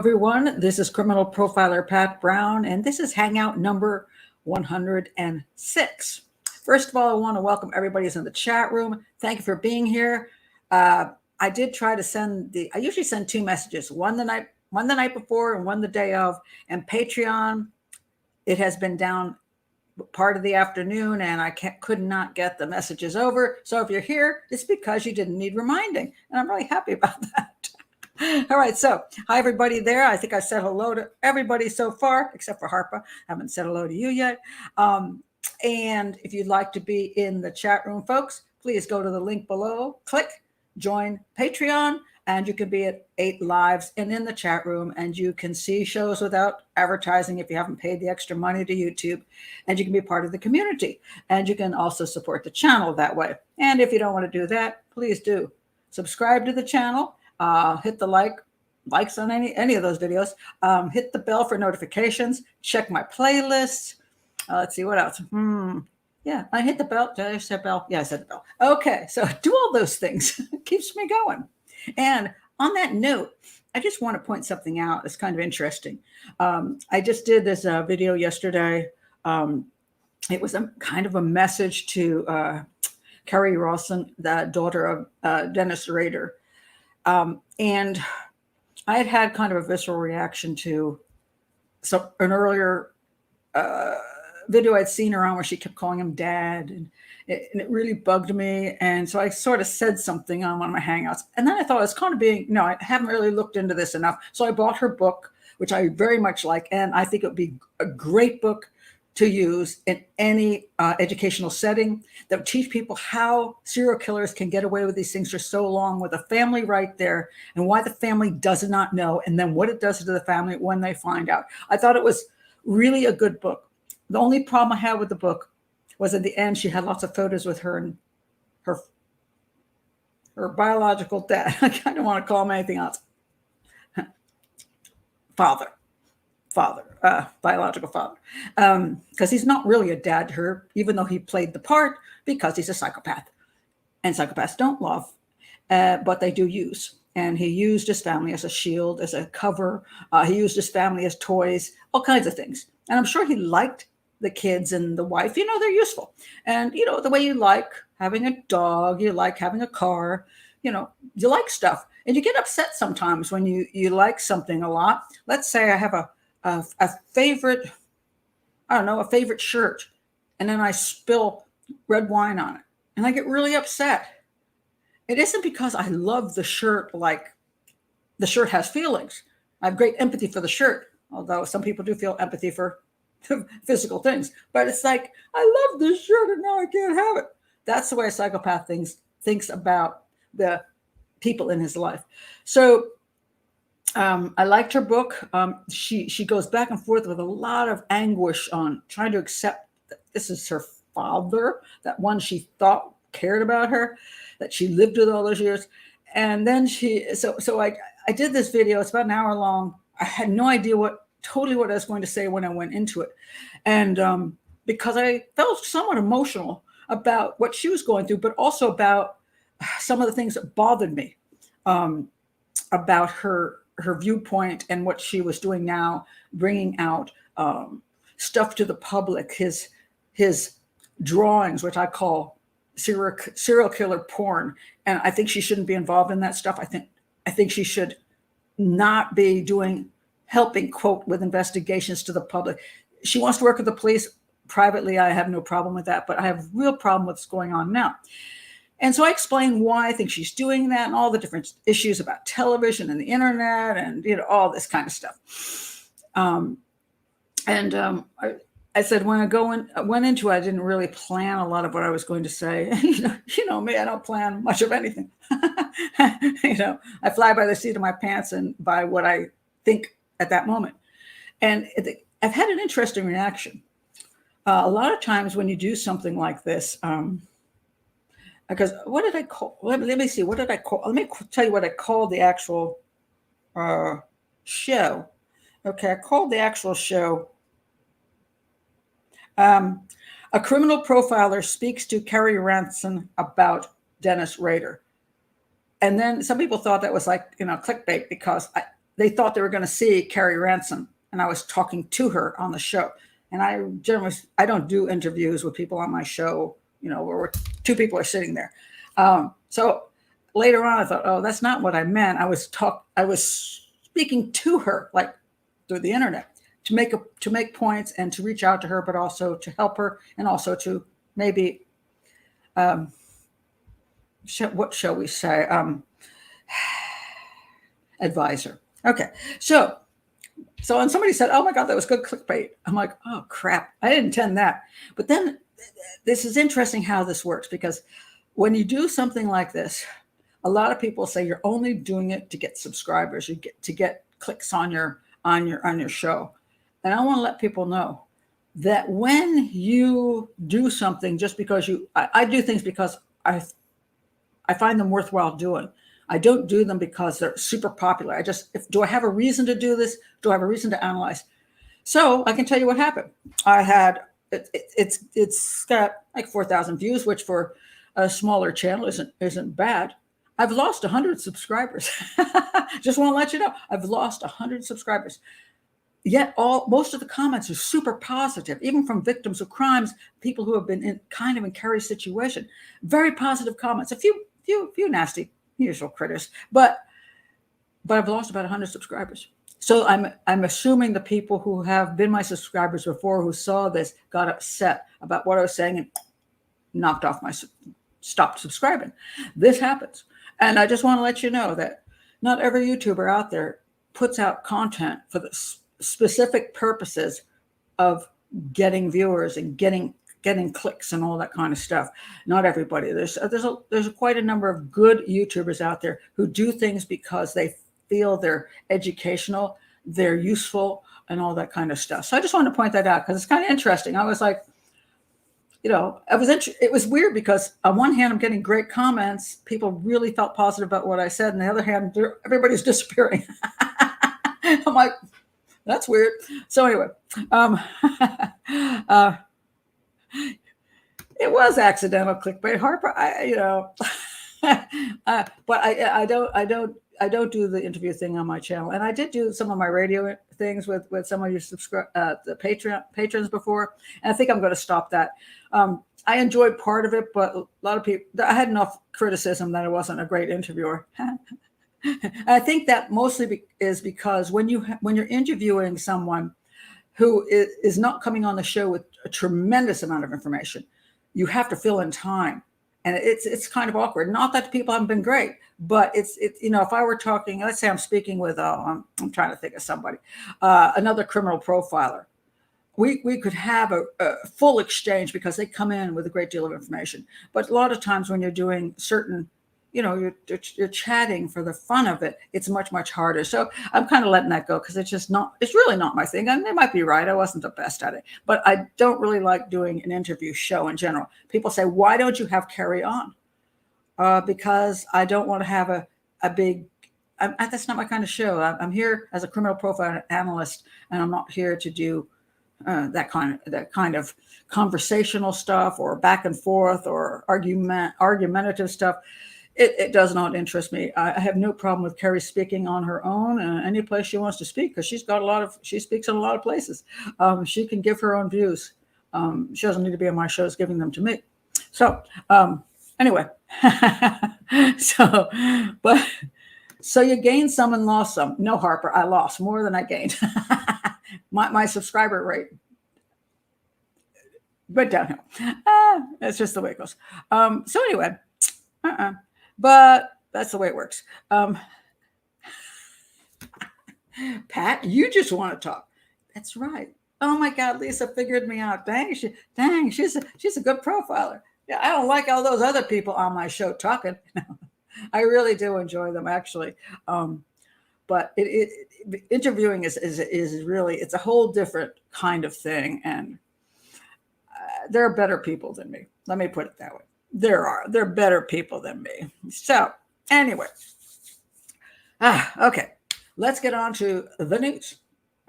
everyone. This is criminal profiler Pat Brown, and this is Hangout number 106. First of all, I want to welcome everybody who's in the chat room. Thank you for being here. I did try to I usually send two messages, one the night before and one the day of. And Patreon, it has been down part of the afternoon, and I could not get the messages over. So if you're here, it's because you didn't need reminding, and I'm really happy about that. All right, so hi everybody there. I think I said hello to everybody so far, except for Harpa. I haven't said hello to you yet. And if you'd like to be in the chat room, folks, please go to the link below, click join Patreon, and you can be at 8 lives and in the chat room, and you can see shows without advertising if you haven't paid the extra money to YouTube, and you can be part of the community, and you can also support the channel that way. And if you don't want to do that, please do subscribe to the channel. Hit the likes on any of those videos. Hit the bell for notifications. Check my playlists. Let's see what else. Yeah, I hit the bell. Did I say bell? Yeah, I said the bell. Okay, so do all those things. It keeps me going. And on that note, I just want to point something out that's kind of interesting. I just did this video yesterday. It was a kind of a message to Carrie Rawson, the daughter of Dennis Rader. And I had kind of a visceral reaction to an earlier video I'd seen her on where she kept calling him dad, and it really bugged me. And so I sort of said something on one of my Hangouts, and then I thought it was kind of I haven't really looked into this enough. So I bought her book, which I very much like, and I think it would be a great book to use in any educational setting that would teach people how serial killers can get away with these things for so long with a family right there, and why the family does not know, and then what it does to the family when they find out. I thought it was really a good book. The only problem I had with the book was at the end, she had lots of photos with her and her biological dad. I kind of want to call him anything else. Biological father, because he's not really a dad to her, even though he played the part, because he's a psychopath, and psychopaths don't love, but they do use. And he used his family as a shield, as a cover. He used his family as toys, all kinds of things. And I'm sure he liked the kids and the wife. They're useful. And the way you like having a dog, you like having a car, you like stuff, and you get upset sometimes when you like something a lot. Let's say I have a favorite, a favorite shirt, and then I spill red wine on it, and I get really upset. It isn't because I love the shirt, like the shirt has feelings. I have great empathy for the shirt, although some people do feel empathy for physical things. But it's like, I love this shirt and now I can't have it. That's the way a psychopath thinks about the people in his life. So I liked her book. She goes back and forth with a lot of anguish on trying to accept that this is her father, that one she thought cared about her, that she lived with all those years. And then so I did this video. It's about an hour long. I had no idea what I was going to say when I went into it. And because I felt somewhat emotional about what she was going through, but also about some of the things that bothered me about her viewpoint and what she was doing now, bringing out stuff to the public, his drawings, which I call serial killer porn. And I think she shouldn't be involved in that stuff. I think she should not be helping, quote, with investigations to the public. She wants to work with the police privately. I have no problem with that, but I have a real problem with what's going on now. And so I explained why I think she's doing that and all the different issues about television and the internet and, all this kind of stuff. I said, when I went into it, I didn't really plan a lot of what I was going to say. You know me, I don't plan much of anything. I fly by the seat of my pants and by what I think at that moment. And I've had an interesting reaction. A lot of times when you do something like this, because what did I call? Let me see. What did I call? Let me tell you what I called the actual show. Okay, I called the actual show. A criminal profiler speaks to Carrie Rawson about Dennis Rader. And then some people thought that was like, clickbait, because they thought they were going to see Carrie Ransom, and I was talking to her on the show. And I don't do interviews with people on my show, where two people are sitting there. So later on, I thought, oh, that's not what I meant. I was speaking to her, like through the internet, to make points and to reach out to her, but also to help her, and also to maybe, what shall we say, advisor. Okay, so and somebody said, oh my God, that was good clickbait. I'm like, oh crap, I didn't intend that. But then this is interesting how this works, because when you do something like this, a lot of people say you're only doing it to get subscribers, to get clicks on your show. And I want to let people know that when you do something just because I do things because I find them worthwhile doing. I don't do them because they're super popular. Do I have a reason to do this? Do I have a reason to analyze? So I can tell you what happened. I had, it's got like 4,000 views, which for a smaller channel isn't bad. I've lost 100 subscribers. Just want to let you know, I've lost 100 subscribers. Yet most of the comments are super positive, even from victims of crimes, people who have been in Carrie's situation. Very positive comments. A few nasty usual critters, but I've lost about 100 subscribers. So I'm assuming the people who have been my subscribers before, who saw this, got upset about what I was saying and stopped subscribing. This happens. And I just want to let you know that not every YouTuber out there puts out content for the specific purposes of getting viewers and getting clicks and all that kind of stuff. Not everybody. There's quite a number of good YouTubers out there who do things because they feel they're educational, they're useful, and all that kind of stuff. So I just wanted to point that out because it's kind of interesting. I was like, it was weird because on one hand, I'm getting great comments. People really felt positive about what I said. And on the other hand, everybody's disappearing. I'm like, that's weird. So anyway, it was accidental clickbait, Harper. But I don't do the interview thing on my channel, and I did do some of my radio things with some of your the patrons before, and I think I'm going to stop that. I enjoyed part of it, but a lot of people, I had enough criticism that I wasn't a great interviewer. I think that mostly is because when you're interviewing someone who is not coming on the show with a tremendous amount of information, you have to fill in time. And it's kind of awkward. Not that people haven't been great, but it's if I were talking, let's say I'm speaking with, I'm trying to think of somebody, another criminal profiler, we could have a full exchange because they come in with a great deal of information. But a lot of times when you're doing certain, you're chatting for the fun of it, it's much, much harder. So I'm kind of letting that go because it's really not my thing. And they might be right. I wasn't the best at it, but I don't really like doing an interview show in general. People say, why don't you have Carrie on? Because I don't want to have a big, that's not my kind of show. I'm here as a criminal profile analyst, and I'm not here to do that kind of conversational stuff or back and forth or argumentative stuff. It does not interest me. I have no problem with Carrie speaking on her own any place she wants to speak, because she speaks in a lot of places. She can give her own views. She doesn't need to be on my shows giving them to me. So anyway, so you gained some and lost some. No, Harper, I lost more than I gained. my subscriber rate went downhill. That's just the way it goes. So anyway, but that's the way it works. Pat, you just want to talk. That's right. Oh my God, Lisa figured me out. Dang, she's a good profiler. Yeah, I don't like all those other people on my show talking. I really do enjoy them, actually. But interviewing is really, it's a whole different kind of thing, and there are better people than me. Let me put it that way. They're better people than me. So anyway, okay, let's get on to the news.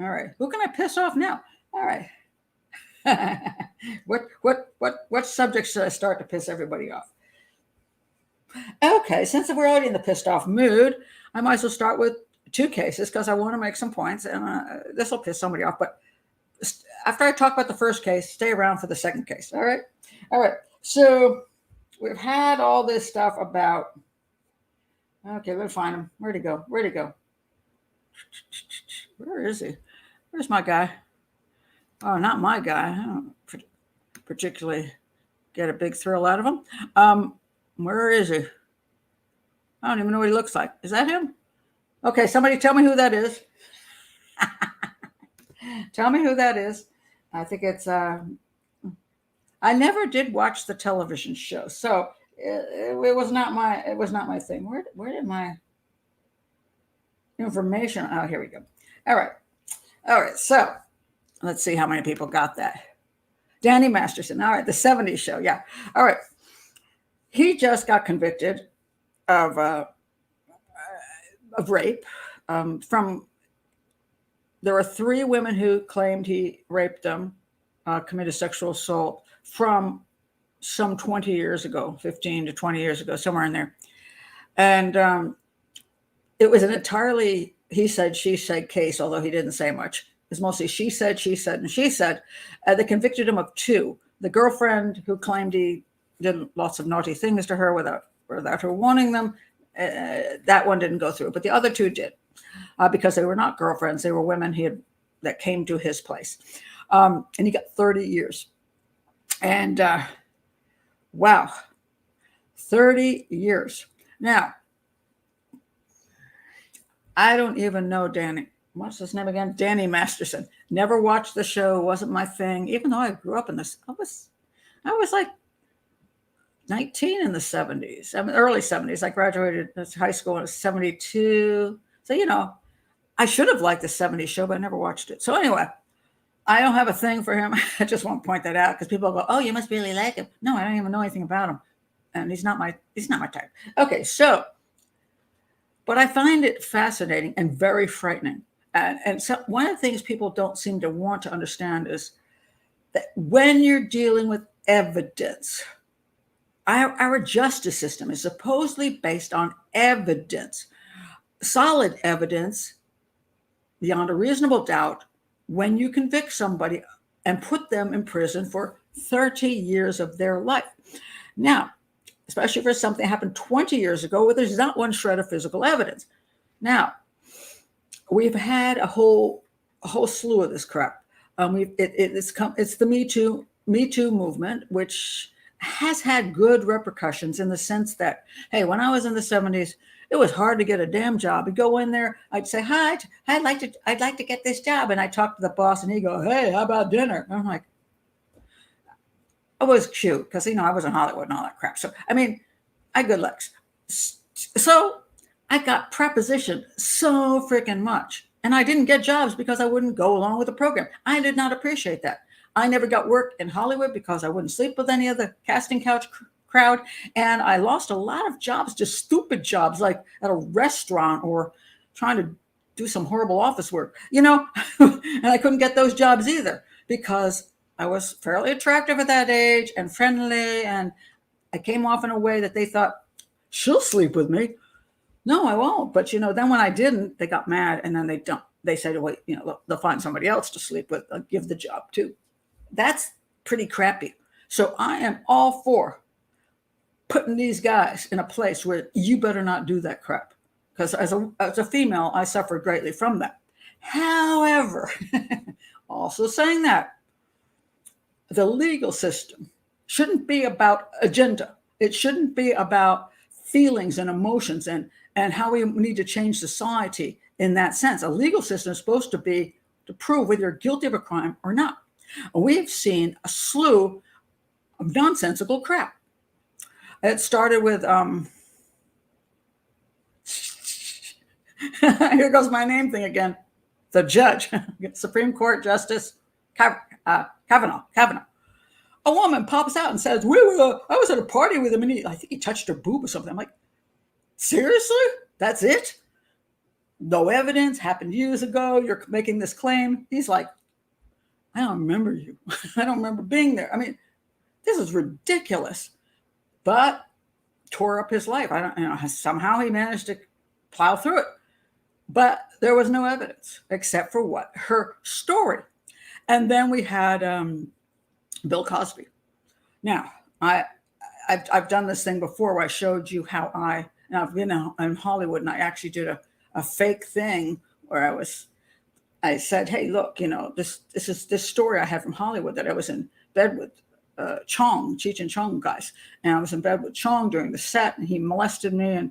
All right, who can I piss off now? All right, what subject should I start to piss everybody off? Okay, since we're already in the pissed off mood, I might as well start with two cases because I want to make some points, and this will piss somebody off. But after I talk about the first case, stay around for the second case. All right. All right. So we've had all this stuff about. Okay, let's find him. Where'd he go? Where'd he go? Where is he? Where's my guy? Oh, not my guy. I don't particularly get a big thrill out of him. Where is he? I don't even know what he looks like. Is that him? Okay, somebody tell me who that is. Tell me who that is. I think it's. I never did watch the television show, so it was not my. It was not my thing. Where did my information? Oh, here we go. All right. So let's see how many people got that. Danny Masterson. All right, the '70s show. Yeah. All right. He just got convicted of rape from. There were 3 women who claimed he raped them, committed sexual assault from some 20 years ago, 15 to 20 years ago, somewhere in there. And it was an entirely he said, she said case, although he didn't say much. It's mostly she said, and she said. They convicted him of 2. The girlfriend who claimed he did lots of naughty things to her without her wanting them, that one didn't go through, but the other 2 did. Because they were not girlfriends. They were women that came to his place. And he got 30 years. And wow, 30 years. Now, I don't even know Danny. What's his name again? Danny Masterson. Never watched the show. Wasn't my thing. Even though I grew up in this. I was like 19 in the 70s. I mean, early 70s. I graduated high school in 72. So, I should have liked the 70s show, but I never watched it. So anyway, I don't have a thing for him. I just want to point that out because people go, "Oh, you must really like him." No, I don't even know anything about him, and he's not my type. Okay, so, but I find it fascinating and very frightening. And so one of the things people don't seem to want to understand is that when you're dealing with evidence, our justice system is supposedly based on evidence, solid evidence, beyond a reasonable doubt, when you convict somebody and put them in prison for 30 years of their life. Now, especially for something that happened 20 years ago where there's not one shred of physical evidence. Now, we've had a whole slew of this crap. It's the Me Too movement, which has had good repercussions in the sense that, hey, when I was in the 70s, it was hard to get a damn job. I'd go in there, I'd say, "Hi, I'd like to get this job." And I talk to the boss and he'd go, "Hey, how about dinner?" And I'm like, it was cute because, I was in Hollywood and all that crap. So, I had good legs. So I got prepositioned so freaking much. And I didn't get jobs because I wouldn't go along with the program. I did not appreciate that. I never got work in Hollywood because I wouldn't sleep with any of the casting couch crowd. And I lost a lot of jobs, just stupid jobs, like at a restaurant or trying to do some horrible office work, and I couldn't get those jobs either because I was fairly attractive at that age and friendly. And I came off in a way that they thought, she'll sleep with me. No, I won't. But, then when I didn't, they got mad and then they said, "Wait, they'll find somebody else to sleep with. I'll give the job to." That's pretty crappy. So I am all for putting these guys in a place where you better not do that crap. Because as a female, I suffered greatly from that. However, also saying that, the legal system shouldn't be about agenda. It shouldn't be about feelings and emotions and how we need to change society in that sense. A legal system is supposed to be to prove whether you're guilty of a crime or not. We've seen a slew of nonsensical crap. It started with, here goes my name thing again, the judge, Supreme Court Justice Kavanaugh. A woman pops out and says, I was at a party with him and I think he touched her boob or something. I'm like, seriously? That's it? No evidence, happened years ago. You're making this claim. He's like, I don't remember you. I don't remember being there. This is ridiculous. But tore up his life. Somehow he managed to plow through it. But there was no evidence except for what? Her story. And then we had Bill Cosby. Now, I've done this thing before where I showed you how I've been in Hollywood, and I actually did a fake thing where I said, hey, look, this is this story I had from Hollywood, that I was in bed with Cheech and Chong guys. And I was in bed with Chong during the set, and he molested me.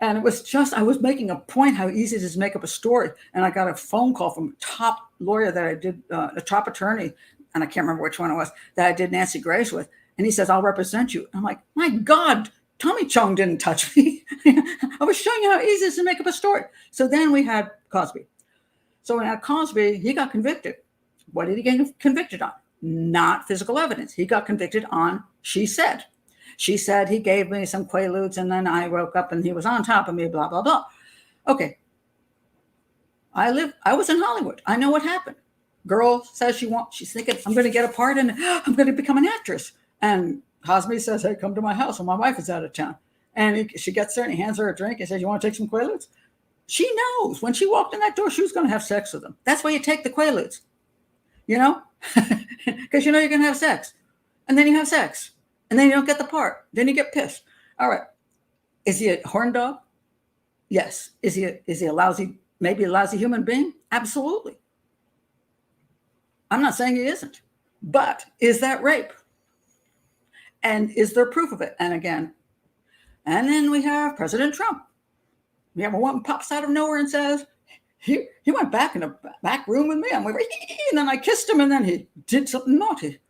And it was just, I was making a point how easy it is to make up a story. And I got a phone call from a top lawyer that I did, a top attorney, and I can't remember which one it was, that I did Nancy Grace with. And he says, I'll represent you. I'm like, my God, Tommy Chong didn't touch me. I was showing you how easy it is to make up a story. So then we had Cosby. So when we had Cosby, he got convicted. What did he get convicted on? Not physical evidence. He got convicted on she said. She said he gave me some Quaaludes, and then I woke up and he was on top of me, blah, blah, blah. Okay. I was in Hollywood. I know what happened. Girl says she's thinking, I'm going to get a part and I'm going to become an actress. And Cosby says, hey, come to my house when my wife is out of town. And she gets there and he hands her a drink and says, you want to take some Quaaludes? She knows when she walked in that door, she was going to have sex with him. That's why you take the Quaaludes, because you're going to have sex. And then you have sex. And then you don't get the part. Then you get pissed. All right. Is he a horn dog? Yes. Is he maybe a lousy human being? Absolutely. I'm not saying he isn't. But is that rape? And is there proof of it? And then we have President Trump. We have one pops out of nowhere and says, he went back in a back room with me. I'm like, and then I kissed him, and then he did something naughty.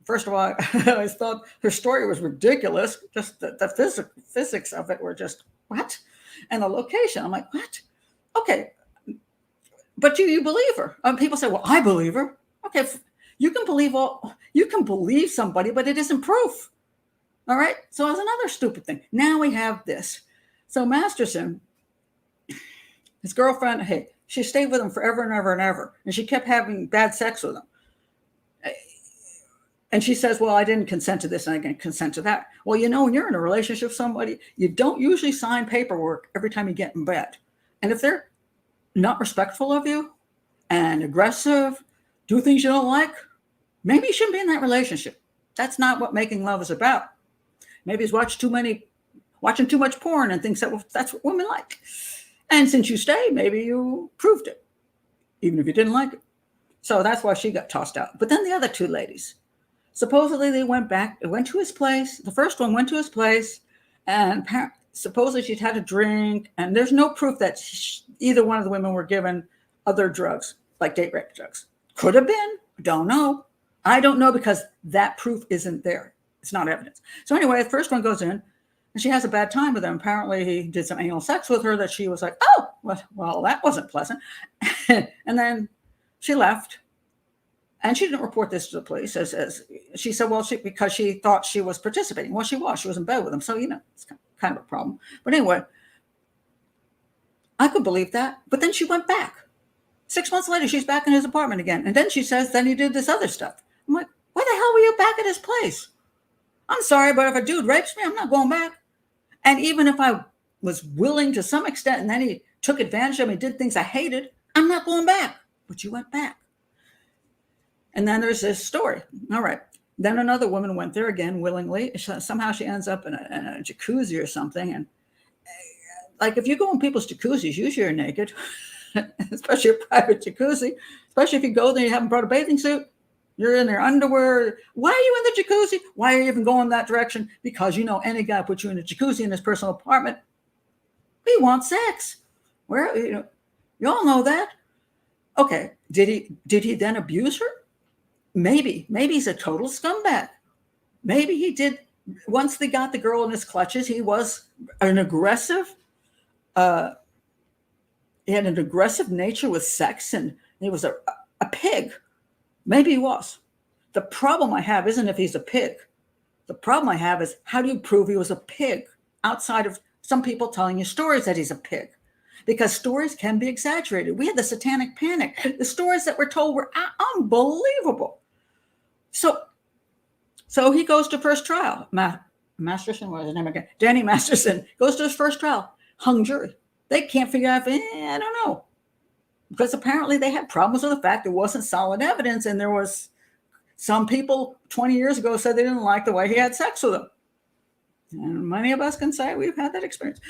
First of all, I always thought her story was ridiculous. Just the physics of it were just, what? And the location, I'm like, what? Okay. But you believe her. People say, well, I believe her. Okay. You can believe somebody, but it isn't proof. All right. So it's another stupid thing. Now we have this. So Masterson, his girlfriend, hey, she stayed with him forever and ever and ever. And she kept having bad sex with him. And she says, well, I didn't consent to this and I didn't consent to that. Well, when you're in a relationship with somebody, you don't usually sign paperwork every time you get in bed. And if they're not respectful of you and aggressive, do things you don't like, maybe you shouldn't be in that relationship. That's not what making love is about. Maybe he's watching too much porn and thinks that's what women like. And since you stayed, maybe you proved it, even if you didn't like it. So that's why she got tossed out. But then the other two ladies, supposedly they went to his place. The first one went to his place, and supposedly she'd had a drink, and there's no proof that either one of the women were given other drugs, like date rape drugs. Could have been. Don't know. I don't know, because that proof isn't there. It's not evidence. So anyway, the first one goes in, and she has a bad time with him. Apparently, he did some anal sex with her that she was like, oh, well, that wasn't pleasant. And then she left. And she didn't report this to the police, as she said, well, because she thought she was participating. Well, she was in bed with him. So, it's kind of a problem. But anyway, I could believe that. But then she went back. 6 months later, she's back in his apartment again. And then she says, then he did this other stuff. I'm like, why the hell were you back at his place? I'm sorry, but if a dude rapes me, I'm not going back. And even if I was willing to some extent, and then he took advantage of me, did things I hated, I'm not going back. But you went back. And then there's this story. All right. Then another woman went there again willingly. Somehow she ends up in a jacuzzi or something. And like, if you go in people's jacuzzis, usually you're naked, especially a private jacuzzi, especially if you go there, you haven't brought a bathing suit. You're in their underwear. Why are you in the jacuzzi? Why are you even going that direction? Because any guy puts you in a jacuzzi in his personal apartment, he wants sex. Where, you all know that. Okay. Did he then abuse her? Maybe he's a total scumbag. Maybe he did. Once they got the girl in his clutches, he was an aggressive. He had an aggressive nature with sex, and he was a pig. Maybe he was. The problem I have isn't if he's a pig. The problem I have is, how do you prove he was a pig outside of some people telling you stories that he's a pig? Because stories can be exaggerated. We had the satanic panic. The stories that were told were unbelievable. So he goes to first trial. Masterson, what was his name again? Danny Masterson goes to his first trial. Hung jury. They can't figure out, I don't know. Because apparently they had problems with the fact there wasn't solid evidence, and there was some people 20 years ago said they didn't like the way he had sex with them. And many of us can say we've had that experience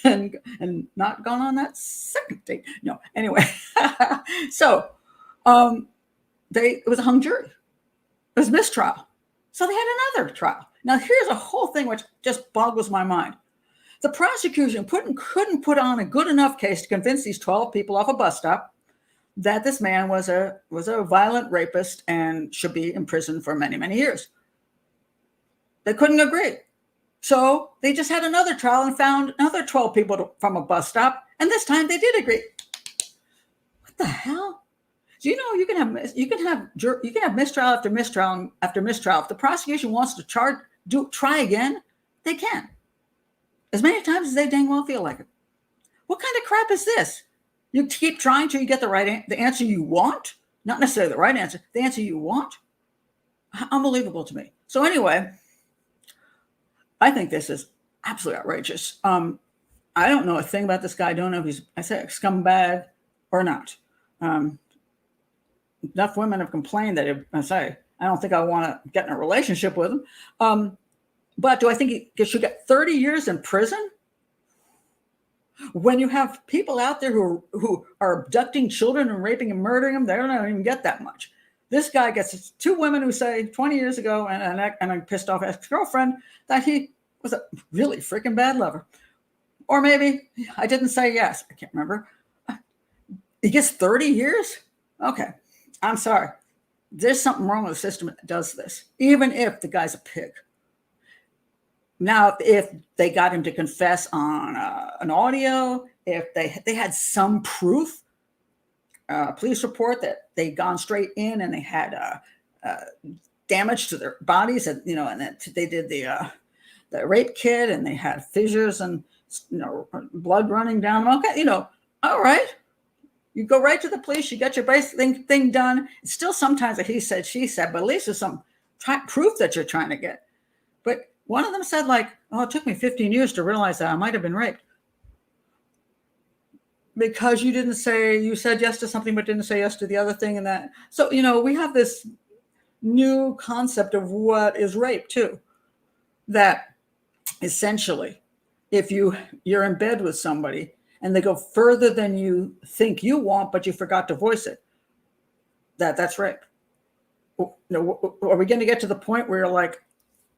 and not gone on that second date. No, anyway. So it was a hung jury. It was mistrial. So they had another trial. Now, here's a whole thing which just boggles my mind. The prosecution couldn't put on a good enough case to convince these 12 people off a bus stop that this man was a violent rapist and should be in prison for many, many years. They couldn't agree. So they just had another trial and found another 12 people from a bus stop, and this time they did agree. What the hell? Do you know you can have mistrial after mistrial after mistrial. If the prosecution wants to try again, they can. As many times as they dang well feel like it. What kind of crap is this? You keep trying till you get the answer you want, not necessarily the right answer, the answer you want. Unbelievable to me. So anyway, I think this is absolutely outrageous. I don't know a thing about this guy. I don't know if he's a scumbag or not. Enough women have complained that I don't think I want to get in a relationship with him. But do I think he should get 30 years in prison? When you have people out there who are abducting children and raping and murdering them, they don't even get that much. This guy gets 2 women who say 20 years ago and a pissed off ex-girlfriend that he was a really freaking bad lover. Or maybe I didn't say yes. I can't remember. He gets 30 years? Okay. I'm sorry. There's something wrong with the system that does this, even if the guy's a pig. Now, if they got him to confess on an audio, if they had some proof, police report that they'd gone straight in and they had damage to their bodies, and then they did the rape kit and they had fissures and blood running down them. Okay, all right. You go right to the police. You get your basic thing done. It's still sometimes a he said, she said, but at least there's some proof that you're trying to get. But one of them said, it took me 15 years to realize that I might have been raped. Because you said yes to something, but didn't say yes to the other thing and that. So, we have this new concept of what is rape too. That essentially, if you're in bed with somebody and they go further than you think you want, but you forgot to voice it, that's rape. Are we going to get to the point where you're like,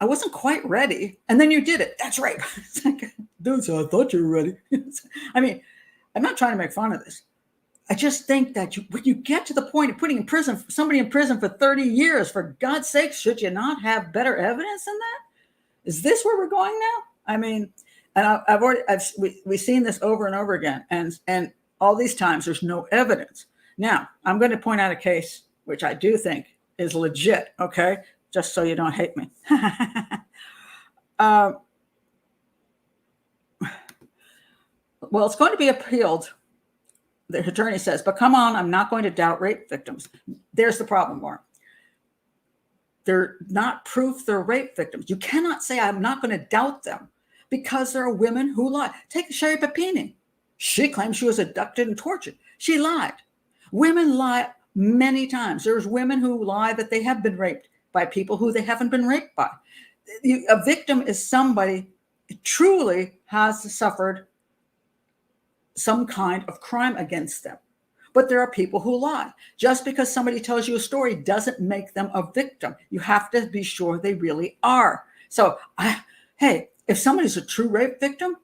I wasn't quite ready, and then you did it? That's rape. It's like, dude, so I thought you were ready. I mean, I'm not trying to make fun of this. I just think that when you get to the point of putting somebody in prison for 30 years, for God's sake, should you not have better evidence than that? Is this where we're going now? I mean, and we've seen this over and over again, and all these times there's no evidence. Now, I'm going to point out a case which I do think is legit. Okay. Just so you don't hate me. Well, it's going to be appealed, the attorney says, but come on, I'm not going to doubt rape victims. There's the problem, Mark. They're not proof they're rape victims. You cannot say I'm not going to doubt them because there are women who lie. Take Sherry Papini. She claims she was abducted and tortured. She lied. Women lie many times. There's women who lie that they have been raped by people who they haven't been raped by. A victim is somebody who truly has suffered some kind of crime against them. But there are people who lie. Just because somebody tells you a story doesn't make them a victim. You have to be sure they really are. So, hey, if somebody's a true rape victim,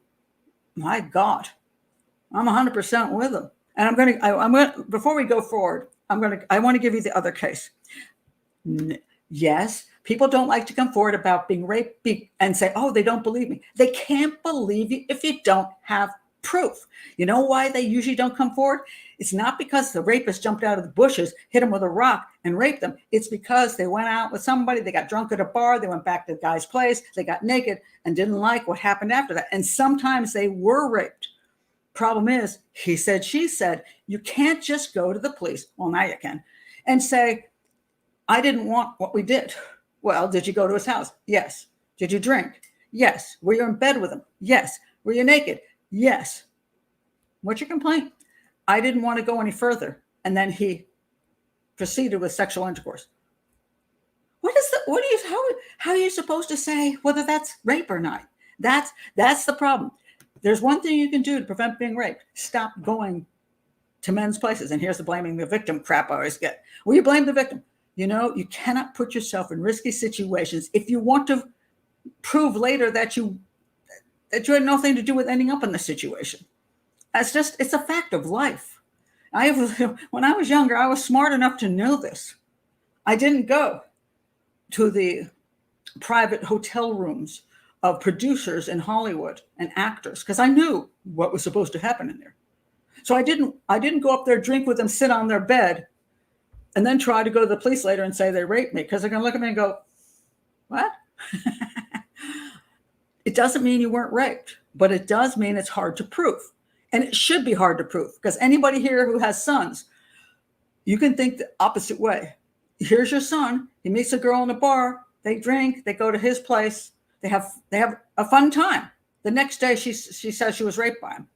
my God, I'm 100% with them. And I'm going to, before we go forward, I want to give you the other case. Yes, people don't like to come forward about being raped and say, oh, they don't believe me. They can't believe you if you don't have proof. You know why they usually don't come forward? It's not because the rapist jumped out of the bushes, hit them with a rock, and raped them. It's because they went out with somebody, they got drunk at a bar, they went back to the guy's place, they got naked and didn't like what happened after that. And sometimes they were raped. Problem is, he said, she said, you can't just go to the police. Well, now you can. And say, I didn't want what we did. Well, did you go to his house? Yes. Did you drink? Yes. Were you in bed with him? Yes. Were you naked? Yes. What's your complaint? I didn't want to go any further. And then he proceeded with sexual intercourse. How are you supposed to say whether that's rape or not? That's the problem. There's one thing you can do to prevent being raped. Stop going to men's places. And here's the blaming the victim crap I always get. Well, you blame the victim. You cannot put yourself in risky situations if you want to prove later that you had nothing to do with ending up in the situation. It's a fact of life. When I was younger, I was smart enough to know this. I didn't go to the private hotel rooms of producers in Hollywood and actors because I knew what was supposed to happen in there. So I didn't go up there, drink with them, sit on their bed, and then try to go to the police later and say they raped me because they're going to look at me and go, what? It doesn't mean you weren't raped, but it does mean it's hard to prove. And it should be hard to prove because anybody here who has sons, you can think the opposite way. Here's your son. He meets a girl in a bar. They drink. They go to his place. They have a fun time. The next day, she says she was raped by him.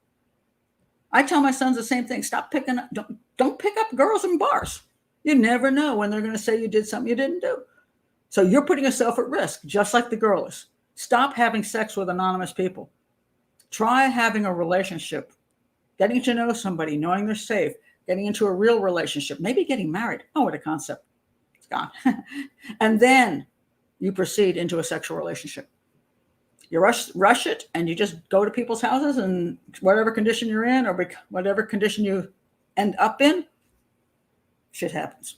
I tell my sons the same thing. Stop picking up. Don't pick up girls in bars. You never know when they're going to say you did something you didn't do. So you're putting yourself at risk, just like the girl is. Stop having sex with anonymous people. Try having a relationship, getting to know somebody, knowing they're safe, getting into a real relationship, maybe getting married. Oh, what a concept. It's gone. And then you proceed into a sexual relationship. You rush it, and you just go to people's houses, and whatever condition you're in or whatever condition you end up in, shit happens.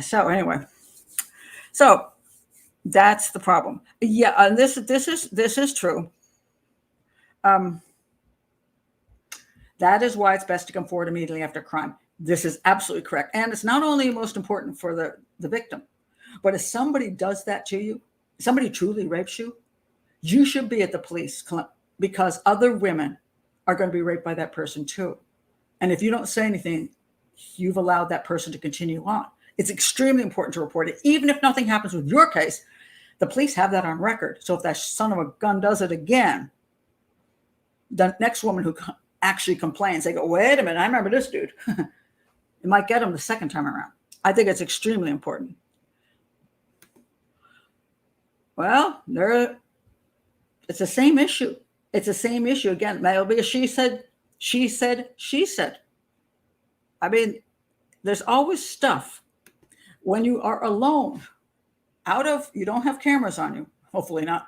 So anyway, that's the problem. Yeah, and this is true. That is why it's best to come forward immediately after crime. This is absolutely correct. And it's not only most important for the victim, but if somebody does that to you, somebody truly rapes you, you should be at the police because other women are going to be raped by that person too. And if you don't say anything, you've allowed that person to continue on. It's extremely important to report it. Even if nothing happens with your case, the police have that on record. So if that son of a gun does it again, the next woman who actually complains, they go, wait a minute, I remember this dude. It might get him the second time around. I think it's extremely important. Well, it's the same issue. It's the same issue again. That'll be a she said. I mean, there's always stuff when you are alone, you don't have cameras on you. Hopefully not.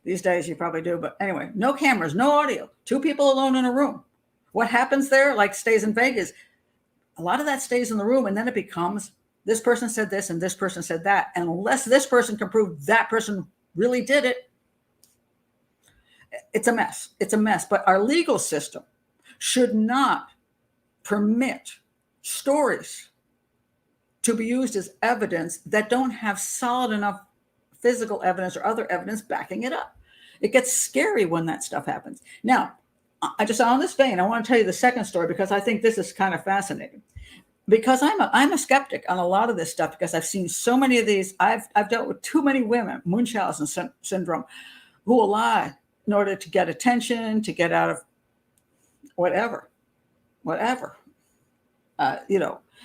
These days you probably do, but anyway, no cameras, no audio, 2 people alone in a room. What happens there, like stays in Vegas, a lot of that stays in the room, and then it becomes this person said this and this person said that. And unless this person can prove that person really did it, it's a mess. It's a mess. But our legal system should not permit stories to be used as evidence that don't have solid enough physical evidence or other evidence backing it up. It gets scary when that stuff happens. Now, I just on this vein, I want to tell you the second story because I think this is kind of fascinating. Because I'm a skeptic on a lot of this stuff because I've seen so many of these. I've dealt with too many women, Munchausen syndrome, who will lie in order to get attention, to get out of whatever.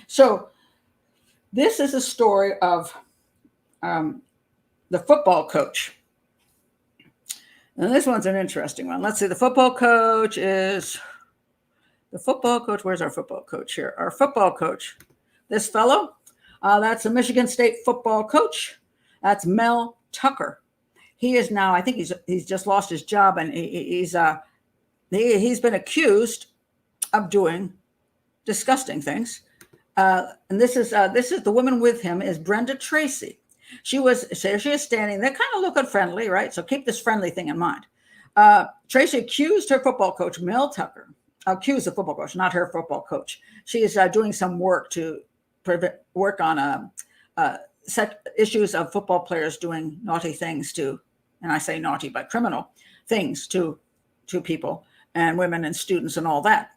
So this is a story of the football coach. And this one's an interesting one. Let's see. Where's our football coach here? Our football coach. This fellow, that's a Michigan State football coach. That's Mel Tucker. He is now, I think he's just lost his job, and he's been accused of doing disgusting things. And this is the woman with him is Brenda Tracy. She is standing. They're kind of looking friendly, right? So keep this friendly thing in mind. Tracy accused her football coach, Mel Tucker, accused the football coach, not her football coach. She is doing some work on set issues of football players doing naughty things to, and I say naughty, but criminal things to people and women and students and all that,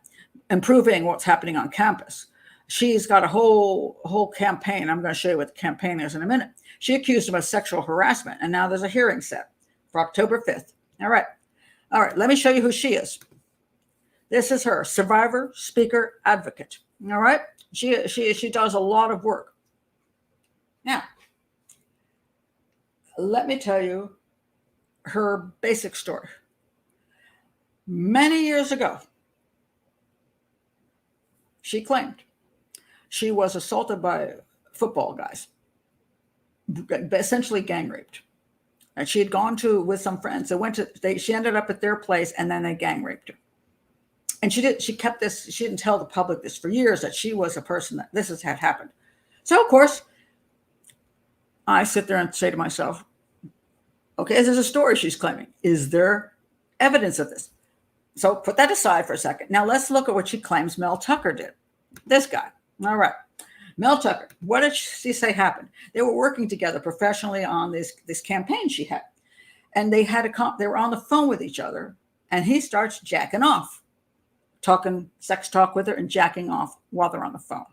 improving what's happening on campus. She's got a whole campaign. I'm going to show you what the campaign is in a minute. She accused him of sexual harassment, and now there's a hearing set for October 5th. All right. Let me show you who she is. This is her, survivor, speaker, advocate. All right. She does a lot of work. Now, let me tell you her basic story. Many years ago, she claimed she was assaulted by football guys, essentially gang raped. And she had gone with some friends. She ended up at their place, and then they gang raped her. And she kept this, she didn't tell the public this for years, that she was a person that this had happened. So of course, I sit there and say to myself, okay, this is a story she's claiming. Is there evidence of this? So put that aside for a second. Now let's look at what she claims Mel Tucker did. This guy. All right. Mel Tucker. What did she say happened? They were working together professionally on this campaign she had. And they were on the phone with each other, and he starts jacking off, talking sex talk with her and jacking off while they're on the phone.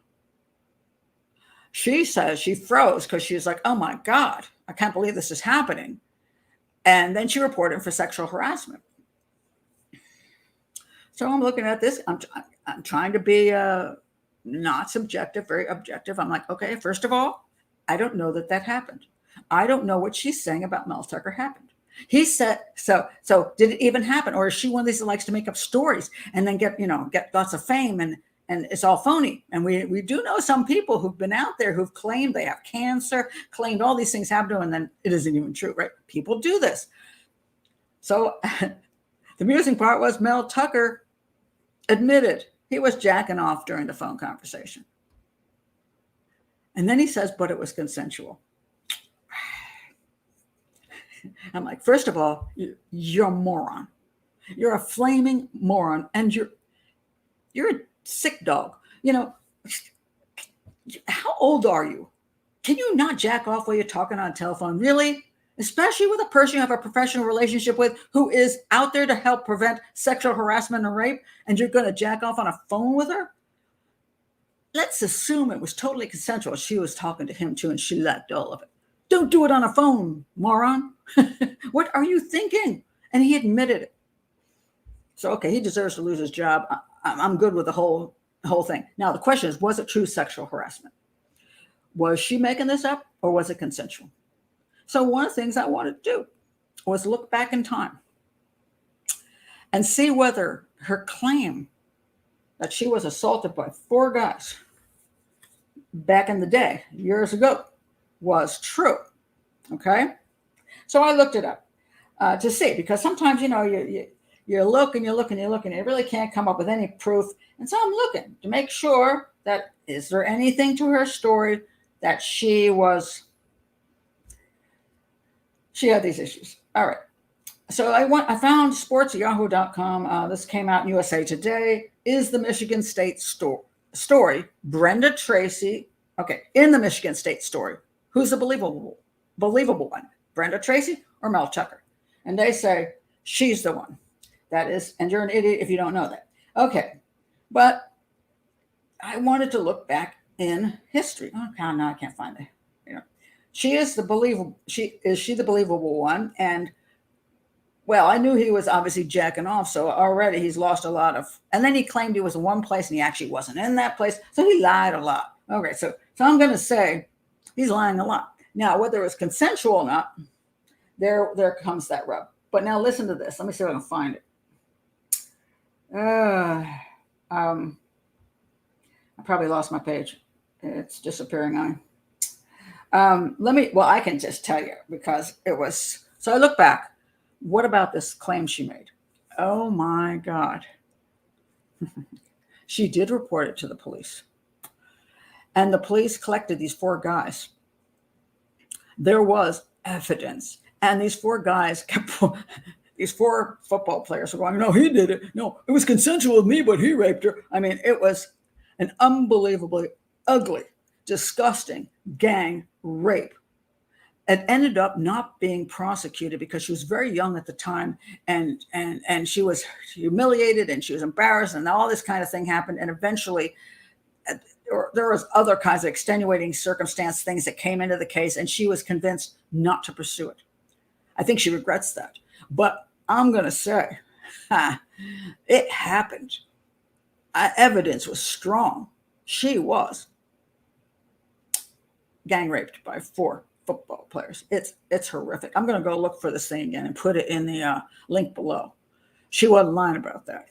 She says she froze because she was like, oh my God, I can't believe this is happening. And then she reported him for sexual harassment. So I'm looking at this. I'm trying to be not subjective, very objective. I'm like, okay, first of all, I don't know that happened. I don't know what she's saying about Mel Tucker happened. He said, so did it even happen? Or is she one of these that likes to make up stories and then get lots of fame and it's all phony? And we do know some people who've been out there who've claimed they have cancer, claimed all these things happen to them, and then it isn't even true, right? People do this. So the amusing part was Mel Tucker admitted he was jacking off during the phone conversation. And then he says, but it was consensual. I'm like, first of all, you're a moron. You're a flaming moron. And you're a sick dog. How old are you? Can you not jack off while you're talking on a telephone? Really? Especially with a person you have a professional relationship with who is out there to help prevent sexual harassment and rape, and you're going to jack off on a phone with her? Let's assume it was totally consensual. She was talking to him too, and she liked all of it. Don't do it on a phone, moron. What are you thinking? And he admitted it. So, okay, he deserves to lose his job. I'm good with the whole thing. Now, the question is, was it true sexual harassment? Was she making this up, or was it consensual? So one of the things I wanted to do was look back in time and see whether her claim that she was assaulted by 4 guys back in the day, years ago, was true. Okay. So I looked it up to see, because sometimes, you look and you really can't come up with any proof. And so I'm looking to make sure that, is there anything to her story that she had these issues. All right. So I found sports.yahoo.com. This came out in USA Today. Is the Michigan State story Brenda Tracy? Okay. In the Michigan State story, who's the believable one? Brenda Tracy or Mel Tucker? And they say she's the one. That is, and you're an idiot if you don't know that. Okay. But I wanted to look back in history. Oh, no, I can't find it. She is the believable. Is she the believable one? And well, I knew he was obviously jacking off, so already he's lost a lot of. And then he claimed he was in one place and he actually wasn't in that place, so he lied a lot. Okay, so I'm going to say he's lying a lot. Now, whether it was consensual or not, there comes that rub. But now listen to this. Let me see if I can find it. I probably lost my page. It's disappearing on me. I can just tell you, because it was, so I look back. What about this claim she made? Oh my God. She did report it to the police. And the police collected these 4 guys. There was evidence. And these 4 guys these 4 football players were going, no, he did it. No, it was consensual with me, but he raped her. I mean, it was an unbelievably ugly, disgusting gang rape. It ended up not being prosecuted because she was very young at the time, and she was humiliated and she was embarrassed, and all this kind of thing happened. And eventually there was other kinds of extenuating circumstance things that came into the case, and she was convinced not to pursue it. I think she regrets that. But I'm going to say, it happened. evidence was strong. She was gang raped by 4 football players. It's horrific. I'm going to go look for this thing again and put it in the link below. She wasn't lying about that.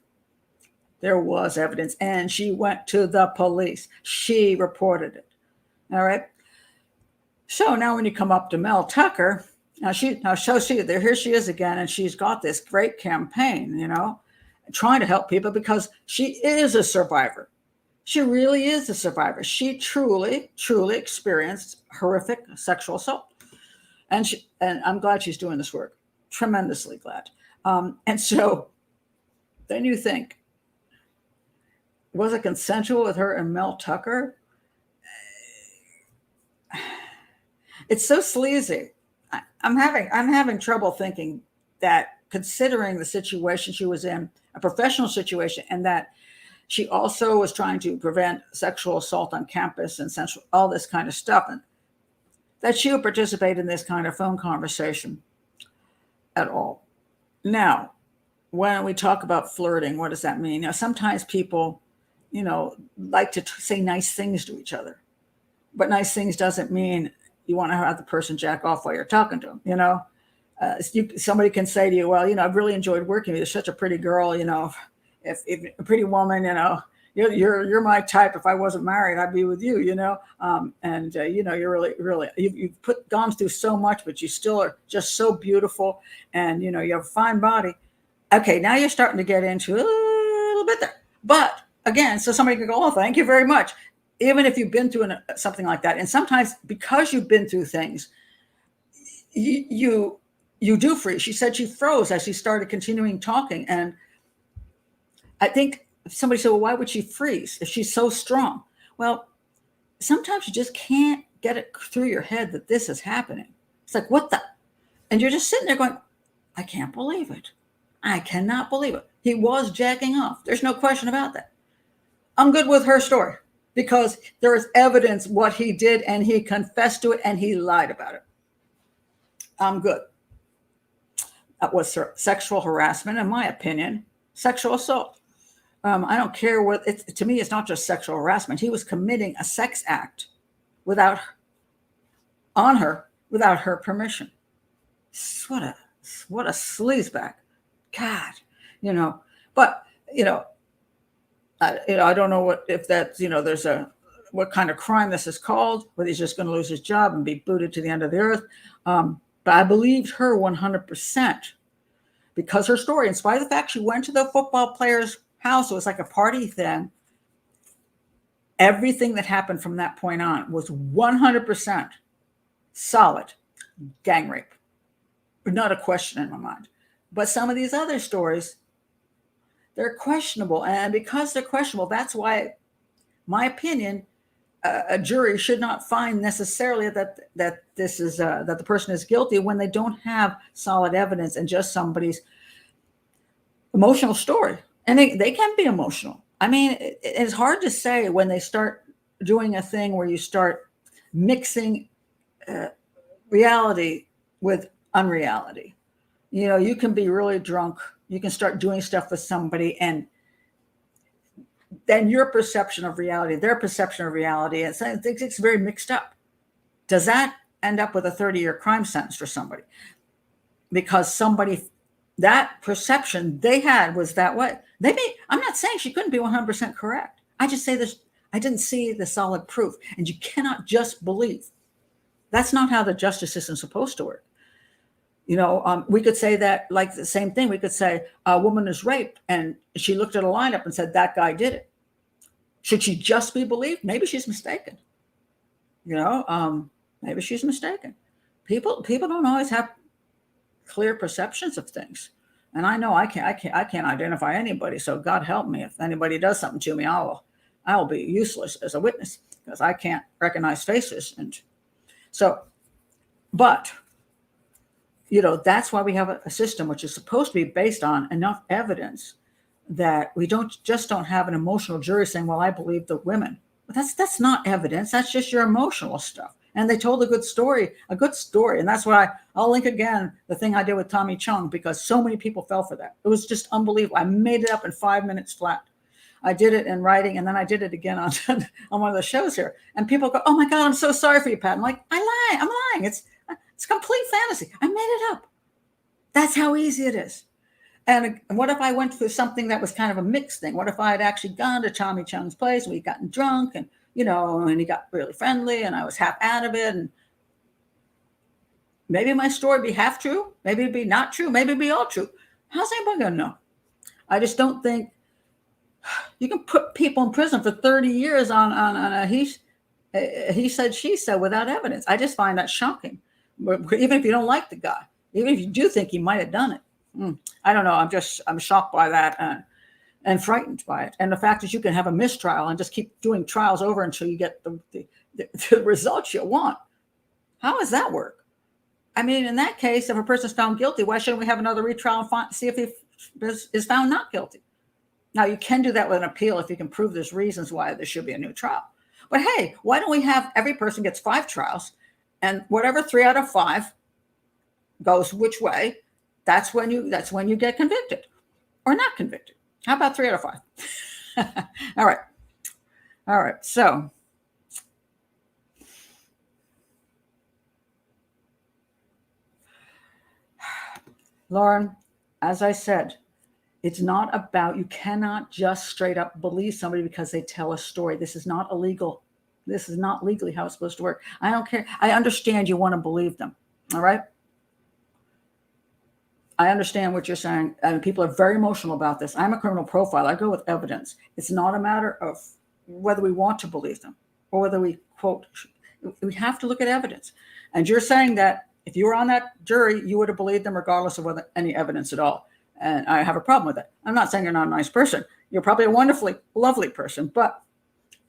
There was evidence, and she went to the police. She reported it. All right. So now when you come up to Mel Tucker, here she is again, and she's got this great campaign, trying to help people because she is a survivor. She really is a survivor. She truly, truly experienced horrific sexual assault. And I'm glad she's doing this work. Tremendously glad. And so then you think, was it consensual with her and Mel Tucker? It's so sleazy. I'm having trouble thinking that, considering the situation she was in, a professional situation, and that she also was trying to prevent sexual assault on campus and all this kind of stuff, and that she would participate in this kind of phone conversation at all. Now, when we talk about flirting, what does that mean? Sometimes people, like to say nice things to each other, but nice things doesn't mean you want to have the person jack off while you're talking to them. Somebody can say to you, well, I've really enjoyed working with you. You're such a pretty girl. If a pretty woman, you're my type. If I wasn't married, I'd be with you, you're really, you've gone through so much, but you still are just so beautiful. And, you have a fine body. Okay. Now you're starting to get into a little bit there, but again, so somebody can go, oh, thank you very much. Even if you've been through something like that. And sometimes because you've been through things, you do freeze. She said she froze as she started continuing talking. And I think somebody said, well, why would she freeze if she's so strong? Well, sometimes you just can't get it through your head that this is happening. It's like, what the? And you're just sitting there going, I can't believe it. I cannot believe it. He was jacking off. There's no question about that. I'm good with her story because there is evidence what he did, and he confessed to it, and he lied about it. I'm good. That was sexual harassment, in my opinion, sexual assault. I don't care what to me, it's not just sexual harassment. He was committing a sex act without her permission. What a sleazebag. God, but I don't know if that's, there's what kind of crime this is called, whether he's just going to lose his job and be booted to the end of the earth. But I believed her 100% because her story, in spite of the fact she went to the football player's house, it was like a party thing. Everything that happened from that point on was 100% solid gang rape. Not a question in my mind. But some of these other stories, they're questionable. And because they're questionable, that's why, my opinion, a jury should not find necessarily that this is that the person is guilty when they don't have solid evidence and just somebody's emotional story. And they can be emotional. I mean, it's hard to say when they start doing a thing where you start mixing reality with unreality. You can be really drunk. You can start doing stuff with somebody, and then your perception of reality, their perception of reality, and it's very mixed up. Does that end up with a 30-year crime sentence for somebody? Because that perception they had was that way. I'm not saying she couldn't be 100% correct. I just say this, I didn't see the solid proof, and you cannot just believe. That's not how the justice system is supposed to work. We could say that, like the same thing. We could say a woman is raped and she looked at a lineup and said that guy did it. Should she just be believed? Maybe she's mistaken. Maybe she's mistaken. People don't always have clear perceptions of things. And I know I can't identify anybody. So God help me if anybody does something to me, I will be useless as a witness because I can't recognize faces. And so, but that's why we have a system which is supposed to be based on enough evidence that we don't have an emotional jury saying, well, I believe the women. But that's not evidence. That's just your emotional stuff. And they told a good story. And that's why I'll link again the thing I did with Tommy Chung, because so many people fell for that. It was just unbelievable. I made it up in 5 minutes flat. I did it in writing, and then I did it again on on one of the shows here. And people go, "Oh my God, I'm so sorry for you, Pat." I'm like, I'm lying. It's complete fantasy. I made it up. That's how easy it is. And what if I went through something that was kind of a mixed thing? What if I had actually gone to Tommy Chung's place and we'd gotten drunk and, and he got really friendly and I was half out of it, and maybe my story would be half true. Maybe it'd be not true. Maybe it'd be all true. How's anybody going to know? I just don't think you can put people in prison for 30 years on a he said, she said without evidence. I just find that shocking. Even if you don't like the guy, even if you do think he might have done it. I don't know. I'm shocked by that and frightened by it. And the fact is you can have a mistrial and just keep doing trials over until you get the results you want. How does that work? I mean, in that case, if a person's found guilty, why shouldn't we have another retrial and see if he is found not guilty? Now, you can do that with an appeal if you can prove there's reasons why there should be a new trial. But hey, why don't we have every person gets 5 trials, and whatever 3 out of 5 goes which way, that's when you get convicted or not convicted. How about 3 out of 5? All right. So Lauren, as I said, it's not about, you cannot just straight up believe somebody because they tell a story. This is not illegal. This is not legally how it's supposed to work. I don't care. I understand you want to believe them. All right. I understand what you're saying. And people are very emotional about this. I'm a criminal profiler. I go with evidence. It's not a matter of whether we want to believe them or whether we quote, we have to look at evidence. And you're saying that if you were on that jury, you would have believed them regardless of whether any evidence at all. And I have a problem with that. I'm not saying you're not a nice person. You're probably a wonderfully lovely person, but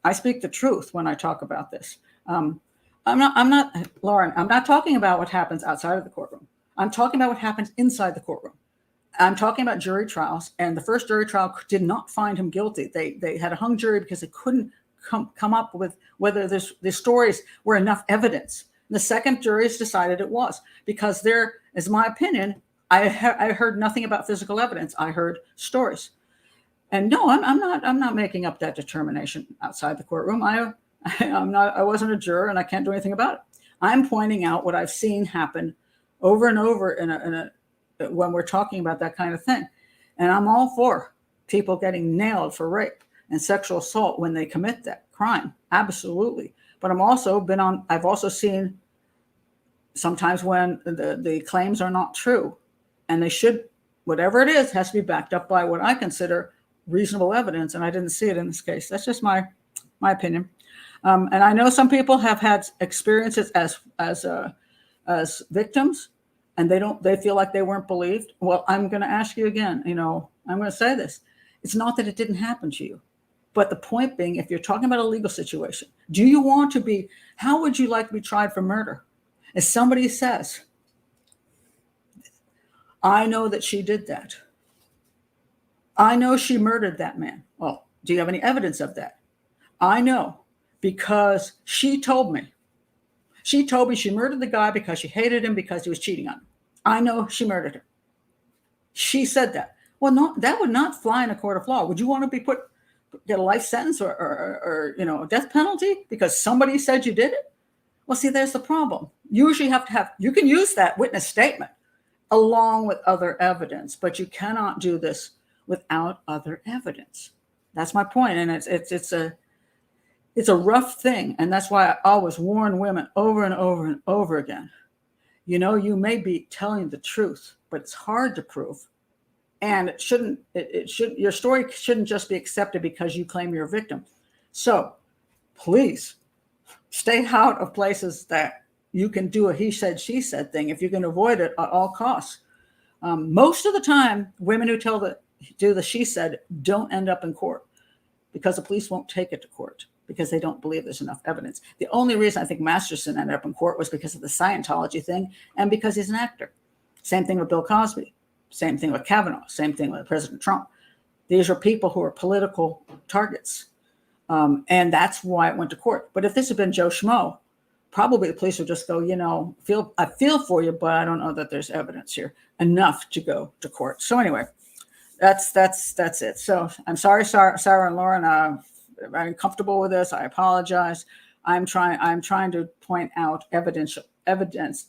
I speak the truth when I talk about this. I'm not, Lauren, I'm not talking about what happens outside of the courtroom. I'm talking about what happens inside the courtroom. I'm talking about jury trials, and the first jury trial did not find him guilty. They had a hung jury because they couldn't come up with whether the stories were enough evidence. The second jury's decided it was, because there is my opinion. I heard nothing about physical evidence. I heard stories. And no, I'm not making up that determination outside the courtroom. I wasn't a juror, and I can't do anything about it. I'm pointing out what I've seen happen over and over when we're talking about that kind of thing. And I'm all for people getting nailed for rape and sexual assault when they commit that crime. Absolutely. But I've also seen sometimes when the claims are not true, and they should, whatever it is, has to be backed up by what I consider reasonable evidence. And I didn't see it in this case. That's just my opinion. And I know some people have had experiences as victims, and they feel like they weren't believed. Well, I'm going to ask you again, I'm going to say this. It's not that it didn't happen to you, but the point being, if you're talking about a legal situation, how would you like to be tried for murder? If somebody says, I know that she did that. I know she murdered that man. Well, do you have any evidence of that? I know because she told me. She told me she murdered the guy because she hated him because he was cheating on her. I know she murdered him. She said that. Well, no, that would not fly in a court of law. Would you want to get a life sentence or a death penalty because somebody said you did it? Well, see, there's the problem. You usually you can use that witness statement along with other evidence, but you cannot do this without other evidence. That's my point. And it's a rough thing. And that's why I always warn women over and over and over again. You may be telling the truth, but it's hard to prove. And your story shouldn't just be accepted because you claim you're a victim. So please stay out of places that you can do a he said, she said thing if you can avoid it at all costs. Most of the time, women who do the she said don't end up in court because the police won't take it to court because they don't believe there's enough evidence. The only reason I think Masterson ended up in court was because of the Scientology thing and because he's an actor. Same thing with Bill Cosby. Same thing with Kavanaugh. Same thing with President Trump. These are people who are political targets. And that's why it went to court. But if this had been Joe Schmo, probably the police would just go, I feel for you, but I don't know that there's evidence here enough to go to court. So anyway, That's it. So I'm sorry, Sarah and Lauren. I'm uncomfortable with this. I apologize. I'm trying to point out evidence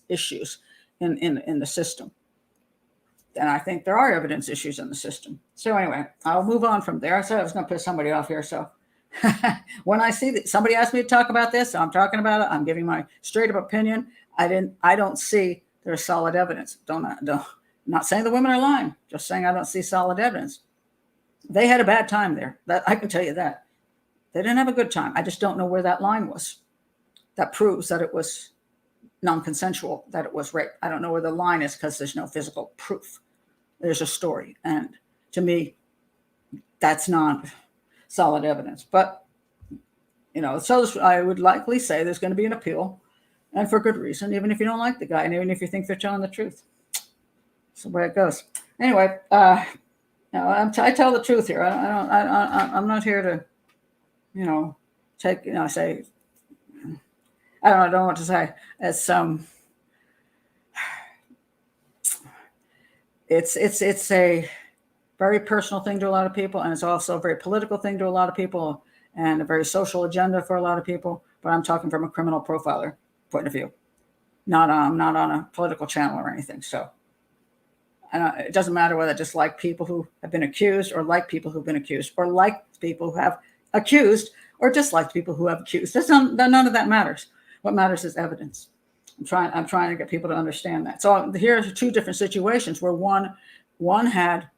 issues in the system. And I think there are evidence issues in the system. So anyway, I'll move on from there. I said I was going to piss somebody off here. So when I see that somebody asked me to talk about this, so I'm talking about it. I'm giving my straight up opinion. I don't see there's solid evidence. I'm not saying the women are lying, just saying I don't see solid evidence. They had a bad time there. That I can tell you that. They didn't have a good time. I just don't know where that line was. That proves that it was non-consensual, that it was rape. I don't know where the line is because there's no physical proof. There's a story. And to me, that's not solid evidence. But, so I would likely say there's going to be an appeal, and for good reason, even if you don't like the guy and even if you think they're telling the truth. That's the way it goes. Anyway, I tell the truth here. I'm not here to, say, I don't know what to say. It's a very personal thing to a lot of people, and it's also a very political thing to a lot of people, and a very social agenda for a lot of people. But I'm talking from a criminal profiler point of view, not on a political channel or anything. So. It doesn't matter whether I just like people who have been accused or like people who've been accused or like people who have accused or dislike people who have accused. None of that matters. What matters is evidence. I'm trying to get people to understand that. So here are two different situations where one had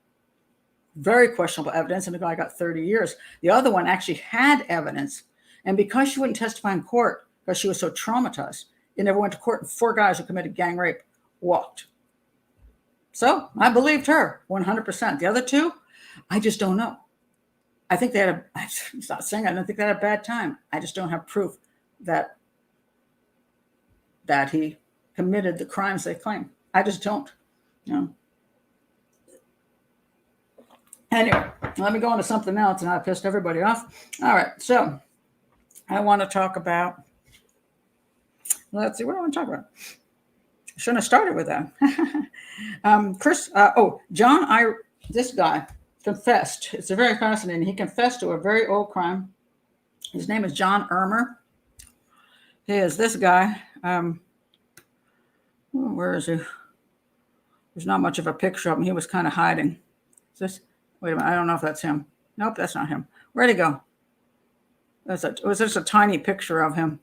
very questionable evidence and the guy got 30 years. The other one actually had evidence. And because she wouldn't testify in court because she was so traumatized, it never went to court, and 4 guys who committed gang rape walked. So I believed her 100%. The other 2, I just don't know. I think they had I'm not saying I don't think they had a bad time. I just don't have proof that he committed the crimes they claim. I just don't. Anyway, let me go on to something else, and I pissed everybody off. All right, so I want to talk about, let's see, what do I want to talk about? Shouldn't have started with that. John, this guy confessed. It's a very fascinating. He confessed to a very old crime. His name is John Irmer. He is this guy. Where is he? There's not much of a picture of him. He was kind of hiding. Wait a minute. I don't know if that's him. Nope, that's not him. Where'd he go? It was just a tiny picture of him.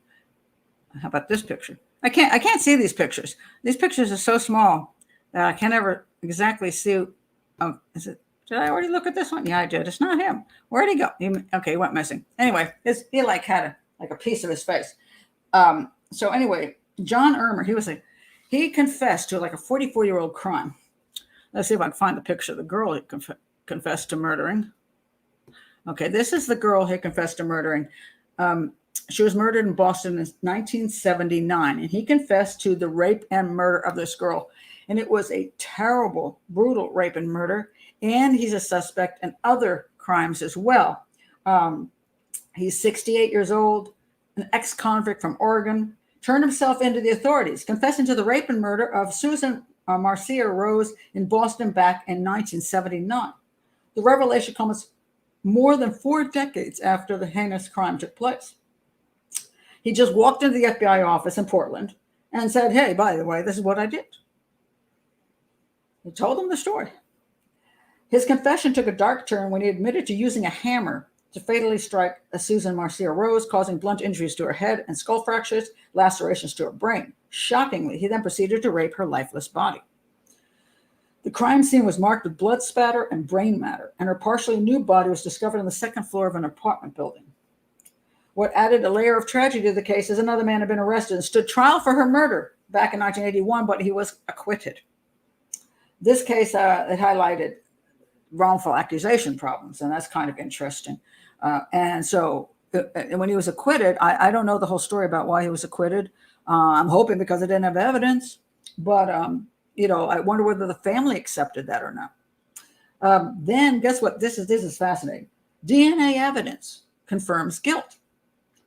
How about this picture? I can't see these pictures. These pictures are so small that I can't ever exactly see. Did I already look at this one? Yeah, I did. It's not him. Where'd he go? He went missing. Anyway, he had a piece of his face. So anyway, John Irmer, he confessed to like a 44-year-old crime. Let's see if I can find the picture of the girl he confessed to murdering. Okay, this is the girl he confessed to murdering. She was murdered in Boston in 1979, and he confessed to the rape and murder of this girl. And it was a terrible, brutal rape and murder. And he's a suspect in other crimes as well. He's 68 years old, an ex-convict from Oregon, turned himself into the authorities, confessing to the rape and murder of Susan Marcia Rose in Boston back in 1979. The revelation comes more than 4 decades after the heinous crime took place. He just walked into the FBI office in Portland and said, hey, by the way, this is what I did. He told them the story. His confession took a dark turn when he admitted to using a hammer to fatally strike Susan Marcia Rose, causing blunt injuries to her head and skull fractures, lacerations to her brain. Shockingly, he then proceeded to rape her lifeless body. The crime scene was marked with blood spatter and brain matter, and her partially nude body was discovered on the 2nd floor of an apartment building. What added a layer of tragedy to the case is another man had been arrested and stood trial for her murder back in 1981, but he was acquitted. This case, it highlighted wrongful accusation problems, and that's kind of interesting. And so when he was acquitted, I don't know the whole story about why he was acquitted. I'm hoping because they didn't have evidence, but, I wonder whether the family accepted that or not. Then guess what? This is fascinating. DNA evidence confirms guilt.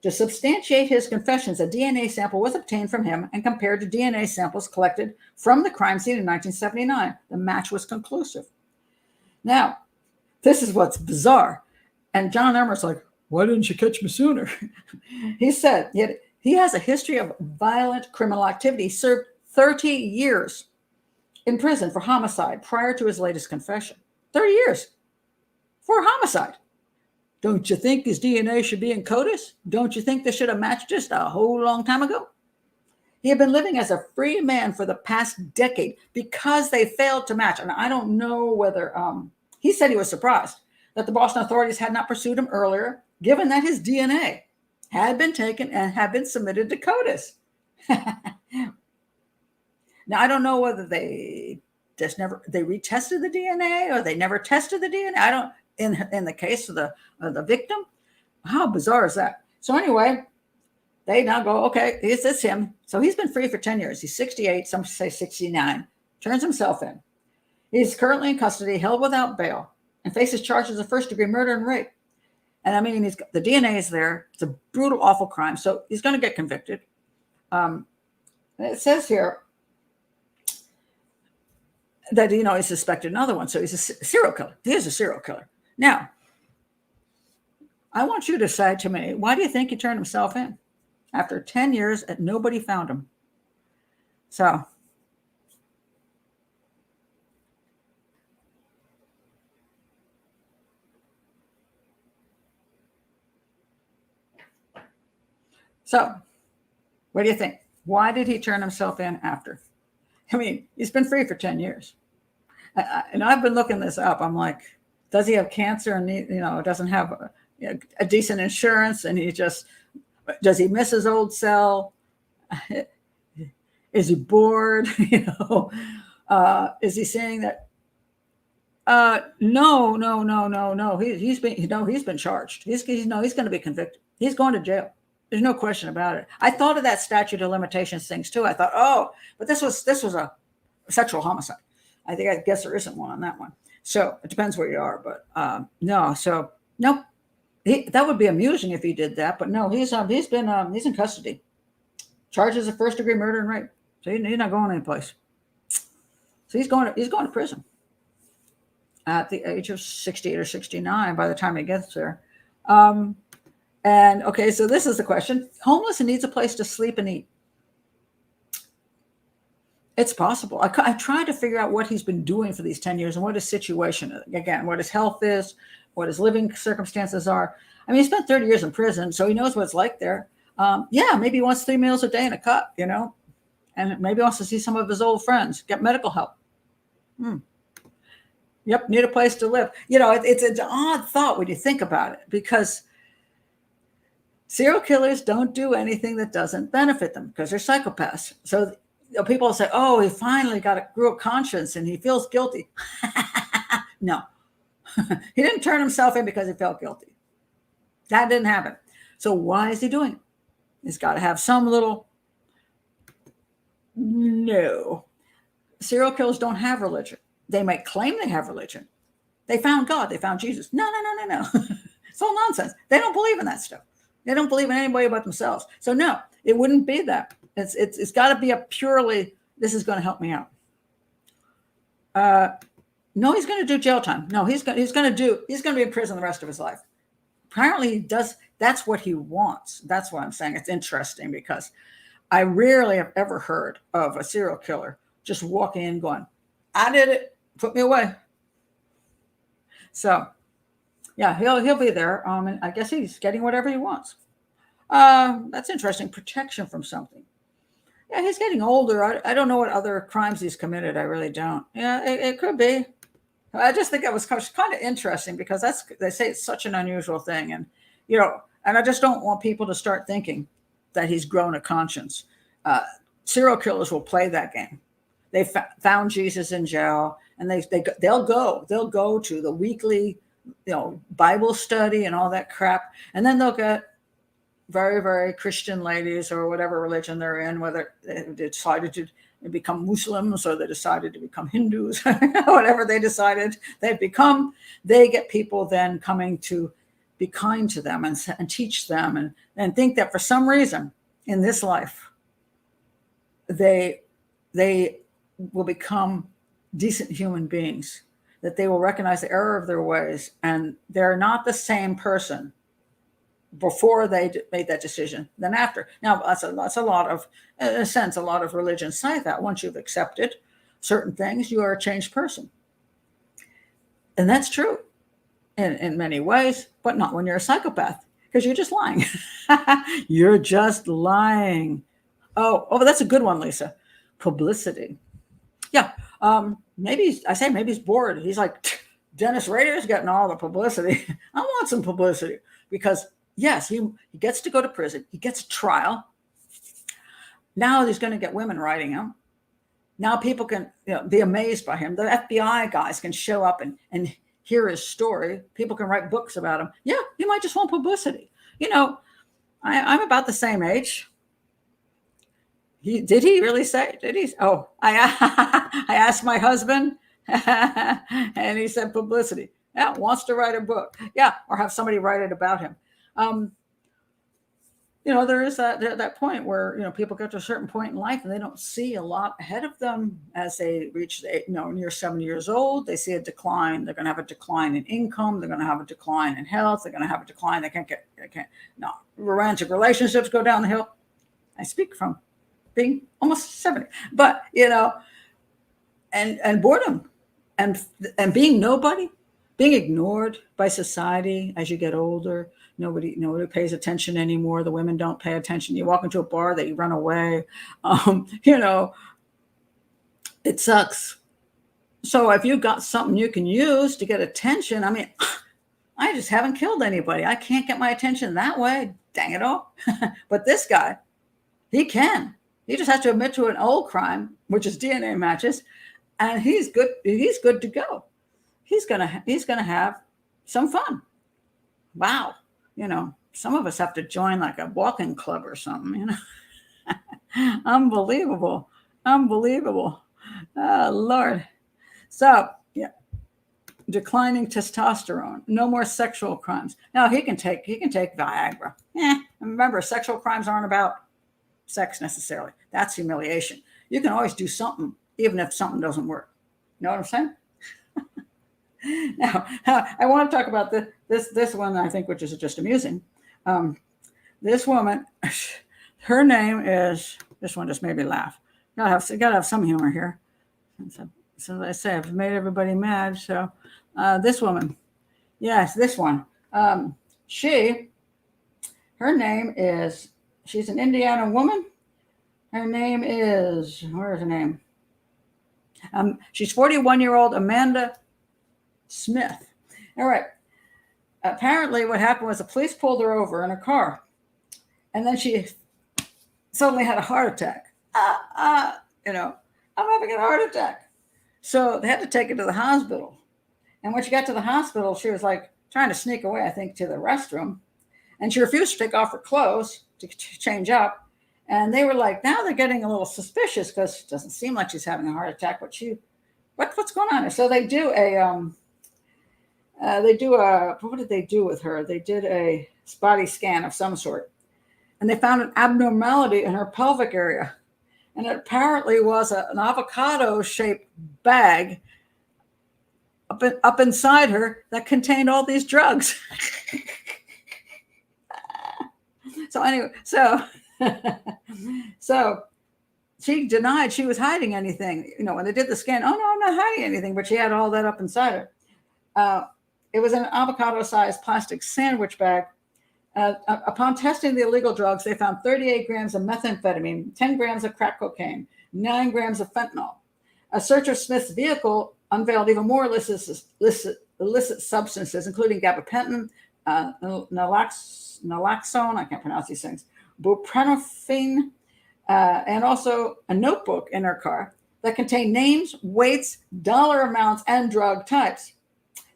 To substantiate his confessions, a DNA sample was obtained from him and compared to DNA samples collected from the crime scene in 1979. The match was conclusive. Now, This is what's bizarre. And John Irmer's like, why didn't you catch me sooner? He said he has a history of violent criminal activity. He served 30 years in prison for homicide prior to his latest confession. 30 years for homicide. Don't you think his DNA should be in CODIS? Don't you think they should have matched just a whole long time ago? He had been living as a free man for the past decade because they failed to match. And I don't know whether he said he was surprised that the Boston authorities had not pursued him earlier, given that his DNA had been taken and had been submitted to CODIS. Now, I don't know whether they retested the DNA or they never tested the DNA. I don't, in the case of the victim. How bizarre is that? So anyway, they now go, okay, it's him. So he's been free for 10 years. He's 68, some say 69, turns himself in. He's currently in custody, held without bail, and faces charges of first-degree murder and rape. And I mean, the DNA is there. It's a brutal, awful crime. So he's going to get convicted. It says here that, he's suspected another one. So he's a serial killer. He is a serial killer. Now, I want you to say to me, why do you think he turned himself in? After 10 years, and nobody found him. So, what do you think? Why did he turn himself in after? I mean, he's been free for 10 years. And I've been looking this up. I'm like, does he have cancer and, doesn't have a decent insurance? And does he miss his old cell? Is he bored? Is he saying that? No. He's been charged. He's going to be convicted. He's going to jail. There's no question about it. I thought of that statute of limitations things too. I thought, but this was a sexual homicide. I guess there isn't one on that one. So it depends where you are, but no. So nope. That would be amusing if he did that, but no. He's in custody. Charges of first-degree murder and rape. So he's not going anyplace. So he's going to prison at the age of 68 or 69 by the time he gets there. And okay, so this is the question. Homeless and needs a place to sleep and eat. It's possible. I tried to figure out what he's been doing for these 10 years and what his situation is. Again, what his health is, what his living circumstances are. I mean, he spent 30 years in prison, so he knows what it's like there. Maybe he wants 3 meals a day and a cup, and maybe wants to see some of his old friends, get medical help. Yep, need a place to live. It's an odd thought when you think about it, because serial killers don't do anything that doesn't benefit them because they're psychopaths. So people say, oh, he finally grew a conscience and he feels guilty. No, he didn't turn himself in because he felt guilty. That didn't happen. So why is he doing it? He's got to have some little... No. Serial killers don't have religion. They might claim they have religion. They found God. They found Jesus. No. It's all nonsense. They don't believe in that stuff. They don't believe in anybody but themselves. So no, it wouldn't be that. It's got to be a purely, this is going to help me out. No, he's going to do jail time. No, he's going to be in prison the rest of his life. Apparently he does. That's what he wants. That's what I'm saying. It's interesting because I rarely have ever heard of a serial killer just walking in going, I did it, put me away. So yeah, he'll be there. And I guess he's getting whatever he wants. That's interesting. Protection from something. Yeah, he's getting older. I don't know what other crimes he's committed. I really don't. Yeah, it could be. I just think it was kind of interesting because they say it's such an unusual thing. And, and I just don't want people to start thinking that he's grown a conscience. Serial killers will play that game. They found Jesus in jail, and they'll go to the weekly, Bible study and all that crap. And then they'll get very, very Christian ladies or whatever religion they're in, whether they decided to become Muslims or they decided to become Hindus, whatever they decided they'd become, they get people then coming to be kind to them and teach them and think that for some reason in this life, they will become decent human beings. that they will recognize the error of their ways, and they're not the same person before they made that decision than after. Now, that's a lot of, in a sense, a lot of religions say that once you've accepted certain things, you are a changed person. And that's true in many ways, but not when you're a psychopath, because you're just lying. You're just lying. Oh, that's a good one, Lisa. Publicity. Yeah. Maybe he's bored. He's like, Dennis Rader's getting all the publicity. I want some publicity because, yes, he gets to go to prison. He gets a trial. Now he's going to get women writing him. Now people can be amazed by him. The FBI guys can show up and hear his story. People can write books about him. Yeah, you might just want publicity. I'm about the same age. Did he really say? Did he? Oh, I asked my husband, and he said publicity. Yeah, wants to write a book. Yeah, or have somebody write it about him. There is that point where people get to a certain point in life and they don't see a lot ahead of them as they reach near 70 years old. They see a decline. They're going to have a decline in income. They're going to have a decline in health. They're going to have a decline. They can't. Romantic relationships go down the hill. I speak from being almost 70, but and boredom and being nobody, being ignored by society as you get older. Nobody pays attention anymore. The women don't pay attention. You walk into a bar, they run away. It sucks. So if you got something you can use to get attention, I just haven't killed anybody. I can't get my attention that way. Dang it all. But this guy, he can. He just has to admit to an old crime, which is DNA matches, and he's good. He's good to go. He's gonna have some fun. Wow. Some of us have to join like a walking club or something. Unbelievable. Oh, Lord. So yeah, declining testosterone. No more sexual crimes. Now he can take Viagra. Remember, sexual crimes aren't about sex necessarily. That's humiliation. You can always do something, even if something doesn't work. You know what I'm saying? Now, I want to talk about this one, I think, which is just amusing. This woman, her name is, this one just made me laugh. Gotta have some humor here. So as I say, I've made everybody mad. So this woman, yes, this one. Her name is, she's an Indiana woman. Her name is, where's her name? She's 41-year-old Amanda Smith. All right. Apparently what happened was the police pulled her over in a car, and then she suddenly had a heart attack. I'm having a heart attack. So they had to take her to the hospital. And when she got to the hospital, she was like trying to sneak away, I think, to the restroom. And she refused to take off her clothes to change up. And they were like, now they're getting a little suspicious because it doesn't seem like she's having a heart attack. What's going on here? So they do what did they do with her? They did a body scan of some sort, and they found an abnormality in her pelvic area. And it apparently was an avocado-shaped bag up inside her that contained all these drugs. So anyway, so she denied she was hiding anything. When they did the scan, oh no, I'm not hiding anything, but she had all that up inside her. It was an avocado-sized plastic sandwich bag. Upon testing the illegal drugs, they found 38 grams of methamphetamine, 10 grams of crack cocaine, 9 grams of fentanyl. A search of Smith's vehicle unveiled even more illicit substances, including gabapentin, naloxone, I can't pronounce these things, buprenorphine, and also a notebook in her car that contained names, weights, dollar amounts, and drug types.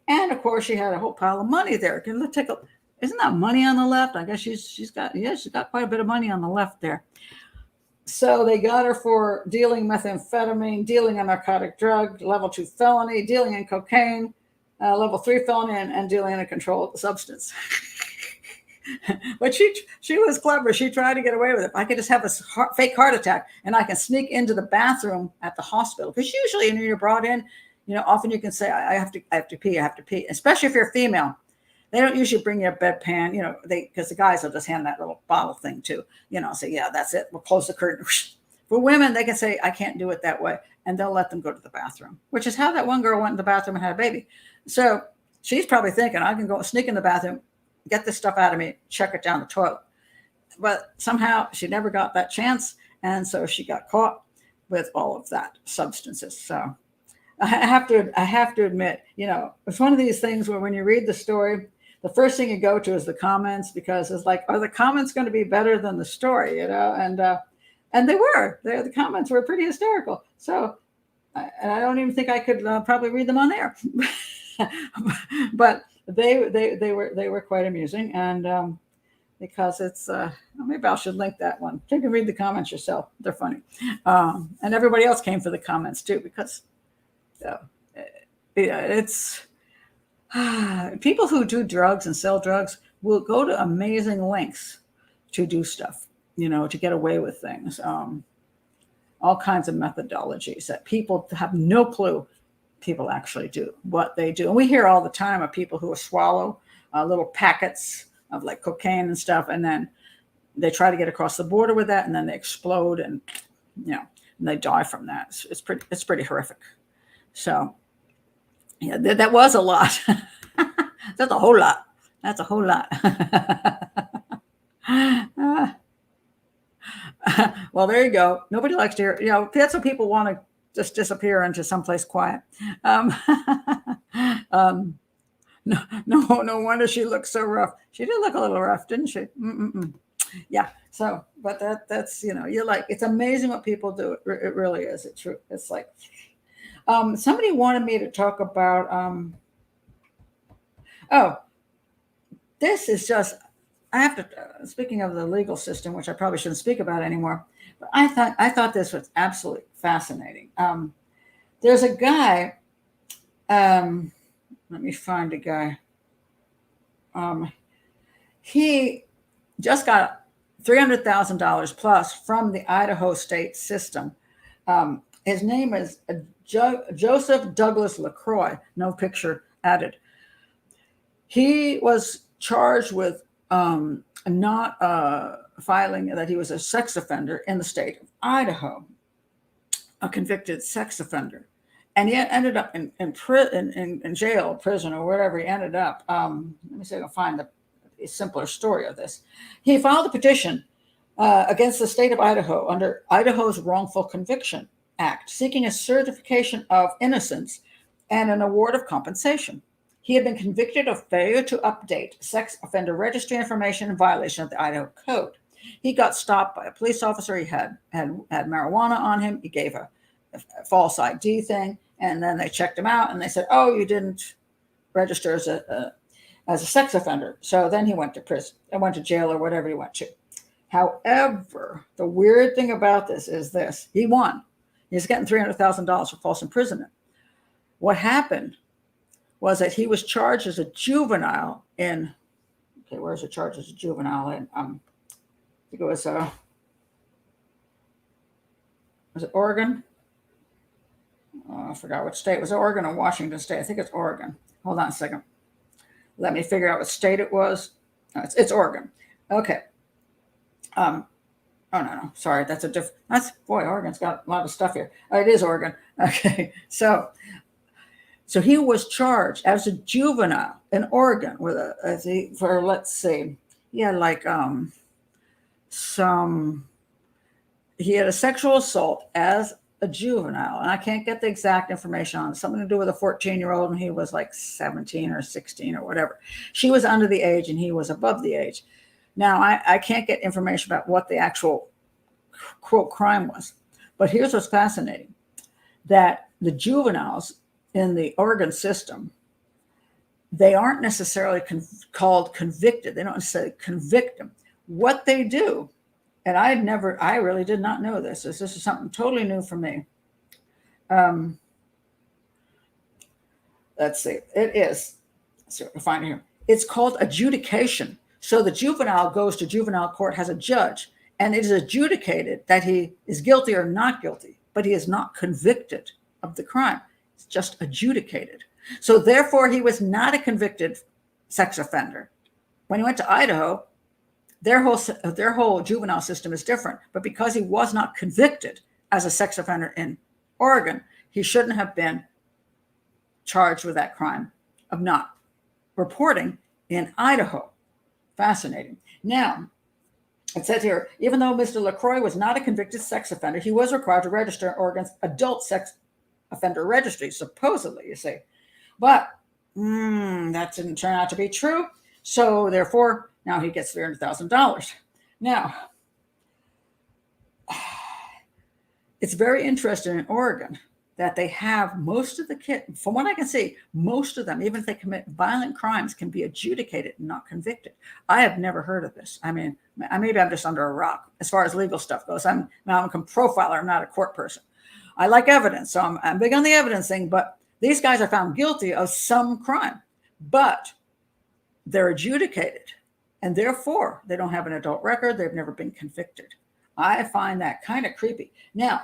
And of course, she had a whole pile of money there. Isn't that money on the left? I guess she's got quite a bit of money on the left there. So they got her for dealing methamphetamine, dealing a narcotic drug, level 2 felony, dealing in cocaine, level 3 felony, and dealing in a controlled substance. But she was clever. She tried to get away with it. I could just have a fake heart attack, and I can sneak into the bathroom at the hospital. Because usually when you're brought in, often you can say, I have to pee, especially if you're a female. They don't usually bring you a bedpan, because the guys will just hand that little bottle thing too, say, yeah, that's it. We'll close the curtain. For women, they can say, I can't do it that way. And they'll let them go to the bathroom, which is how that one girl went in the bathroom and had a baby. So she's probably thinking, I can go sneak in the bathroom, get this stuff out of me, check it down the toilet. But somehow she never got that chance. And so she got caught with all of that substances. So I have to admit, it's one of these things where when you read the story, the first thing you go to is the comments, because it's like, are the comments going to be better than the story, and they were. The comments were pretty hysterical. So, and I don't even think I could probably read them on air, but they were quite amusing. And because it's maybe I should link that one. You can read the comments yourself. They're funny, and everybody else came for the comments too, because it's people who do drugs and sell drugs will go to amazing lengths to do stuff, to get away with things. All kinds of methodologies that people have no clue people actually do what they do. And we hear all the time of people who swallow little packets of like cocaine and stuff, and then they try to get across the border with that, and then they explode, and and they die from that. It's pretty horrific. So yeah, that was a lot. That's a whole lot. That's a whole lot. Well, there you go. Nobody likes to hear, that's what people want to just disappear into someplace quiet. No wonder she looked so rough. She did look a little rough, didn't she? Yeah. So, but that's, you're like, it's amazing what people do. It really is. It's like, somebody wanted me to talk about, this is just, I have to, speaking of the legal system, which I probably shouldn't speak about anymore, but I thought this was absolutely fascinating. There's a guy, let me find a guy. He just got $300,000 plus from the Idaho state system. His name is Joseph Douglas LaCroix, no picture added. He was charged with not filing that he was a sex offender in the state of Idaho, a convicted sex offender. And he ended up in jail, prison, or wherever he ended up. Let me see if I can find a simpler story of this. He filed a petition against the state of Idaho under Idaho's Wrongful Conviction Act, seeking a certification of innocence and an award of compensation. He had been convicted of failure to update sex offender registry information in violation of the Idaho Code. He got stopped by a police officer. He had marijuana on him. He gave a false ID thing, and then they checked him out, and they said, "Oh, you didn't register as a sex offender." So then he went to prison and went to jail or whatever he went to. However, the weird thing about this is this: he won. He's getting $300,000 for false imprisonment. What happened was that he was charged as a juvenile in, where's the charge as a juvenile in? I think it was it Oregon? I forgot which state. Was it Oregon or Washington State? I think it's Oregon. Hold on a second. Let me figure out what state it was. No, it's Oregon. Okay. Oh, no. Sorry. Oregon's got a lot of stuff here. It is Oregon. Okay. So he was charged as a juvenile in Oregon with let's see. He had he had a sexual assault as a juvenile, and I can't get the exact information on it. Something to do with a 14-year-old, and he was like 17 or 16 or whatever. She was under the age, and he was above the age. Now, I can't get information about what the actual quote crime was, but here's what's fascinating: that the juveniles in the Oregon system, they aren't necessarily called convicted. They don't necessarily convict them. What they do, and I really did not know this. This is something totally new for me. Let's see. Let's see what we find here. It's called adjudication. So the juvenile goes to juvenile court, has a judge, and it is adjudicated that he is guilty or not guilty, but he is not convicted of the crime. just adjudicated. So therefore, he was not a convicted sex offender. When he went to Idaho, their whole juvenile system is different. But because he was not convicted as a sex offender in Oregon, he shouldn't have been charged with that crime of not reporting in Idaho. Fascinating. Now, it says here, even though Mr. LaCroix was not a convicted sex offender, he was required to register in Oregon's adult sex offender registry, supposedly, you see. But that didn't turn out to be true. So therefore, now he gets $300,000. Now, it's very interesting in Oregon that they have most of the kids, from what I can see, most of them, even if they commit violent crimes, can be adjudicated and not convicted. I have never heard of this. I mean, maybe I'm just under a rock as far as legal stuff goes. I'm a profiler. I'm not a court person. I like evidence, so I'm big on the evidence thing, but these guys are found guilty of some crime, but they're adjudicated, and therefore they don't have an adult record. They've never been convicted. I find that kind of creepy. Now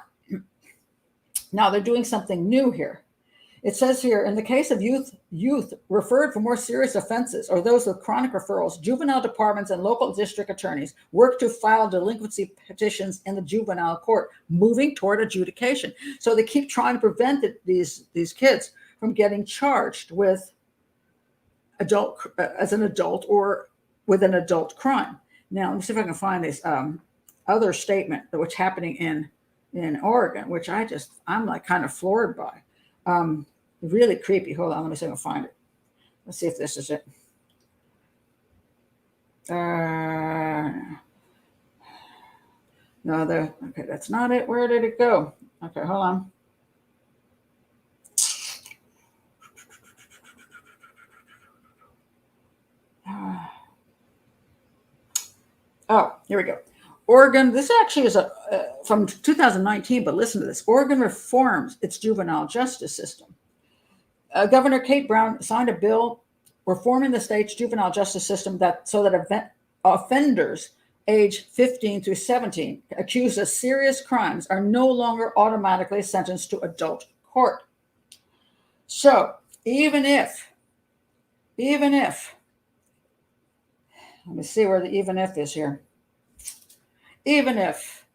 they're doing something new here. It says here, in the case of youth referred for more serious offenses or those with chronic referrals, juvenile departments and local district attorneys work to file delinquency petitions in the juvenile court, moving toward adjudication. So they keep trying to prevent these kids from getting charged with as an adult or with an adult crime. Now, let me see if I can find this other statement which happening in Oregon, which I'm like kind of floored by. Really creepy. Hold on, let me see if I can find it. Let's see if this is it. No, okay, that's not it. Where did it go? Okay, hold on. Oh, here we go. Oregon, this actually is from 2019, but listen to this. Oregon reforms its juvenile justice system. Governor Kate Brown signed a bill reforming the state's juvenile justice system so that offenders age 15 through 17 accused of serious crimes are no longer automatically sentenced to adult court. So even if, let me see where the even if is here. Even if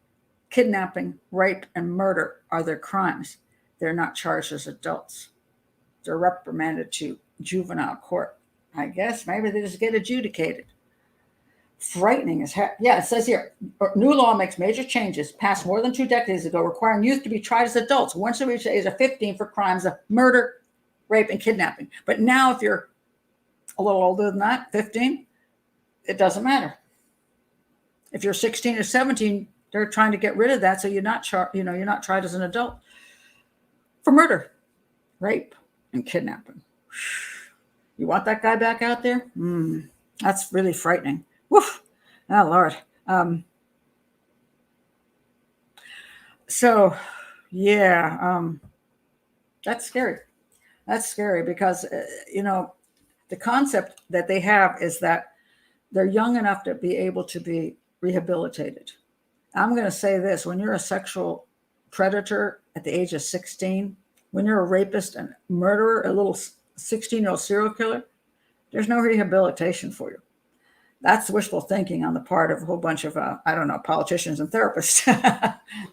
kidnapping, rape, and murder are their crimes, they're not charged as adults. They're reprimanded to juvenile court. I guess maybe they just get adjudicated. Frightening as heck. Yeah, it says here, new law makes major changes passed more than 2 decades ago, requiring youth to be tried as adults once they reach the age of 15 for crimes of murder, rape, and kidnapping. But now if you're a little older than that, 15, it doesn't matter. If you're 16 or 17, they're trying to get rid of that, so you're not tried as an adult for murder, rape, and kidnapping. You want that guy back out there? That's really frightening. Woof! Oh Lord. So, yeah, that's scary. That's scary because the concept that they have is that they're young enough to be able to be rehabilitated. I'm going to say this: when you're a sexual predator at the age of 16, when you're a rapist and murderer, a little 16-year-old serial killer, there's no rehabilitation for you. That's wishful thinking on the part of a whole bunch of, politicians and therapists.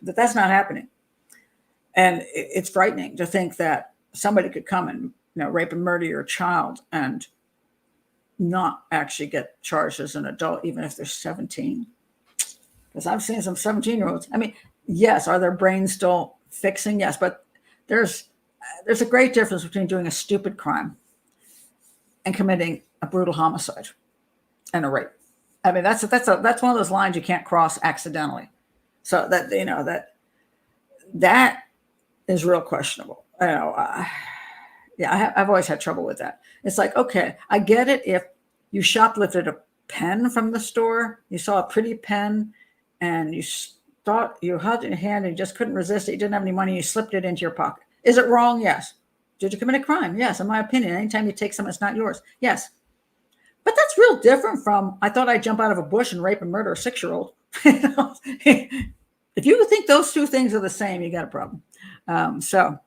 That's not happening. And it's frightening to think that somebody could come and rape and murder your child and not actually get charged as an adult, even if they're 17. Because I've seen some 17-year-olds. I mean, yes, are their brains still fixing? Yes, but there's a great difference between doing a stupid crime and committing a brutal homicide and a rape. I mean, that's one of those lines you can't cross accidentally. So that is real questionable. I've always had trouble with that. It's like, okay, I get it if you shoplifted a pen from the store, you saw a pretty pen, and you thought you held it in your hand and you just couldn't resist it. You didn't have any money. You slipped it into your pocket. Is it wrong? Yes. Did you commit a crime? Yes. In my opinion, anytime you take something that's not yours. Yes. But that's real different from, I thought I'd jump out of a bush and rape and murder a 6-year-old. If you think those two things are the same, you got a problem. So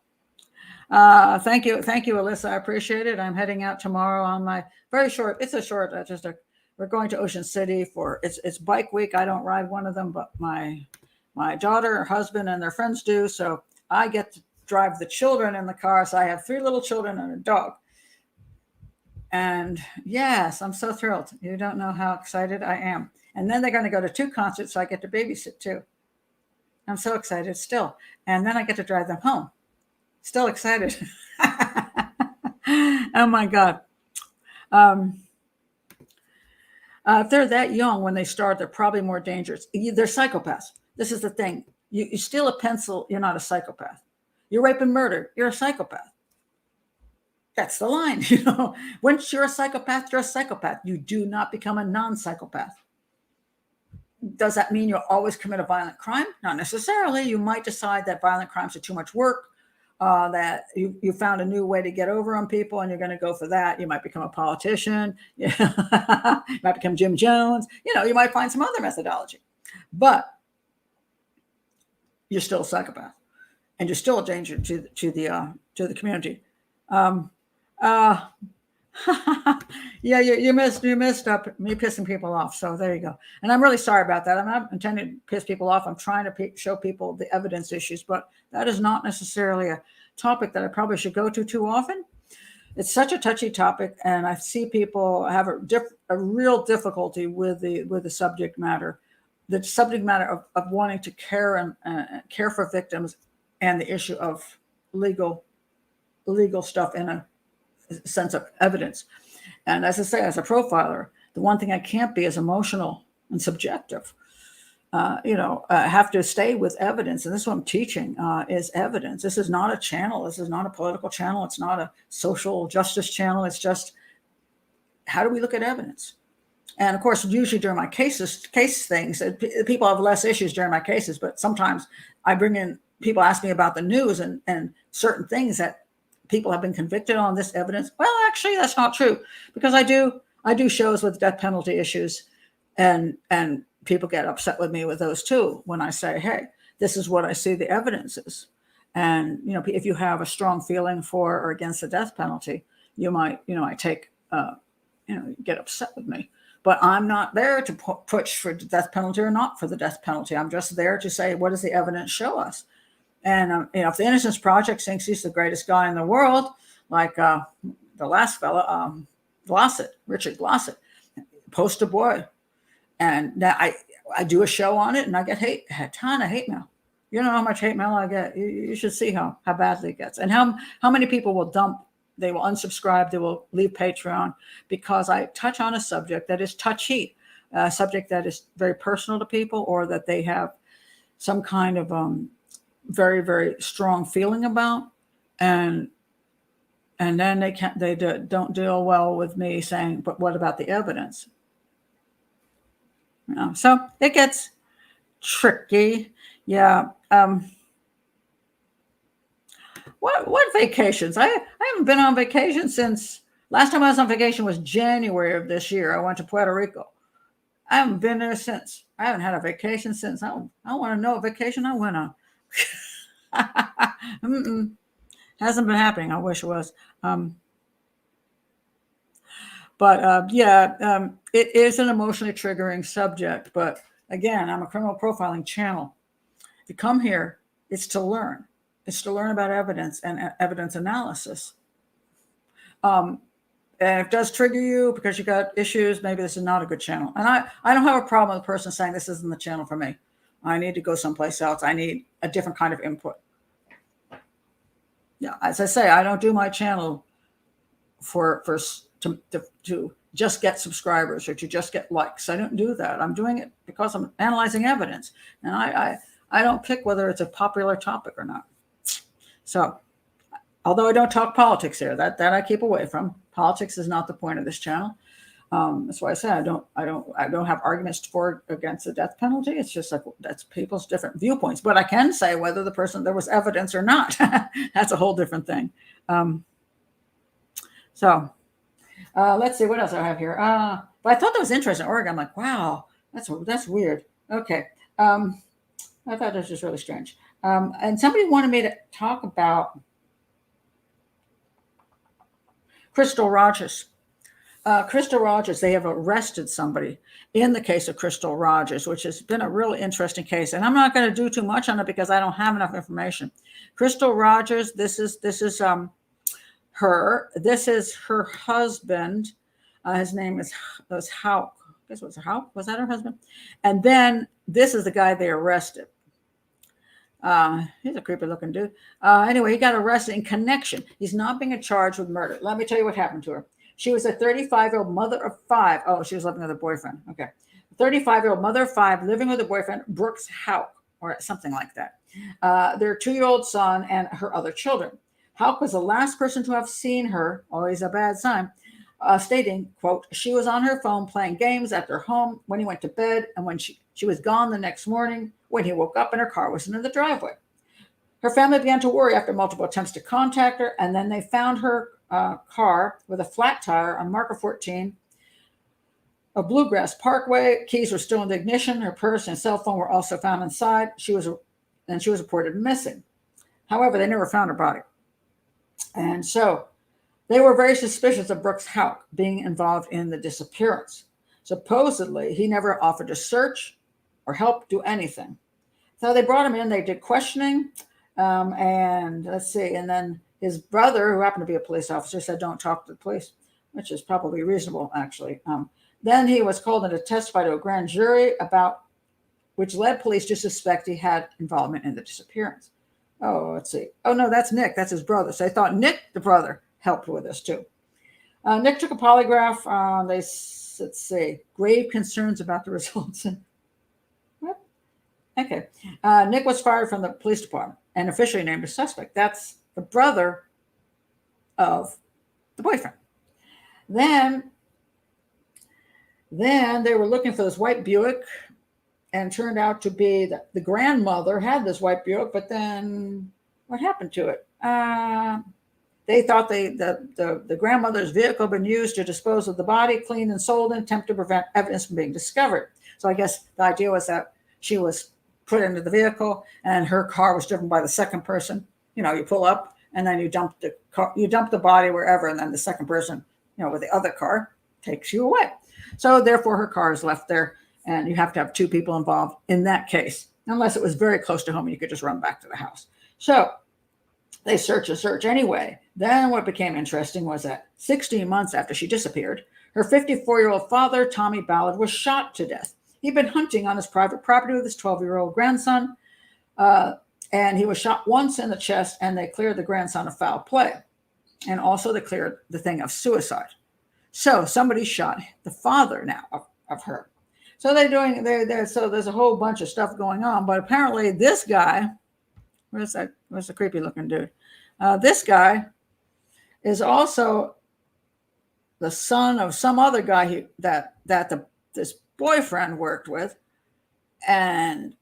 Thank you, Alyssa. I appreciate it. I'm heading out tomorrow on my very short. It's a short. We're going to Ocean City for it's bike week. I don't ride one of them, but my daughter, her husband, and their friends do. So I get to drive the children in the car. So I have 3 little children and a dog. And yes, I'm so thrilled. You don't know how excited I am. And then they're going to go to 2 concerts, so I get to babysit too. I'm so excited still. And then I get to drive them home. Still excited. Oh my God. If they're that young when they start, they're probably more dangerous. They're psychopaths. This is the thing. You steal a pencil, you're not a psychopath. You rape and murder, you're a psychopath. That's the line. Once you're a psychopath, you're a psychopath. You do not become a non-psychopath. Does that mean you'll always commit a violent crime? Not necessarily. You might decide that violent crimes are too much work, that you found a new way to get over on people and you're going to go for that. You might become a politician. You might become Jim Jones. You might find some other methodology. But you're still a psychopath. And you're still a danger to the community. Yeah, you missed up me pissing people off. So there you go. And I'm really sorry about that. I'm not intending to piss people off. I'm trying to show people the evidence issues, but that is not necessarily a topic that I probably should go to too often. It's such a touchy topic, and I see people have a real difficulty with the subject matter, of wanting to care and care for victims, and the issue of legal stuff in a sense of evidence. And as I say, as a profiler, the one thing I can't be is emotional and subjective. I have to stay with evidence. And this is what I'm teaching is evidence. This is not a channel. This is not a political channel. It's not a social justice channel. It's just, how do we look at evidence? And of course, usually during my case things, people have less issues during my cases, but sometimes I bring in, people ask me about the news and certain things that people have been convicted on this evidence. Well, actually, that's not true, because I do shows with death penalty issues, and people get upset with me with those too when I say, hey, this is what I see the evidence is. And if you have a strong feeling for or against the death penalty, you might get upset with me. But I'm not there to push for the death penalty or not for the death penalty. I'm just there to say, what does the evidence show us? And if the Innocence Project thinks he's the greatest guy in the world, like the last fella, Richard Glossett, poster boy, and now I do a show on it, and I get a ton of hate mail. You know how much hate mail I get. You should see how badly it gets, and how many people will dump. They will unsubscribe. They will leave Patreon because I touch on a subject that is touchy, a subject that is very personal to people, or that they have some kind of very, very strong feeling about, and then they don't deal well with me saying, but what about the evidence? So it gets tricky. Yeah. What vacations? I haven't been on vacation since last time I was on vacation was January of this year. I went to Puerto Rico. I haven't been there since. I haven't had a vacation since. I want to know what vacation I went on. Hasn't been happening. I wish it was. It is an emotionally triggering subject. But again, I'm a criminal profiling channel. If you come here, it's to learn. It's to learn about evidence and evidence analysis. And if it does trigger you because you got issues, maybe this is not a good channel. And I don't have a problem with a person saying this isn't the channel for me. I need to go someplace else. I need a different kind of input. Yeah, as I say, I don't do my channel to just get subscribers or to just get likes. I don't do that. I'm doing it because I'm analyzing evidence, and I don't pick whether it's a popular topic or not. So, although I don't talk politics here, that I keep away from. Politics is not the point of this channel. That's why I say I don't have arguments for or against the death penalty. It's just like that's people's different viewpoints. But I can say whether there was evidence or not. That's a whole different thing. Let's see what else I have here. But I thought that was interesting. Oregon. I'm like, wow, that's weird. Okay. I thought this was really strange. And somebody wanted me to talk about Crystal Rogers. Crystal Rogers, they have arrested somebody in the case of Crystal Rogers, which has been a really interesting case. And I'm not going to do too much on it because I don't have enough information. Crystal Rogers, this is her. This is her husband. His name was Houck. I guess it was Houck. Was that her husband? And then this is the guy they arrested. He's a creepy looking dude. Anyway, he got arrested in connection. He's not being charged with murder. Let me tell you what happened to her. She was a 35-year-old mother of 5. Oh, she was living with a boyfriend. Okay. 35-year-old mother of 5 living with a boyfriend, Brooks Houck, or something like that. Their 2-year-old son and her other children. Houck was the last person to have seen her, always a bad sign, stating, quote, she was on her phone playing games at their home when he went to bed, and when she was gone the next morning when he woke up and her car was in the driveway. Her family began to worry after multiple attempts to contact her, and then they found her car with a flat tire on Marker 14, a Bluegrass Parkway. Keys were still in the ignition. Her purse and cell phone were also found inside. She was reported missing. However, they never found her body. And so they were very suspicious of Brooks Houck being involved in the disappearance. Supposedly, he never offered to search or help do anything. So they brought him in. They did questioning. And let's see. And then his brother, who happened to be a police officer, said, don't talk to the police, which is probably reasonable, actually. Then he was called in to testify to a grand jury about which led police to suspect he had involvement in the disappearance. Oh, let's see. Oh, no, that's Nick. That's his brother. So they thought Nick, the brother, helped with this too. Nick took a polygraph. Let's see, grave concerns about the results. What? Okay. Nick was fired from the police department and officially named a suspect. That's the brother of the boyfriend. Then they were looking for this white Buick, and it turned out to be that the grandmother had this white Buick, but then what happened to it? They thought the grandmother's vehicle had been used to dispose of the body, cleaned and sold, and attempt to prevent evidence from being discovered. So I guess the idea was that she was put into the vehicle and her car was driven by the second person. You know, you pull up and then you dump the body wherever, and then the second person, you know, with the other car takes you away. So therefore her car is left there, and you have to have 2 people involved in that case, unless it was very close to home and you could just run back to the house. So they search anyway. Then what became interesting was that 16 months after she disappeared, her 54-year-old father, Tommy Ballard, was shot to death. He'd been hunting on his private property with his 12-year-old grandson, and he was shot once in the chest, and they cleared the grandson of foul play. And also they cleared the thing of suicide. So somebody shot the father now of her. So so there's a whole bunch of stuff going on, but apparently this guy, where's the creepy looking dude? This guy is also the son of some other guy this boyfriend worked with, and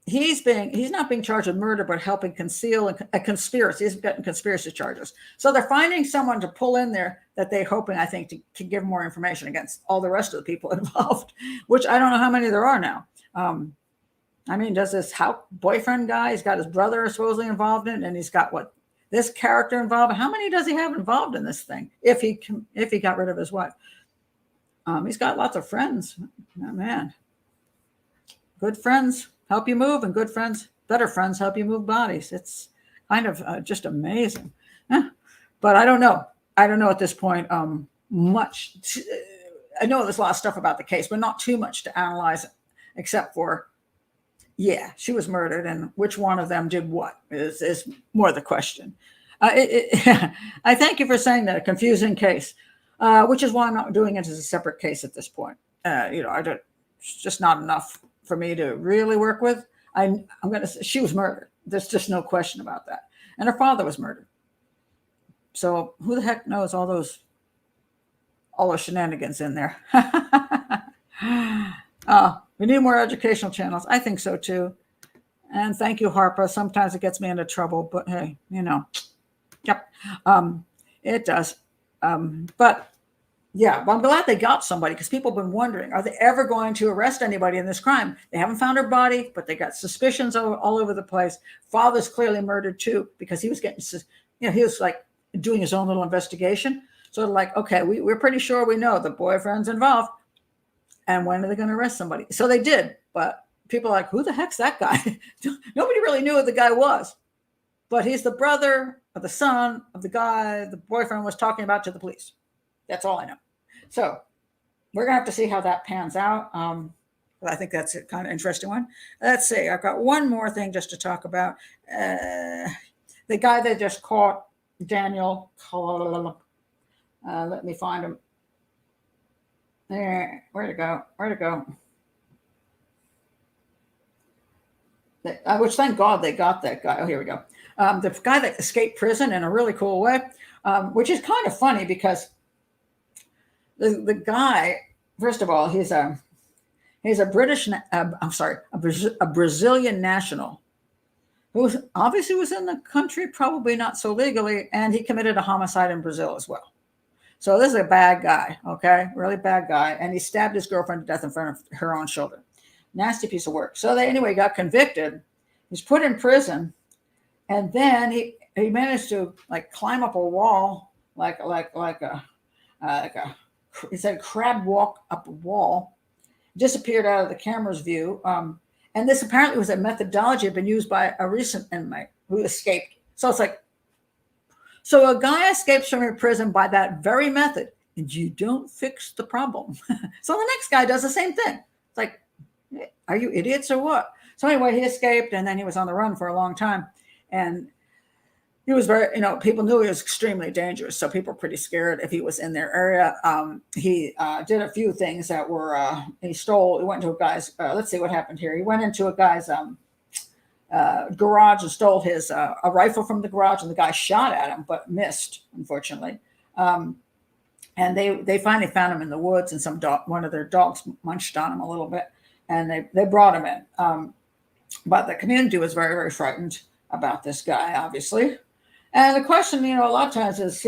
he's not being charged with murder, but helping conceal a conspiracy. He's getting conspiracy charges. So they're finding someone to pull in there that they're hoping, I think, to give more information against all the rest of the people involved, which I don't know how many there are now. I mean, does this boyfriend guy, he's got his brother supposedly involved in it, and he's got this character involved. How many does he have involved in this thing? If he got rid of his wife, he's got lots of friends. Oh, man, good friends help you move, and good friends, better friends, help you move bodies. It's kind of just amazing. But I don't know. I don't know at this point much. I know there's a lot of stuff about the case, but not too much to analyze, except for, yeah, she was murdered, and which one of them did what is more the question. I thank you for saying that, a confusing case, which is why I'm not doing it as a separate case at this point. It's just not enough for me to really work with. I'm going to say she was murdered. There's just no question about that. And her father was murdered. So who the heck knows all those shenanigans in there? We need more educational channels. I think so too. And thank you, Harpa. Sometimes it gets me into trouble, but hey, yep, it does. But yeah, well, I'm glad they got somebody, because people have been wondering, are they ever going to arrest anybody in this crime? They haven't found her body, but they got suspicions all over the place. Father's clearly murdered too, because he was getting, he was like doing his own little investigation. Sort of like, okay, we're pretty sure we know the boyfriend's involved. And when are they going to arrest somebody? So they did. But people are like, who the heck's that guy? Nobody really knew who the guy was. But he's the brother of the son of the guy the boyfriend was talking about to the police. That's all I know. So we're going to have to see how that pans out. But I think that's a kind of interesting one. Let's see. I've got one more thing just to talk about. The guy they just caught, Daniel. Let me find him. There. Where'd it go? Which thank God they got that guy. Oh, here we go. The guy that escaped prison in a really cool way, which is kind of funny because the guy, first of all, he's a Brazilian national who obviously was in the country, probably not so legally, and he committed a homicide in Brazil as well. So this is a bad guy, okay? Really bad guy. And he stabbed his girlfriend to death in front of her own children. Nasty piece of work. So they anyway got convicted. He's put in prison. And then he managed to like climb up a wall, like he said crab walk up a wall, disappeared out of the camera's view. And this apparently was a methodology that had been used by a recent inmate who escaped. So it's like, so a guy escapes from prison by that very method, and you don't fix the problem. So the next guy does the same thing. It's like, are you idiots or what? So anyway, he escaped, and then he was on the run for a long time. And he was very, people knew he was extremely dangerous. So people were pretty scared if he was in their area. He did a few things that were, he went to a guy's, let's see what happened here. He went into a guy's garage and stole his a rifle from the garage, and the guy shot at him but missed, unfortunately. And they finally found him in the woods, and one of their dogs munched on him a little bit, and they brought him in. But the community was very, very frightened about this guy, obviously. And the question, a lot of times is,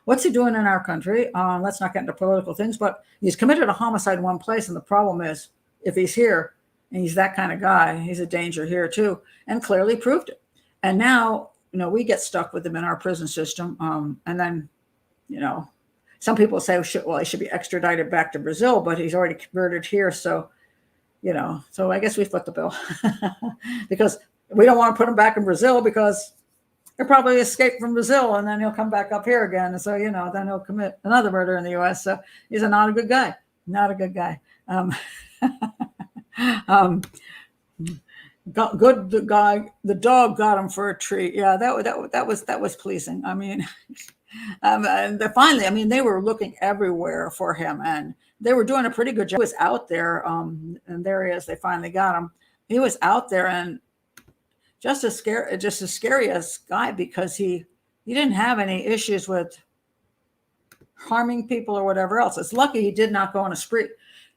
what's he doing in our country? Let's not get into political things, but he's committed a homicide in one place, and the problem is if he's here, and he's that kind of guy, he's a danger here too, and clearly proved it. And now, we get stuck with him in our prison system. And then, some people say, he should be extradited back to Brazil, but he's already converted here. So, so I guess we foot the bill because we don't want to put him back in Brazil because he'll probably escape from Brazil and then he'll come back up here again. And so, then he'll commit another murder in the U.S. So he's not a good guy. Not a good guy. The dog got him for a treat. Yeah, that was pleasing. I mean, and finally, they were looking everywhere for him, and they were doing a pretty good job. He was out there, and there he is. They finally got him. He was out there, and just as scary as guy because he didn't have any issues with harming people or whatever else. It's lucky he did not go on a spree.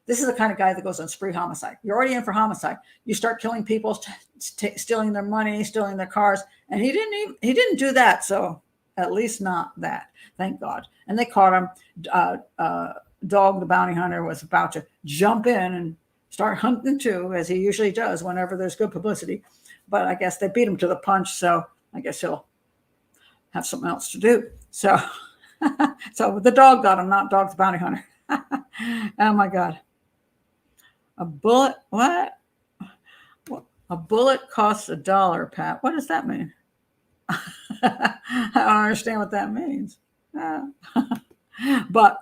This is the kind of guy that goes on spree homicide. You're already in for homicide. You start killing people, stealing their money, stealing their cars, and he didn't do that. So at least not that. Thank God. And they caught him. Dog, the bounty hunter, was about to jump in and start hunting too, as he usually does whenever there's good publicity. But I guess they beat him to the punch, so I guess he'll have something else to do. So, so the dog got him, not Dog the bounty hunter. Oh my God. A bullet, what? A bullet costs $1, Pat. What does that mean? I don't understand what that means. But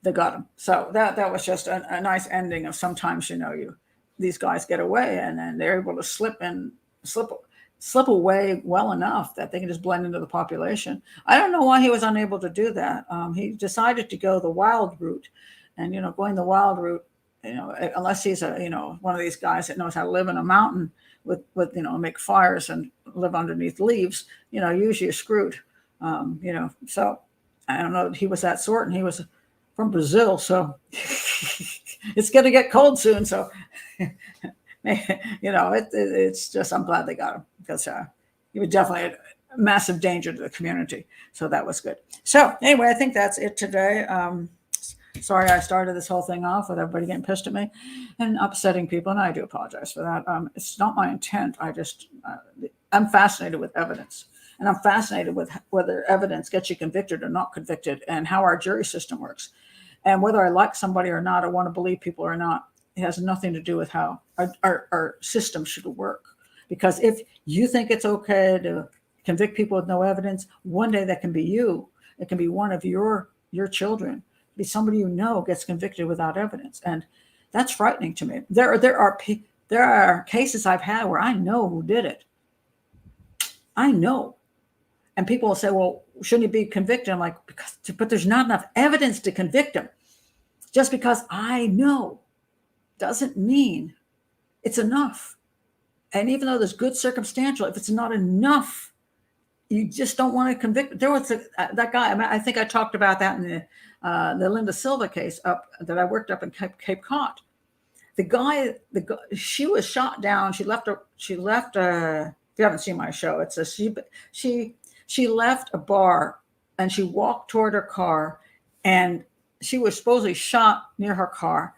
they got him. So that was just a nice ending of sometimes, these guys get away and then they're able to slip away well enough that they can just blend into the population. I don't know why he was unable to do that. He decided to go the wild route, and going the wild route, unless he's one of these guys that knows how to live in a mountain with make fires and live underneath leaves, usually you're screwed. So I don't know. He was that sort, and he was from Brazil, so it's going to get cold soon. So it's just, I'm glad they got him because he was definitely a massive danger to the community. So that was good. So anyway, I think that's it today. Sorry, I started this whole thing off with everybody getting pissed at me and upsetting people, and I do apologize for that. It's not my intent. I'm fascinated with evidence, And I'm fascinated with whether evidence gets you convicted or not convicted, and how our jury system works. And whether I like somebody or not, or want to believe people or not, it has nothing to do with how our system should work. Because if you think it's okay to convict people with no evidence, one day that can be you. It can be one of your children, be somebody you know gets convicted without evidence. And that's frightening to me. There are cases I've had where I know who did it. I know. And people will say, well, shouldn't he be convicted? I'm like, but there's not enough evidence to convict him. Just because I know doesn't mean it's enough. And even though there's good circumstantial, if it's not enough, you just don't want to convict. There was that guy. I think I talked about that in the Linda Silva case that I worked up in Cape Cod. The guy, she was shot down. She left. If you haven't seen my show, it's she left a bar and she walked toward her car, and she was supposedly shot near her car.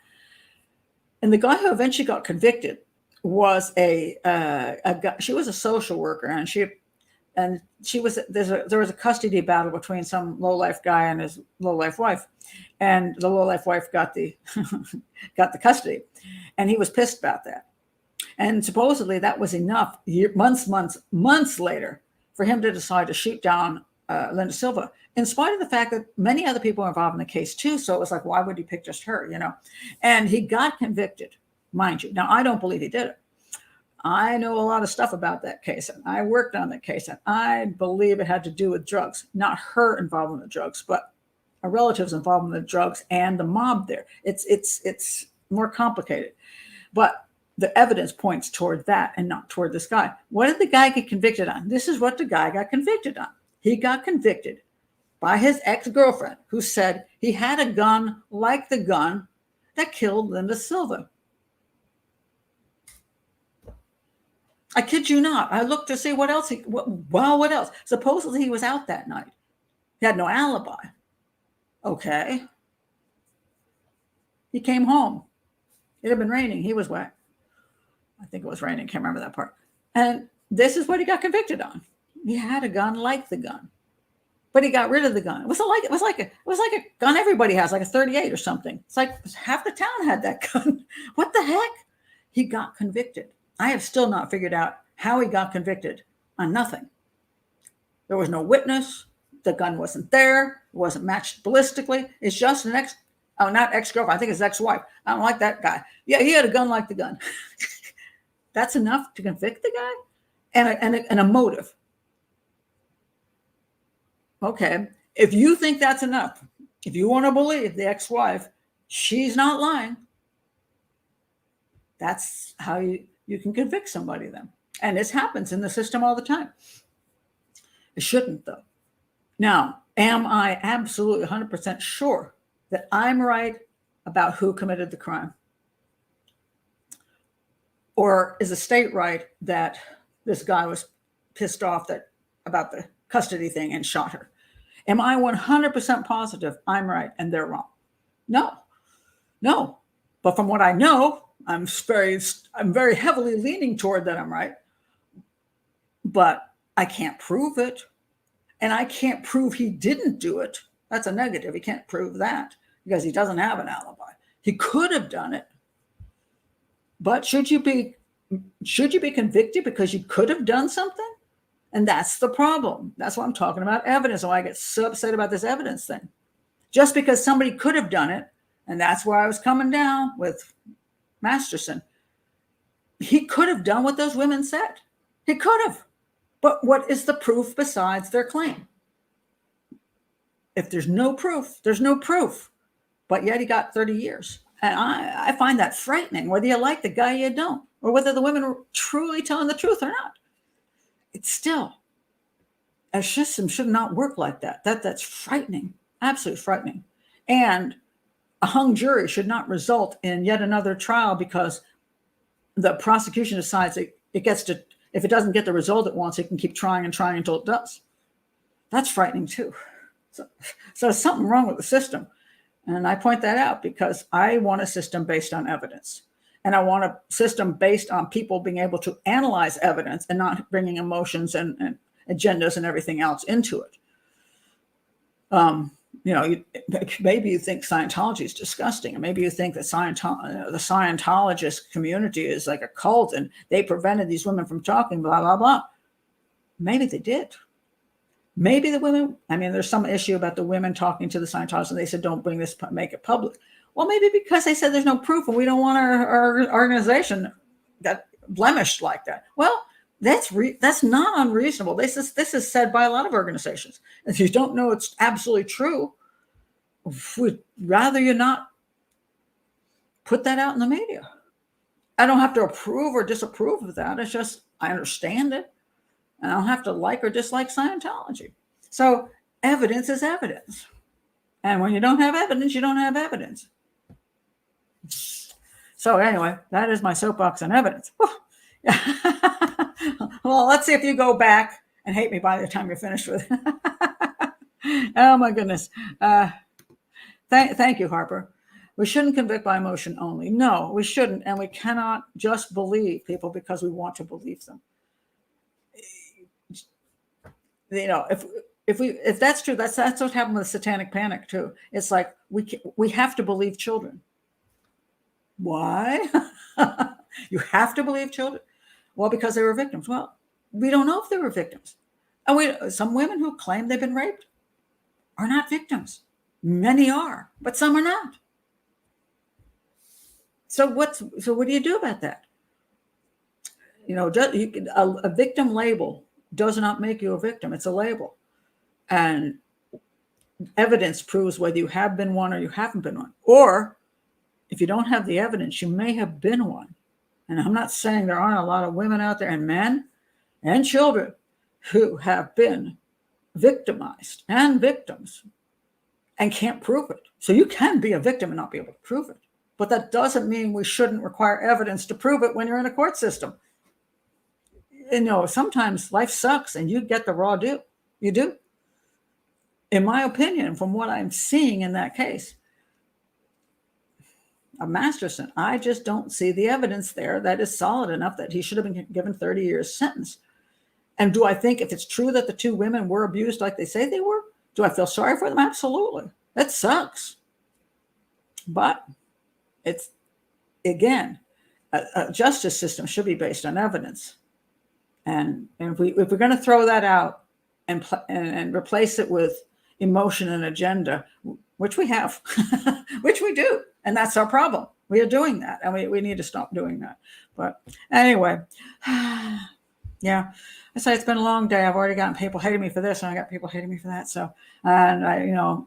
And the guy who eventually got convicted was a guy. She was a social worker, and there was a custody battle between some low-life guy and his low-life wife, and the low-life wife got the custody, and he was pissed about that. And supposedly that was enough months later for him to decide to shoot down Linda Silva, in spite of the fact that many other people were involved in the case too. So it was like, why would he pick just her, And he got convicted, mind you. Now, I don't believe he did it. I know a lot of stuff about that case, and I worked on that case, and I believe it had to do with drugs, not her involvement with drugs, but a relative's involvement with drugs and the mob there. It's more complicated, but the evidence points toward that and not toward this guy. What did the guy get convicted on? This is what the guy got convicted on. He got convicted by his ex-girlfriend, who said he had a gun like the gun that killed Linda Silva. I kid you not. I looked to see what else. What else? Supposedly he was out that night. He had no alibi. Okay. He came home. It had been raining. He was wet. I think it was raining. Can't remember that part. And this is what he got convicted on. He had a gun like the gun, but he got rid of the gun. It was like a gun everybody has, like a 38 or something. It's like half the town had that gun. What the heck? He got convicted. I have still not figured out how he got convicted on nothing. There was no witness. The gun wasn't there. It wasn't matched ballistically. It's just not ex-girlfriend. I think it's ex-wife. I don't like that guy. Yeah, he had a gun like the gun. That's enough to convict the guy? And a motive. Okay. If you think that's enough, if you want to believe the ex-wife, she's not lying, that's how you can convict somebody then. And this happens in the system all the time. It shouldn't, though. Now, am I absolutely 100% sure that I'm right about who committed the crime? Or is the state right that this guy was pissed off about the custody thing and shot her? Am I 100% positive I'm right and they're wrong? No. But from what I know, I'm very heavily leaning toward that I'm right. But I can't prove it. And I can't prove he didn't do it. That's a negative. He can't prove that because he doesn't have an alibi. He could have done it. But should you be convicted because you could have done something? And that's the problem. That's why I'm talking about evidence. Why I get so upset about this evidence thing. Just because somebody could have done it, and that's where I was coming down with Masterson. He could have done what those women said. He could have. But what is the proof besides their claim? If there's no proof, there's no proof. But yet he got 30 years. And I find that frightening, whether you like the guy or you don't, or whether the women are truly telling the truth or not. It's still, a system should not work like that. That's frightening, absolutely frightening. And a hung jury should not result in yet another trial because the prosecution decides if it doesn't get the result it wants, it can keep trying and trying until it does. That's frightening too. So there's something wrong with the system. And I point that out because I want a system based on evidence. And I want a system based on people being able to analyze evidence and not bringing emotions and agendas and everything else into it. Maybe you think Scientology is disgusting, and maybe you think that the Scientologist community is like a cult and they prevented these women from talking, blah, blah, blah. Maybe they did. Maybe the women, there's some issue about the women talking to the Scientologists, and they said, don't bring this, make it public. Well, maybe because they said there's no proof and we don't want our organization that blemished like that. Well, that's not unreasonable. This is said by a lot of organizations. If you don't know it's absolutely true, we'd rather you not put that out in the media. I don't have to approve or disapprove of that. It's just, I understand it. And I don't have to like or dislike Scientology. So evidence is evidence. And when you don't have evidence, you don't have evidence. So anyway, that is my soapbox on evidence. Well, let's see if you go back and hate me by the time you're finished with it. Oh my goodness. Thank you, Harper. We shouldn't convict by emotion only. No, we shouldn't. And we cannot just believe people because we want to believe them. If that's true, that's what happened with the Satanic Panic too. It's like we have to believe children. Why? You have to believe children. Well, because they were victims. Well, we don't know if they were victims. And some women who claim they've been raped are not victims. Many are, but some are not. So what do you do about that? A victim label does not make you a victim. It's a label. And evidence proves whether you have been one or you haven't been one. Or if you don't have the evidence, you may have been one. And I'm not saying there aren't a lot of women out there and men and children who have been victimized and victims and can't prove it. So you can be a victim and not be able to prove it. But that doesn't mean we shouldn't require evidence to prove it when you're in a court system. Sometimes life sucks and you get the raw deal. You do. In my opinion, from what I'm seeing in that case of Masterson, I just don't see the evidence there that is solid enough that he should have been given 30 years sentence. And do I think if it's true that the two women were abused like they say they were, do I feel sorry for them? Absolutely. That sucks. But it's, again, a justice system should be based on evidence. And if we're going to throw that out and replace it with emotion and agenda, which we have, which we do, and that's our problem. We are doing that, and we need to stop doing that. But anyway, yeah, I say it's been a long day. I've already gotten people hating me for this, and I got people hating me for that. So, and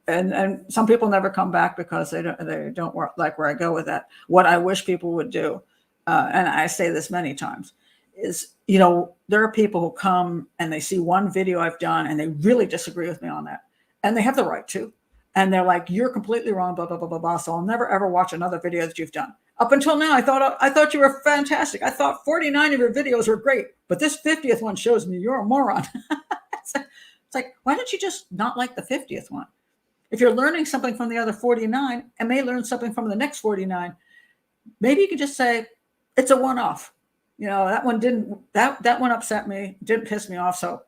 and some people never come back because they don't like where I go with that. What I wish people would do, and I say this many times, is, there are people who come and they see one video I've done and they really disagree with me on that. And they have the right to. And they're like, you're completely wrong, blah, blah, blah, blah, blah. So I'll never, ever watch another video that you've done. Up until now, I thought you were fantastic. I thought 49 of your videos were great. But this 50th one shows me you're a moron. It's like, why don't you just not like the 50th one? If you're learning something from the other 49 and may learn something from the next 49, maybe you could just say, it's a one-off. That one that one upset me, didn't piss me off. So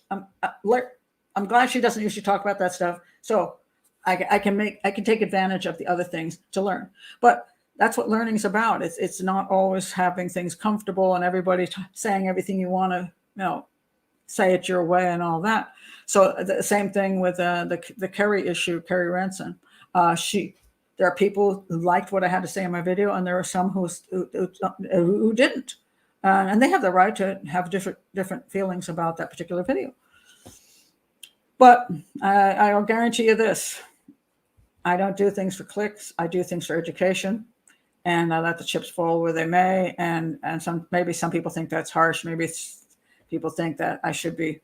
I'm glad she doesn't usually talk about that stuff. So I can take advantage of the other things to learn. But that's what learning is about. It's not always having things comfortable and everybody saying everything you want to, say it your way and all that. So the same thing with the Kerry issue, Kerry Ranson. There are people who liked what I had to say in my video, and there are some who didn't. And they have the right to have different feelings about that particular video. But I'll guarantee you this. I don't do things for clicks. I do things for education. And I let the chips fall where they may. And maybe some people think that's harsh. Maybe people think that I should be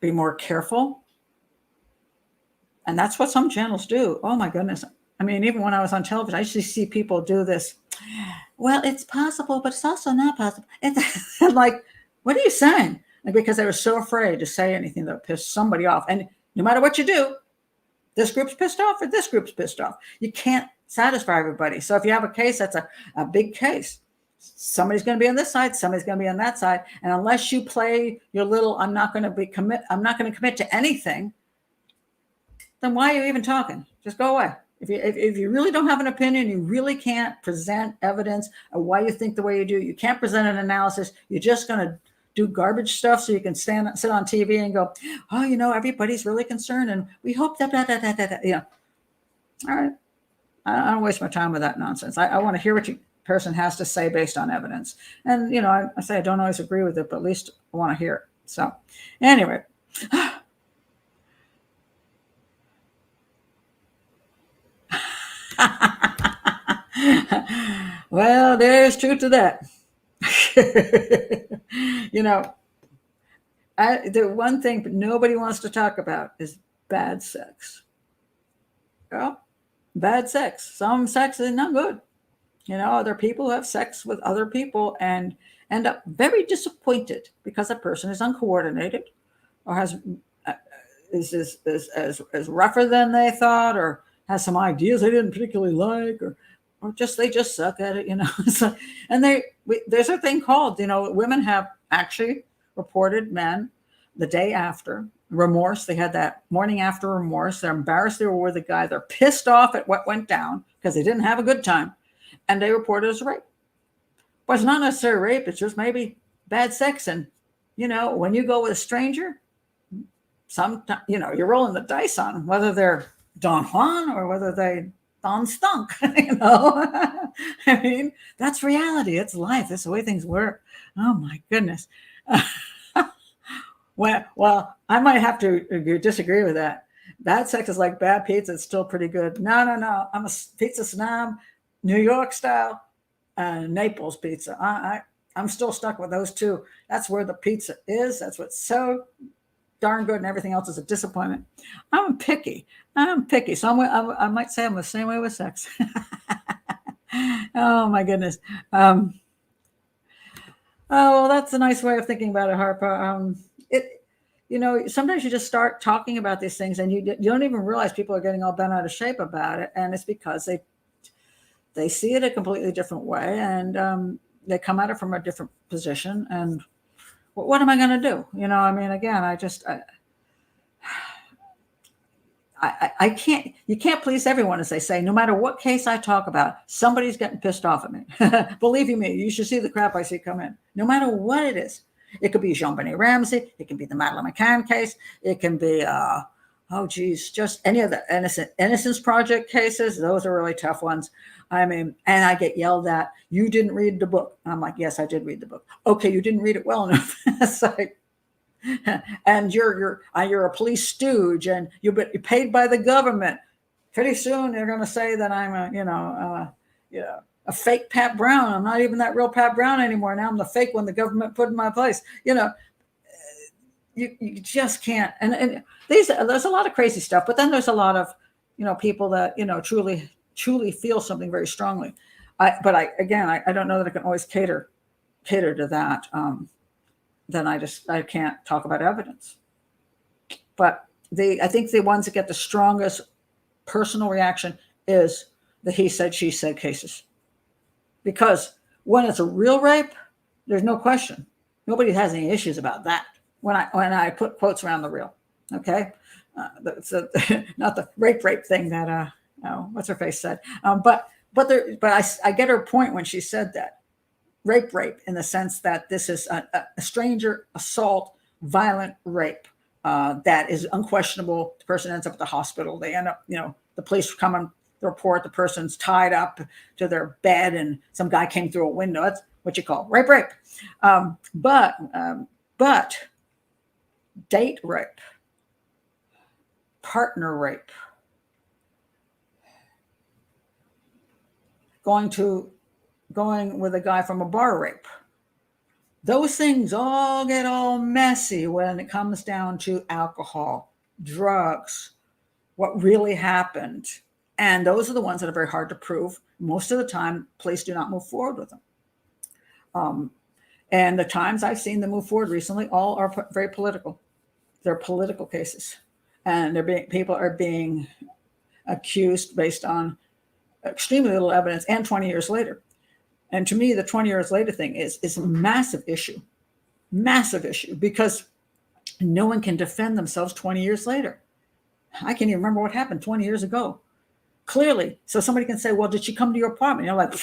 more careful. And that's what some channels do. Oh my goodness. Even when I was on television, I used to see people do this. Well, it's possible, but it's also not possible. It's like, what are you saying? Because they were so afraid to say anything that would piss somebody off. And no matter what you do, this group's pissed off or this group's pissed off. You can't satisfy everybody. So if you have a case, that's a big case. Somebody's going to be on this side, somebody's going to be on that side. And unless you play your little, I'm not going to commit to anything, then why are you even talking? Just go away. If you really don't have an opinion, you really can't present evidence of why you think the way you do. You can't present an analysis. You're just going to do garbage stuff so you can sit on TV and go, oh, everybody's really concerned and we hope that. All right. I don't waste my time with that nonsense. I want to hear what your person has to say based on evidence. And, I say I don't always agree with it, but at least I want to hear it. So anyway. Well, there's truth to that. The one thing nobody wants to talk about is bad sex. Well, bad sex. Some sex is not good. Other people who have sex with other people and end up very disappointed because a person is uncoordinated or is rougher than they thought, or has some ideas they didn't particularly like, or they just suck at it, and there's a thing called, women have actually reported men the day after remorse. They had that morning after remorse. They're embarrassed they were with a guy. They're pissed off at what went down because they didn't have a good time, and they report it as rape. But it's not necessarily rape. It's just maybe bad sex. And, when you go with a stranger, sometimes, you're rolling the dice on whether they're Don Juan or whether they Don Stunk, I mean, that's reality. It's life. That's the way things work. Oh my goodness. Well, I might have to disagree with that. Bad sex is like bad pizza. It's still pretty good. No. I'm a pizza snob, New York style, Naples pizza. I'm still stuck with those two. That's where the pizza is. That's what's so darn good, and everything else is a disappointment. I'm picky. So I might say I'm the same way with sex. Oh my goodness. Oh, well, that's a nice way of thinking about it, Harper. Sometimes you just start talking about these things and you don't even realize people are getting all bent out of shape about it. And it's because they see it a completely different way, and they come at it from a different position. And what am I going to do? Again, I can't, you can't please everyone, as they say. No matter what case I talk about, somebody's getting pissed off at me. Believe me, you should see the crap I see come in, no matter what it is. It could be Jean-Benet Ramsey. It can be the Madeleine McCann case. It can be, just any of the Innocence Project cases. Those are really tough ones. And I get yelled at. You didn't read the book. And I'm like, yes, I did read the book. Okay, you didn't read it well enough. It's like, and you're a police stooge, and you're paid by the government. Pretty soon they're going to say that I'm a fake Pat Brown. I'm not even that real Pat Brown anymore. Now I'm the fake one the government put in my place. You just can't. And there's a lot of crazy stuff, but then there's a lot of people that truly feel something very strongly. I don't know that I can always cater to that. Then I can't talk about evidence. But I think the ones that get the strongest personal reaction is the he said, she said cases. Because when it's a real rape, there's no question. Nobody has any issues about that. When I put quotes around the real, okay? Not the rape thing that what's her face said. But I get her point when she said that. Rape in the sense that this is a stranger assault, violent rape that is unquestionable. The person ends up at the hospital. They end up, the police come and report the person's tied up to their bed and some guy came through a window. That's what you call rape. But date rape, partner rape, going with a guy from a bar rape. Those things all get all messy when it comes down to alcohol, drugs, what really happened. And those are the ones that are very hard to prove. Most of the time, police do not move forward with them. And the times I've seen them move forward recently, all are very political. They're political cases. And people are being accused based on extremely little evidence, and 20 years later. And to me, the 20 years later thing is a massive issue, because no one can defend themselves 20 years later. I can't even remember what happened 20 years ago. Clearly. So somebody can say, well, did she come to your apartment? You're like,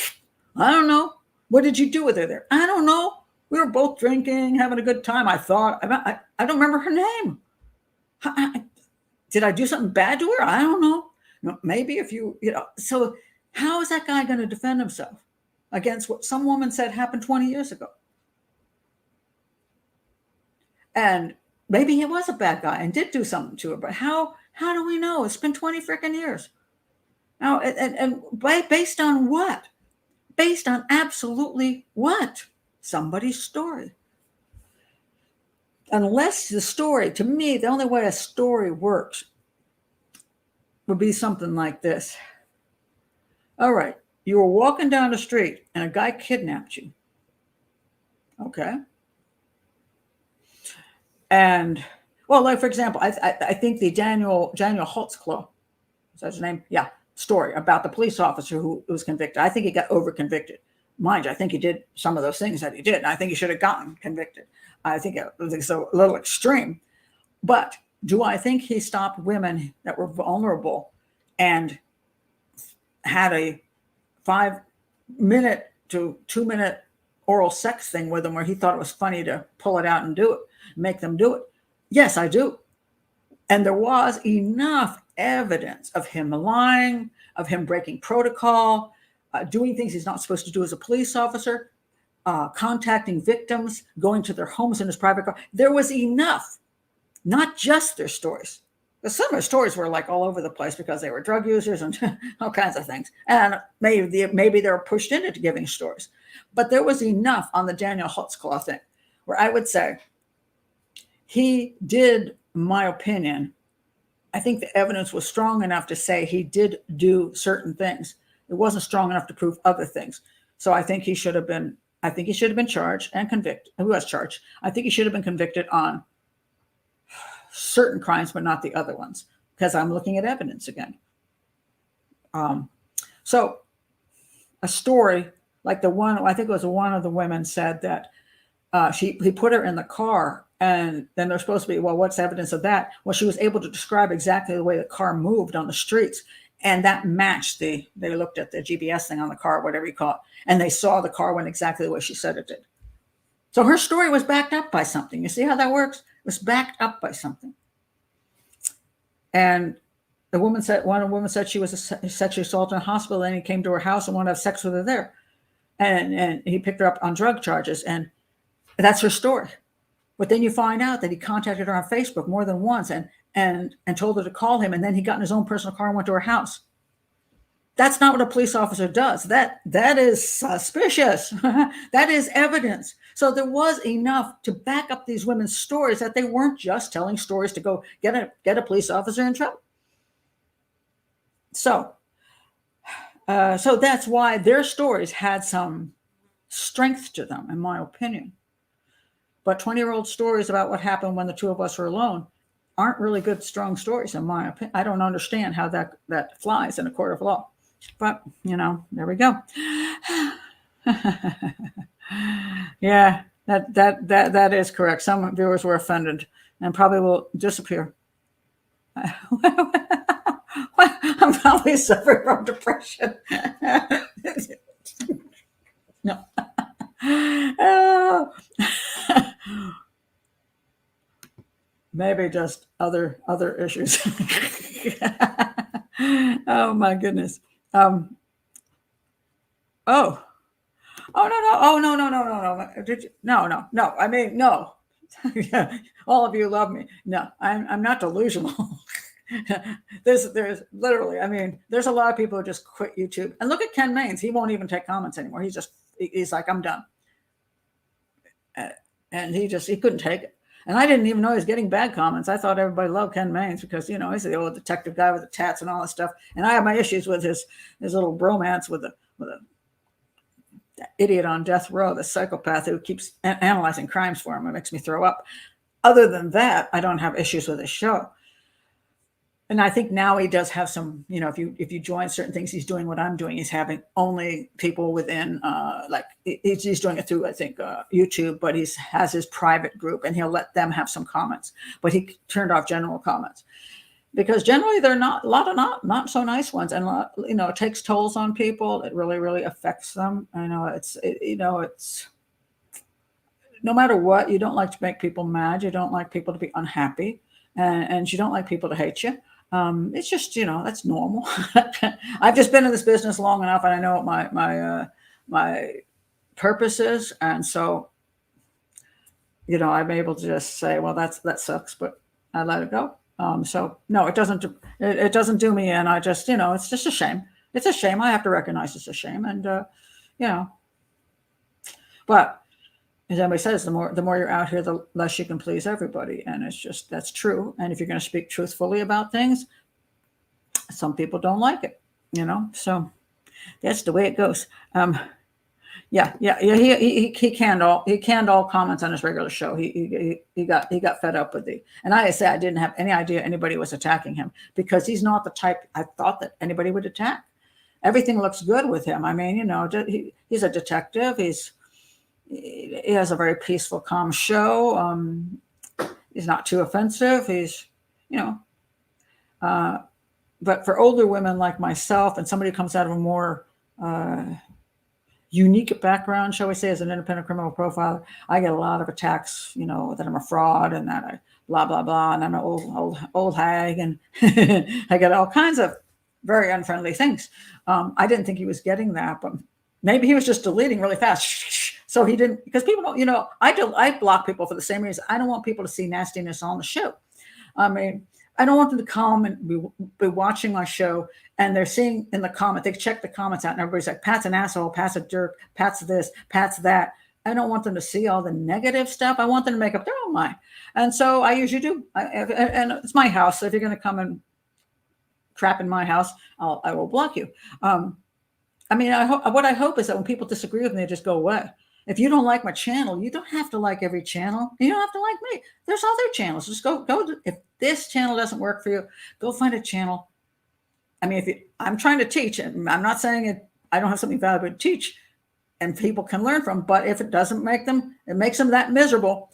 I don't know. What did you do with her there? I don't know. We were both drinking, having a good time. I thought, I don't remember her name. Did I do something bad to her? I don't know. Maybe if so how is that guy going to defend himself against what some woman said happened 20 years ago? And maybe he was a bad guy and did do something to her, but how do we know? It's been 20 freaking years. Now, and based on what? Based on absolutely what? Somebody's story. Unless the story, to me, the only way a story works would be something like this. All right, you were walking down the street and a guy kidnapped you. Okay. And, well, like, for example, I think the Danelo Cavalcante, is that his name? Yeah, story about the police officer who was convicted. I think he got over-convicted. Mind you, I think he did some of those things that he did. And I think he should have gotten convicted. I think it was a little extreme. But do I think he stopped women that were vulnerable and had a 5-minute to 2-minute oral sex thing with them where he thought it was funny to pull it out and do it, make them do it? Yes, I do. And there was enough evidence of him lying, of him breaking protocol, doing things he's not supposed to do as a police officer, contacting victims, going to their homes in his private car. There was enough, not just their stories. But some of their stories were like all over the place because they were drug users and all kinds of things. And maybe they were pushed into giving stories. But there was enough on the Danelo Cavalcante thing where I would say he did, in my opinion, I think the evidence was strong enough to say he did do certain things. It wasn't strong enough to prove other things. So I think he should have been charged and convicted. He was charged. I think he should have been convicted on certain crimes, but not the other ones, because I'm looking at evidence again. So a story like the one, I think it was one of the women said that he put her in the car, and then there's supposed to be, well, what's evidence of that? Well, she was able to describe exactly the way the car moved on the streets. And that matched they looked at the GPS thing on the car, whatever you call it, and they saw the car went exactly the way she said it did. So her story was backed up by something. You see how that works? It was backed up by something. And one woman said she was sexually assaulted in a hospital, and he came to her house and wanted to have sex with her there. And he picked her up on drug charges, and that's her story. But then you find out that he contacted her on Facebook more than once and told her to call him, and then he got in his own personal car and went to her house. That's not what a police officer does. That is suspicious. That is evidence. So there was enough to back up these women's stories that they weren't just telling stories to go get a police officer in trouble. So that's why their stories had some strength to them, in my opinion. But 20-year-old stories about what happened when the two of us were alone aren't really good, strong stories, in my opinion. I don't understand how that flies in a court of law. But, there we go. Yeah, that is correct. Some viewers were offended and probably will disappear. I'm probably suffering from depression. No. Oh. Maybe just other issues. Oh my goodness. No. Did you? No. I mean, no. All of you love me. No, I'm not delusional. There's literally, I mean, there's a lot of people who just quit YouTube. And look at Ken Maines. He won't even take comments anymore. He's like, I'm done. And he couldn't take it. And I didn't even know he was getting bad comments. I thought everybody loved Ken Maines because, he's the old detective guy with the tats and all that stuff. And I have my issues with his little bromance with a idiot on death row, the psychopath who keeps analyzing crimes for him. It makes me throw up. Other than that, I don't have issues with his show. And I think now he does have some, if you join certain things, he's doing what I'm doing. He's having only people within, like he's doing it through, I think, YouTube, but has his private group, and he'll let them have some comments. But he turned off general comments because generally they're not a lot of not so nice ones, and it takes tolls on people. It really, really affects them. I know it's no matter what, you don't like to make people mad. You don't like people to be unhappy, and you don't like people to hate you. It's just, that's normal. I've just been in this business long enough, and I know what my purpose is. And so, I'm able to just say, well, that sucks, but I let it go. So no, it doesn't do me in. I just, it's just a shame. It's a shame. I have to recognize it's a shame. And, but as everybody says, the more you're out here, the less you can please everybody. And that's true. And if you're going to speak truthfully about things, some people don't like it, so that's the way it goes. Yeah. He canned all comments on his regular show. He got fed up with and I say I didn't have any idea anybody was attacking him, because he's not the type I thought that anybody would attack. Everything looks good with him. I mean, he's a detective. He has a very peaceful, calm show. He's not too offensive. He's, but for older women like myself, and somebody who comes out of a more unique background, shall we say, as an independent criminal profiler, I get a lot of attacks, that I'm a fraud and that I blah, blah, blah, and I'm an old hag, and I get all kinds of very unfriendly things. I didn't think he was getting that, but maybe he was just deleting really fast. So he didn't, because people don't, I block people for the same reason. I don't want people to see nastiness on the show. I mean, I don't want them to come and be watching my show, and they're seeing in the comment, they check the comments out, and everybody's like, Pat's an asshole, Pat's a jerk, Pat's this, Pat's that. I don't want them to see all the negative stuff. I want them to make up their own mind. And so I usually do. And it's my house. So if you're going to come and crap in my house, I will block you. I mean, what I hope is that when people disagree with me, they just go away. If you don't like my channel, you don't have to like every channel. You don't have to like me. There's other channels. Just go. If this channel doesn't work for you, go find a channel. I mean, I'm trying to teach, and I'm not saying I don't have something valuable to teach, and people can learn from. But if it doesn't it makes them that miserable,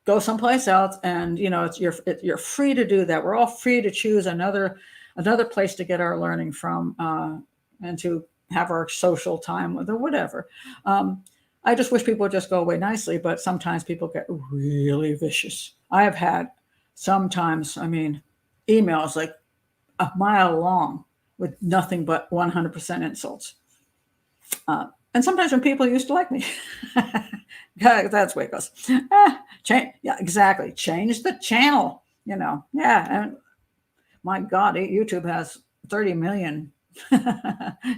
go someplace else. And you're free to do that. We're all free to choose another place to get our learning from, and to have our social time with, or whatever. I just wish people would just go away nicely, but sometimes people get really vicious. I have had sometimes, emails like a mile long with nothing but 100% insults. And sometimes when people used to like me, that's the way it goes. Yeah, exactly. Change the channel, Yeah. And my God, YouTube has 30 million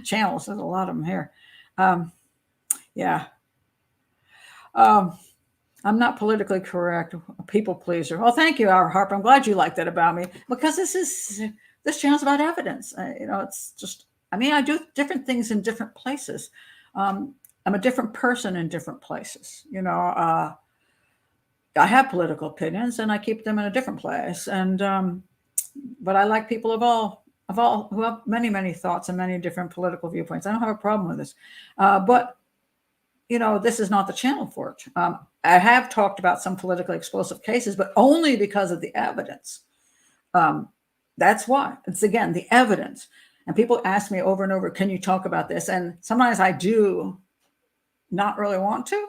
channels. There's a lot of them here. Yeah. I'm not politically correct, a people pleaser. Oh, thank you, Our Harper. I'm glad you like that about me, because this channel's about evidence. It's just, I do different things in different places. I'm a different person in different places. I have political opinions, and I keep them in a different place. And but I like people of all who have many, many thoughts and many different political viewpoints. I don't have a problem with this, but this is not the channel for it. I have talked about some politically explosive cases, but only because of the evidence. That's why. It's, again, the evidence. And people ask me over and over, can you talk about this? And sometimes I do not really want to,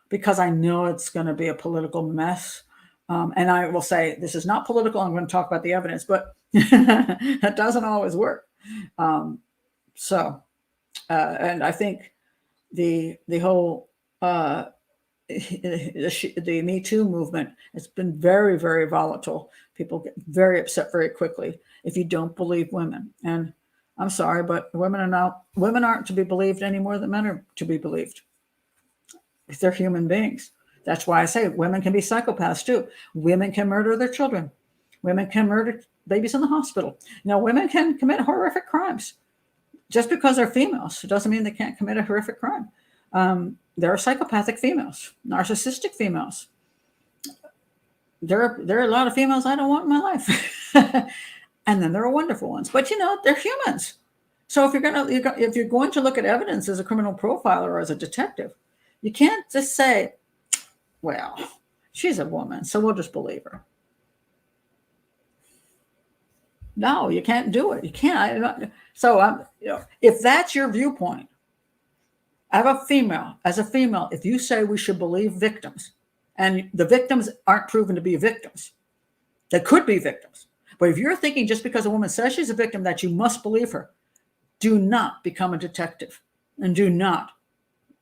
because I know it's going to be a political mess. And I will say, this is not political. I'm going to talk about the evidence, but that doesn't always work. And I think the whole the Me Too movement has been very, very volatile. People get very upset very quickly if you don't believe women. And I'm sorry, but women aren't to be believed any more than men are to be believed. They're human beings. That's why I say women can be psychopaths too. Women can murder their children. Women can murder babies in the hospital. Women can commit horrific crimes. Just because they're females, it doesn't mean they can't commit a horrific crime. There are psychopathic females, narcissistic females. There are a lot of females I don't want in my life. And then there are wonderful ones, but they're humans. So if you're going to look at evidence as a criminal profiler or as a detective, you can't just say, well, she's a woman, so we'll just believe her. No, you can't do it. You can't. So if that's your viewpoint, as a female, if you say we should believe victims, and the victims aren't proven to be victims, they could be victims. But if you're thinking just because a woman says she's a victim that you must believe her, do not become a detective and do not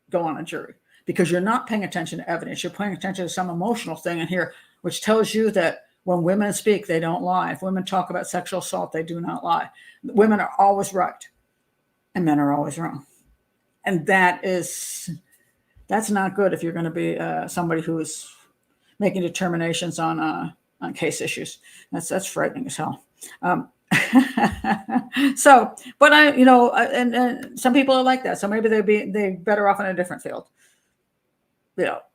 go on a jury, because you're not paying attention to evidence. You're paying attention to some emotional thing in here, which tells you that when women speak, they don't lie. If women talk about sexual assault, they do not lie. Women are always right and men are always wrong. And that's not good if you're going to be somebody who is making determinations on case issues. That's frightening as hell. So, but and some people are like that. So maybe they're better off in a different field,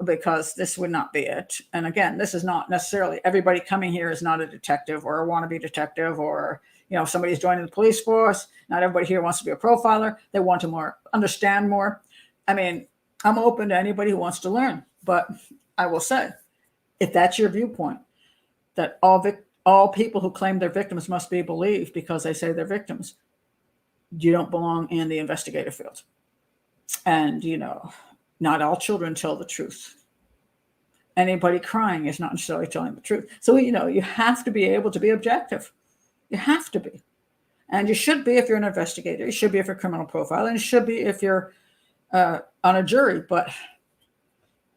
because this would not be it. And again, this is not necessarily everybody coming here is not a detective or a wannabe detective, or if somebody's joining the police force. Not everybody here wants to be a profiler. They want to understand more. I mean, I'm open to anybody who wants to learn, but I will say, if that's your viewpoint, that all people who claim they're victims must be believed because they say they're victims, you don't belong in the investigative field. And, not all children tell the truth. Anybody crying is not necessarily telling the truth. So, you have to be able to be objective. You have to be. And you should be if you're an investigator. You should be if you're a criminal profiler. And you should be if you're on a jury. But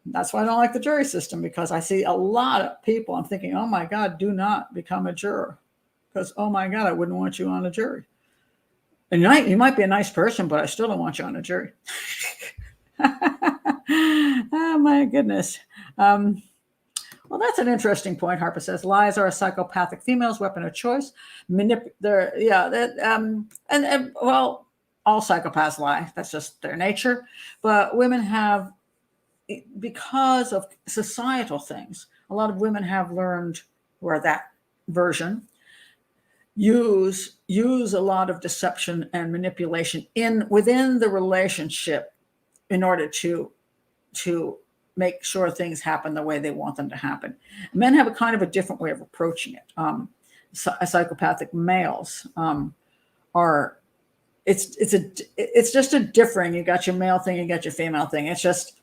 that's why I don't like the jury system, because I see a lot of people. I'm thinking, oh my God, do not become a juror, because, oh my God, I wouldn't want you on a jury. And you might be a nice person, but I still don't want you on a jury. Oh my goodness. Well, that's an interesting point. Harper says lies are a psychopathic female's weapon of choice. Well, all psychopaths lie. That's just their nature. But women have, because of societal things, a lot of women have learned, or that version, use a lot of deception and manipulation within the relationship in order to make sure things happen the way they want them to happen. Men have a kind of a different way of approaching it. Psychopathic males are, it's just a differing. You got your male thing, you got your female thing. It's just,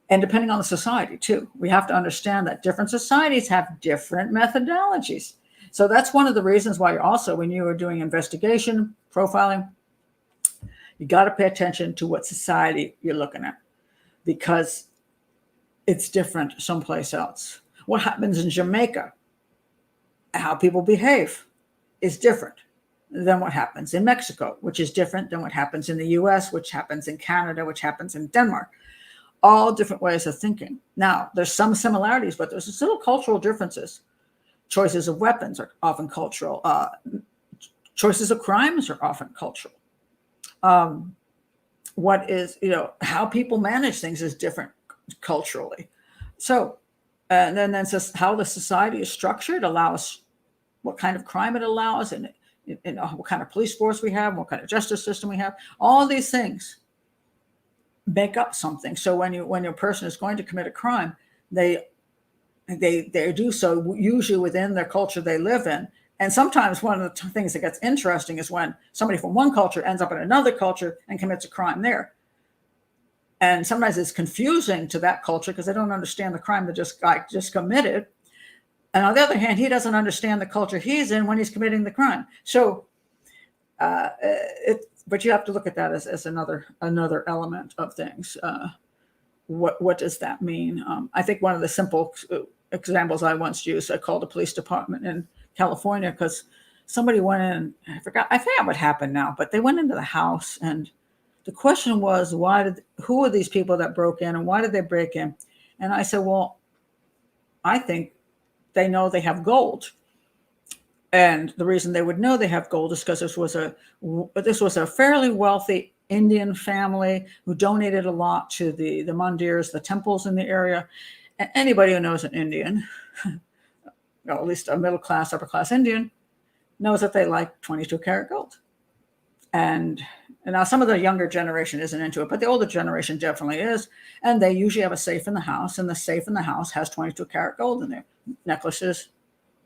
and depending on the society too, we have to understand that different societies have different methodologies. So that's one of the reasons why also, when you are doing investigation, profiling, you got to pay attention to what society you're looking at, because it's different someplace else. What happens in Jamaica, how people behave, is different than what happens in Mexico, which is different than what happens in the US, which happens in Canada, which happens in Denmark. All different ways of thinking. Now, there's some similarities, but there's still cultural differences. Choices of weapons are often cultural. Choices of crimes are often cultural. How people manage things is different culturally. So, and then that's just how the society is structured, allows what kind of crime it allows, and what kind of police force we have, what kind of justice system we have. All of these things make up something. So when your person is going to commit a crime, they do so usually within their culture they live in. And sometimes one of the things that gets interesting is when somebody from one culture ends up in another culture and commits a crime there. And sometimes it's confusing to that culture because they don't understand the crime that guy just committed. And on the other hand, he doesn't understand the culture he's in when he's committing the crime. So, but you have to look at that as another element of things. What does that mean? I think one of the simple examples I once used, I called a police department in California because somebody went in. I forgot what happened now, but they went into the house, and the question was, who are these people that broke in, and why did they break in? And I said, well, I think they know they have gold. And the reason they would know they have gold is because this was a fairly wealthy Indian family who donated a lot to the mandirs, the temples in the area. And anybody who knows an Indian, or at least a middle class, upper class Indian, knows that they like 22 karat gold. And now some of the younger generation isn't into it, but the older generation definitely is. And they usually have a safe in the house, and the safe in the house has 22 karat gold in there. Necklaces,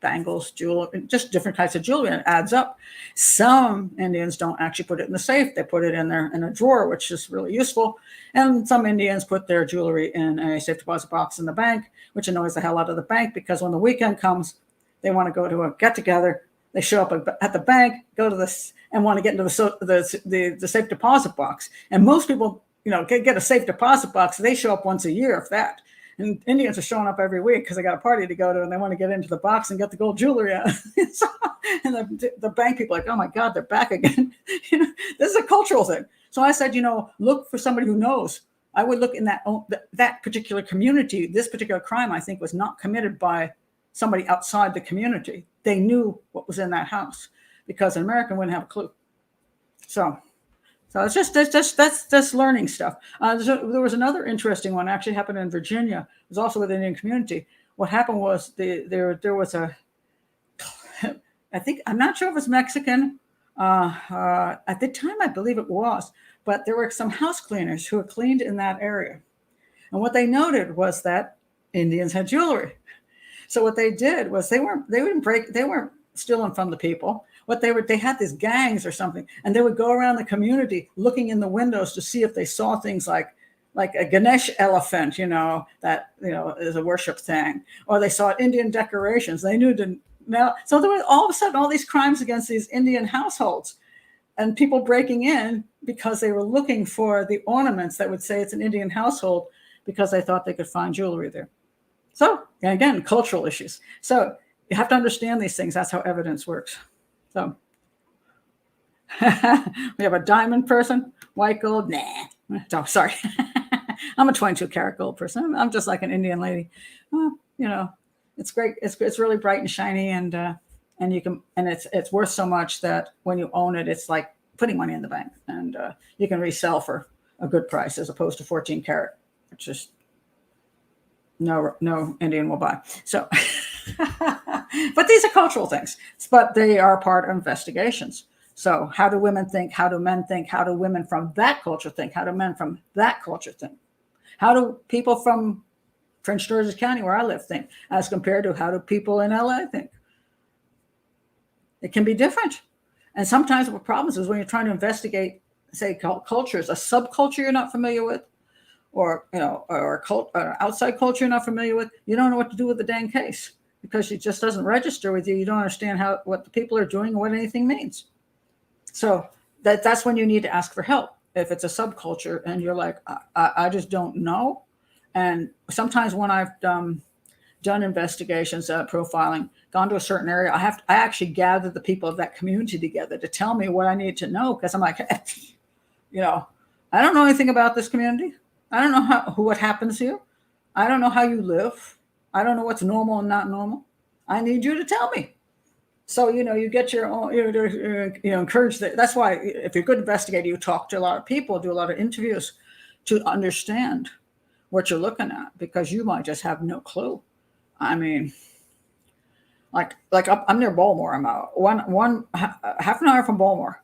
bangles, jewelry, just different types of jewelry, and it adds up. Some Indians don't actually put it in the safe. They put it in a drawer, which is really useful. And some Indians put their jewelry in a safe deposit box in the bank, which annoys the hell out of the bank, because when the weekend comes, they want to go to a get together. They show up at the bank, go to this, and want to get into the safe deposit box. And most people, get a safe deposit box. They show up once a year, if that. And Indians are showing up every week because they got a party to go to, and they want to get into the box and get the gold jewelry out. And the bank people are like, oh my God, they're back again. This is a cultural thing. So I said, look for somebody who knows. I would look in that particular community. This particular crime, I think, was not committed by somebody outside the community. They knew what was in that house, because an American wouldn't have a clue. So it's just learning stuff. There was another interesting one actually happened in Virginia. It was also with the Indian community. What happened was there was a, I think, I'm not sure if it was Mexican. At the time, I believe it was, but there were some house cleaners who had cleaned in that area. And what they noted was that Indians had jewelry. So what they did was they weren't stealing from the people. They had these gangs or something, and they would go around the community looking in the windows to see if they saw things like a Ganesh elephant, that is a worship thing, or they saw Indian decorations. They knew to now. So there was all of a sudden all these crimes against these Indian households, and people breaking in because they were looking for the ornaments that would say it's an Indian household, because they thought they could find jewelry there. So again, cultural issues. So you have to understand these things. That's how evidence works. So we have a diamond person, white gold. Nah. Oh, sorry. I'm a 22 karat gold person. I'm just like an Indian lady. Well, it's great. It's really bright and shiny, and it's worth so much that when you own it, it's like putting money in the bank, and you can resell for a good price, as opposed to 14 karat, which is no Indian will buy. So, but these are cultural things, but they are part of investigations. So how do women think? How do men think? How do women from that culture think? How do men from that culture think? How do people from Prince George's County, where I live, think, as compared to how do people in LA think? It can be different. And sometimes what problems is when you're trying to investigate, say, cultures, a subculture you're not familiar with, or outside culture you're not familiar with, you don't know what to do with the dang case, because it just doesn't register with you. You don't understand what the people are doing, or what anything means. So that's when you need to ask for help. If it's a subculture and you're like, I just don't know. And sometimes when I've done investigations, profiling, gone to a certain area, I actually gather the people of that community together to tell me what I need to know, because I'm like, I don't know anything about this community. I don't know what happens here. I don't know how you live. I don't know what's normal and not normal. I need you to tell me. So, you get your own, encourage that. That's why if you're a good investigator, you talk to a lot of people, do a lot of interviews to understand what you're looking at, because you might just have no clue. I mean, like I'm near Baltimore. I'm half an hour from Baltimore.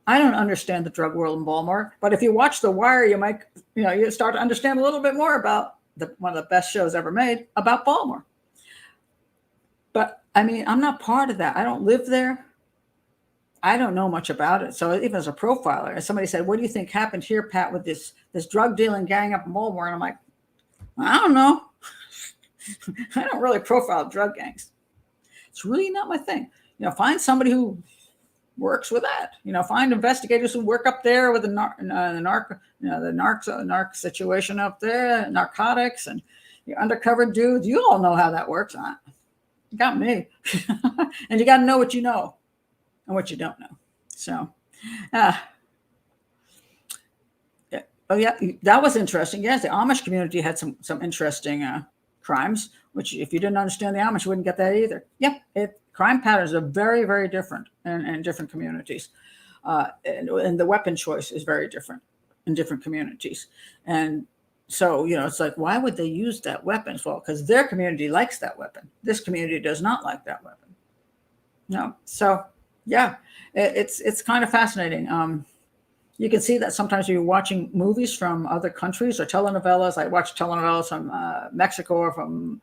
I don't understand the drug world in Baltimore, but if you watch The Wire, you might, you start to understand a little bit more about one of the best shows ever made about Baltimore. But I mean, I'm not part of that. I don't live there. I don't know much about it. So even as a profiler, if somebody said, what do you think happened here, Pat, with this drug dealing gang up in Baltimore? And I'm like, I don't know. I don't really profile drug gangs. It's really not my thing. Find somebody who works with that. Find investigators who work up there with the narc situation up there, narcotics, and your undercover dudes. You all know how that works. You got me. And you got to know what you know and what you don't know. So, oh yeah, that was interesting. Yes, the Amish community had some interesting crimes, which if you didn't understand the Amish, you wouldn't get that either. Yeah, crime patterns are very, very different in different communities. And the weapon choice is very different in different communities. And so, it's like, why would they use that weapon? Well, because their community likes that weapon. This community does not like that weapon. No. So Yeah, it's kind of fascinating. You can see that sometimes you're watching movies from other countries or telenovelas. I watch telenovelas from Mexico or from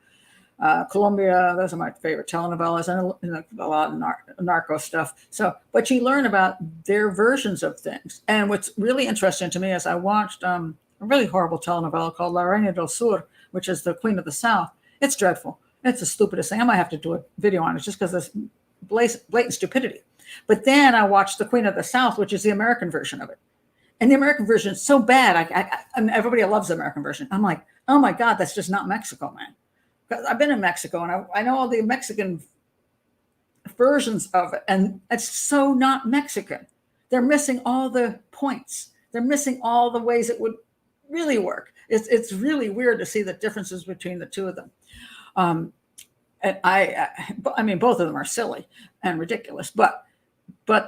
Colombia. Those are my favorite telenovelas, and a lot of narco stuff. So, but you learn about their versions of things. And what's really interesting to me is I watched a really horrible telenovela called La Reina del Sur, which is the Queen of the South. It's dreadful. It's the stupidest thing. I might have to do a video on it just because there's blatant stupidity. But then I watched the Queen of the South, which is the American version of it. And the American version is so bad. I mean, everybody loves the American version. I'm like, oh my God, that's just not Mexico, man. Because I've been in Mexico and I know all the Mexican versions of it. And it's so not Mexican. They're missing all the points. They're missing all the ways it would really work. It's really weird to see the differences between the two of them. And I mean, both of them are silly and ridiculous, but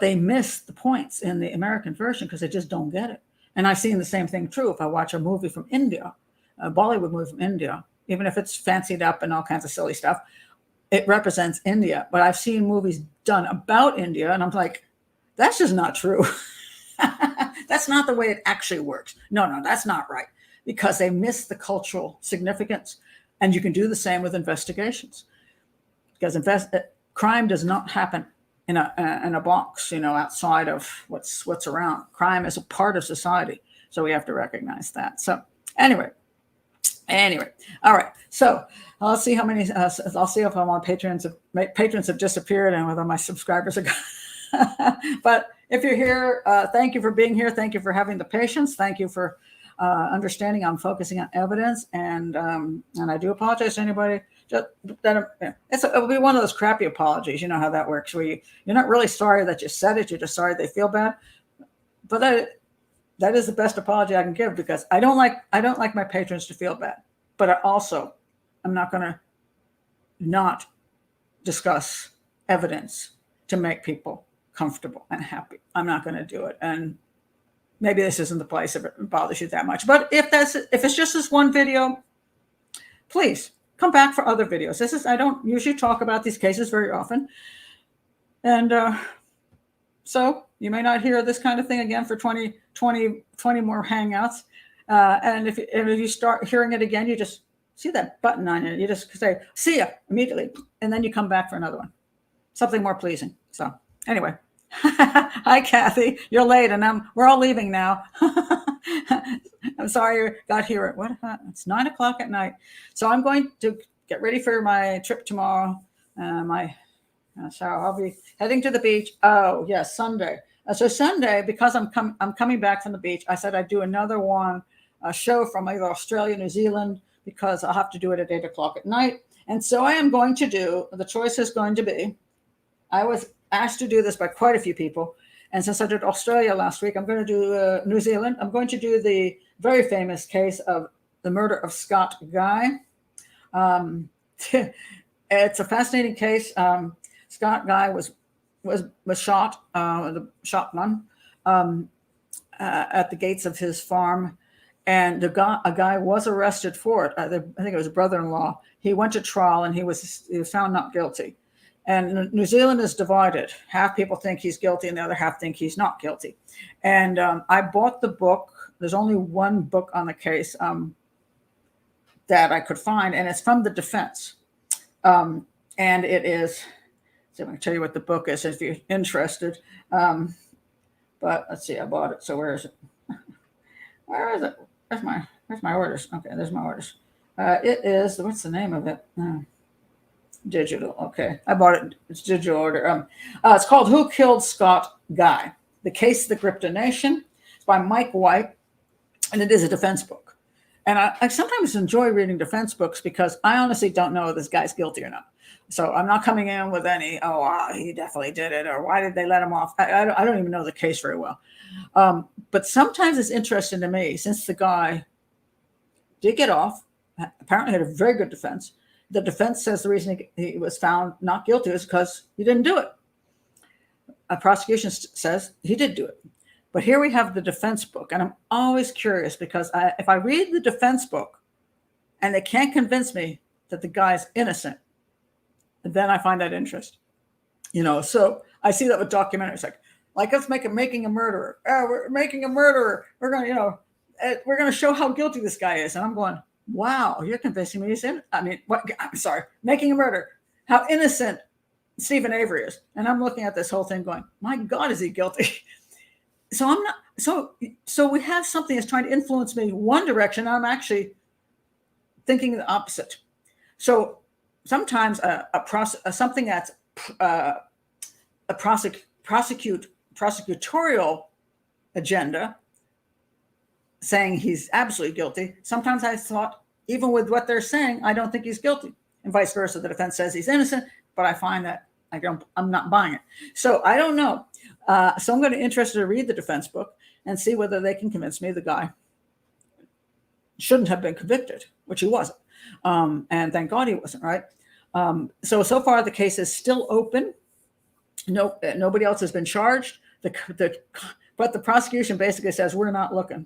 they miss the points in the American version because they just don't get it. And I've seen the same thing true if I watch a movie from India, a Bollywood movie from India, even if it's fancied up and all kinds of silly stuff, it represents India. But I've seen movies done about India, and I'm like, that's just not true. That's not the way it actually works. No, that's not right, because they miss the cultural significance. And you can do the same with investigations, because crime does not happen in a box, outside of what's around. Crime is a part of society, so we have to recognize that. So anyway, all right. So I'll see how many. I'll see if my patrons have disappeared and whether my subscribers are gone. But if you're here, thank you for being here. Thank you for having the patience. Thank you for understanding I'm focusing on evidence, and I do apologize to anybody. It'll be one of those crappy apologies. You know how that works, where you're not really sorry that you said it, you're just sorry they feel bad. But that is the best apology I can give, because I don't like my patrons to feel bad. But I'm not going to not discuss evidence to make people comfortable and happy. I'm not going to do it. And maybe this isn't the place if it bothers you that much. But if it's just this one video, please come back for other videos. I don't usually talk about these cases very often. And so you may not hear this kind of thing again for 20 more Hangouts. And if you start hearing it again, you just see that button on it. You just say, see ya, immediately. And then you come back for another one. Something more pleasing. So anyway. Hi, Kathy. You're late, and we're all leaving now. I'm sorry you got here at it's 9:00 at night. So I'm going to get ready for my trip tomorrow. So I'll be heading to the beach. Oh yes, Sunday. So Sunday, because I'm coming back from the beach, I said I'd do another a show from either Australia, New Zealand, because I'll have to do it at 8:00 at night. And so I am going to do. The choice is going to be. I was asked to do this by quite a few people. And since I did Australia last week, I'm going to do New Zealand. I'm going to do the very famous case of the murder of Scott Guy. It's a fascinating case. Scott Guy was shot, the shotgun, at the gates of his farm. And a guy was arrested for it. I think it was a brother-in-law. He went to trial and he was found not guilty. And New Zealand is divided. Half people think he's guilty and the other half think he's not guilty. And I bought the book. There's only one book on the case that I could find, and it's from the defense. And it is, so I'm going to tell you what the book is if you're interested. But let's see, I bought it. So where is it? Where is it? Where's my orders? Okay, there's my orders. It is, what's the name of it? Digital. Okay. I bought it. It's digital order. It's called Who Killed Scott Guy? The Case of the Crypto Nation. It's by Mike White. And it is a defense book. And I sometimes enjoy reading defense books because I honestly don't know if this guy's guilty or not. So I'm not coming in with any, he definitely did it, or why did they let him off? I don't even know the case very well. But sometimes it's interesting to me, since the guy did get off, apparently had a very good defense. The defense says the reason he was found not guilty is because he didn't do it. A prosecution says he did do it. But here we have the defense book. And I'm always curious because if I read the defense book and they can't convince me that the guy's innocent, then I find that interest. So I see that with documentaries, like us making a murderer. Oh, we're making a murderer. We're gonna, we're gonna show how guilty this guy is. And I'm going, wow, you're convincing me he's in. I mean, what? I'm sorry, making a murder. How innocent Stephen Avery is. And I'm looking at this whole thing, going, my God, is he guilty? So I'm not. So we have something that's trying to influence me one direction. I'm actually thinking the opposite. So sometimes something that's a prosecutorial agenda saying he's absolutely guilty. Sometimes I thought, even with what they're saying, I don't think he's guilty, and vice versa. The defense says he's innocent, but I find that I'm not buying it. So I don't know. So I'm going to be interested to read the defense book and see whether they can convince me the guy shouldn't have been convicted, which he wasn't. And thank God he wasn't, right? So far the case is still open. Nobody else has been charged. But the prosecution basically says, we're not looking.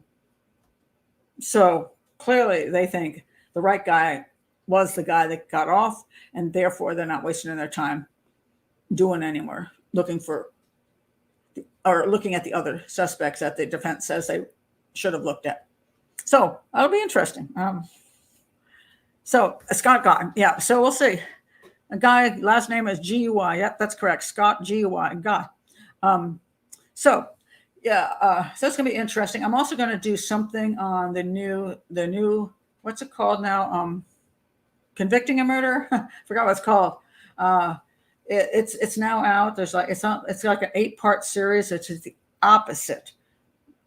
So clearly they think the right guy was the guy that got off, and therefore they're not wasting their time doing anymore, looking at the other suspects that the defense says they should have looked at. So that'll be interesting. So Scott Guy, yeah. So we'll see. A guy, last name is G-U-Y. Yep, that's correct. Scott G-U-Y, Guy. So it's gonna be interesting. I'm also gonna do something on the new what's it called now? Convicting a Murder. Forgot what it's called. It's now out. It's like an 8-part series. It's the opposite,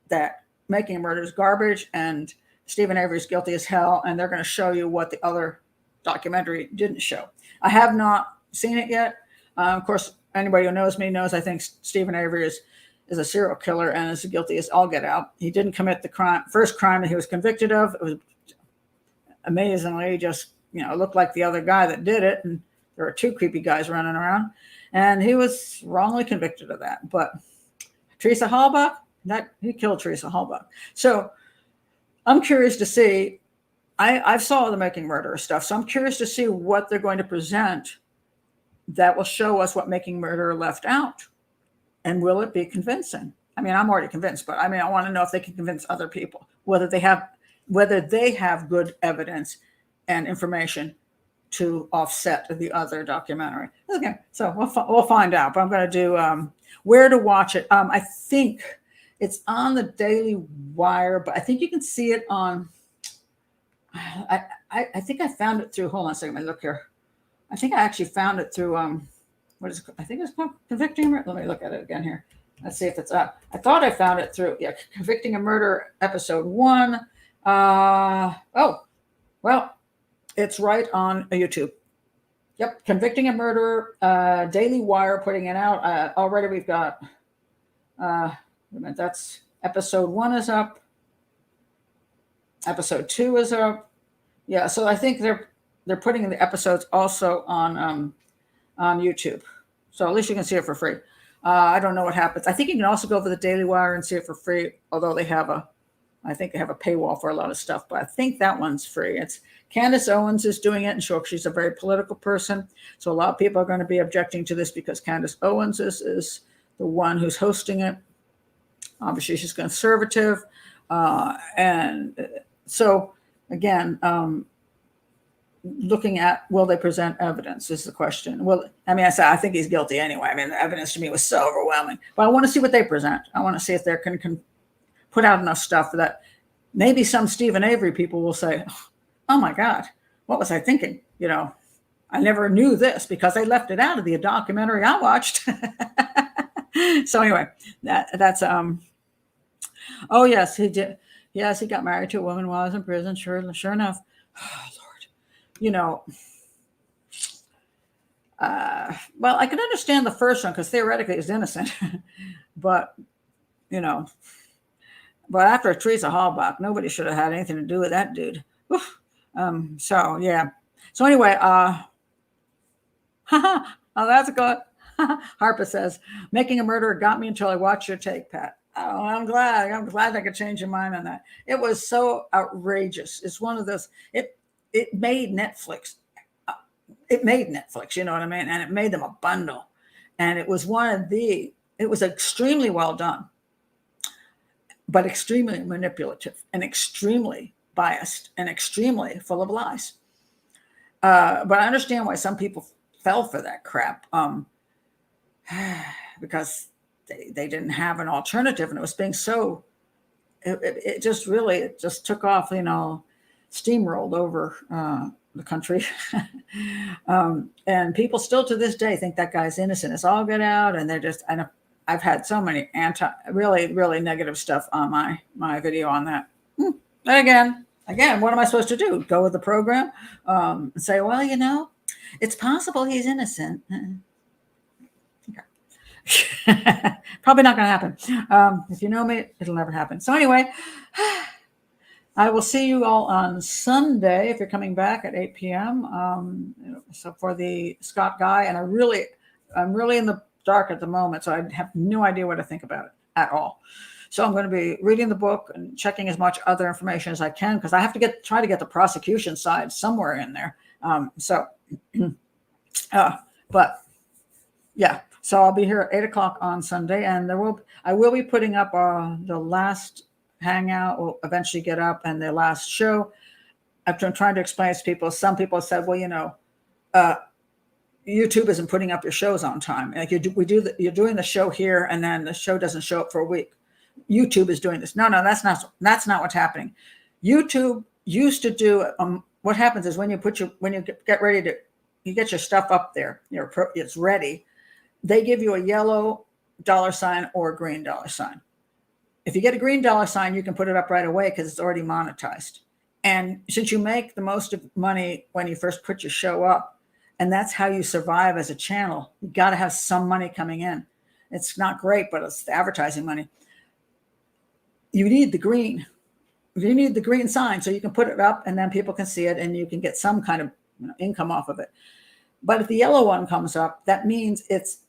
that Making a Murder is garbage and Stephen Avery's guilty as hell, and they're going to show you what the other documentary didn't show. I have not seen it yet. Of course, anybody who knows me knows I think Stephen Avery is a serial killer and is guilty as all get out. He didn't commit the first crime that he was convicted of. It was amazingly just, looked like the other guy that did it, and there were 2 creepy guys running around, and he was wrongly convicted of that. But Teresa Halbach, he killed Teresa Halbach. So I'm curious to see. I've saw the Making Murderer stuff, so I'm curious to see what they're going to present that will show us what Making Murderer left out, and will it be convincing? I mean, I'm already convinced, but I want to know if they can convince other people, whether they have good evidence and information to offset the other documentary. Okay, so we'll find out. But I'm going to do where to watch it. I think it's on the Daily Wire, but I think you can see it on. I think I found it through. Hold on a second. Let me look here. I think I actually found it through. What is it? I think it's called Convicting. Let me look at it again here. Let's see if it's up. I thought I found it through. Yeah, Convicting a Murder, episode 1. Oh, well. It's right on YouTube. Yep, Convicting a Murderer, Daily Wire putting it out. Already we've got, that's episode 1 is up. Episode 2 is up. Yeah, so I think they're putting the episodes also on YouTube. So at least you can see it for free. I don't know what happens. I think you can also go over the Daily Wire and see it for free, although I think they have a paywall for a lot of stuff, but I think that one's free. It's Candace Owens is doing it, and she's a very political person. So a lot of people are going to be objecting to this because Candace Owens is the one who's hosting it. Obviously, she's conservative. And so, again, looking at will they present evidence is the question. Well, I think he's guilty anyway. The evidence to me was so overwhelming. But I want to see what they present. I want to see if they can put out enough stuff that maybe some Stephen Avery people will say, oh my God, what was I thinking? I never knew this because they left it out of the documentary I watched. So anyway, that's oh yes, he did. Yes, he got married to a woman while he was in prison. Sure enough. Oh, Lord. Well, I can understand the first one because theoretically he's innocent. But after Teresa Halbach, nobody should have had anything to do with that dude. So yeah. So anyway, oh, that's good. Harper says, Making a Murderer got me until I watched your take, Pat. Oh, I'm glad I could change your mind on that. It was so outrageous. It's one of those, it made Netflix. It made Netflix, you know what I mean? And it made them a bundle. And it was it was extremely well done, but extremely manipulative and extremely biased and extremely full of lies. But I understand why some people fell for that crap, because they didn't have an alternative, and it was being so, it just took off, steamrolled over the country. And people still to this day think that guy's innocent. It's all get out, and I've had so many really, really negative stuff on my video on that. And again, what am I supposed to do? Go with the program? And say, well, it's possible he's innocent. Probably not going to happen. If you know me, it'll never happen. So anyway, I will see you all on Sunday if you're coming back at 8 p.m. So for the Scott guy, and I'm really in the dark at the moment, so I have no idea what to think about it at all. So I'm going to be reading the book and checking as much other information as I can, because I have to try to get the prosecution side somewhere in there. But yeah. So I'll be here at 8 o'clock on Sunday, and I will be putting up the last hangout. Will eventually get up, and the last show. I've been trying to explain to people. Some people said, well, YouTube isn't putting up your shows on time. Like you're doing the show here, and then the show doesn't show up for a week. YouTube is doing this. No, that's not what's happening. YouTube used to do. What happens is when you get ready to, you get your stuff up there. It's ready. They give you a yellow $sign or a green $sign. If you get a green $sign, you can put it up right away because it's already monetized. And since you make the most of money when you first put your show up, and that's how you survive as a channel, you got to have some money coming in. It's not great, but it's the advertising money. You need the green. You need the green sign so you can put it up, and then people can see it, and you can get some kind of income off of it. But if the yellow one comes up, that means it's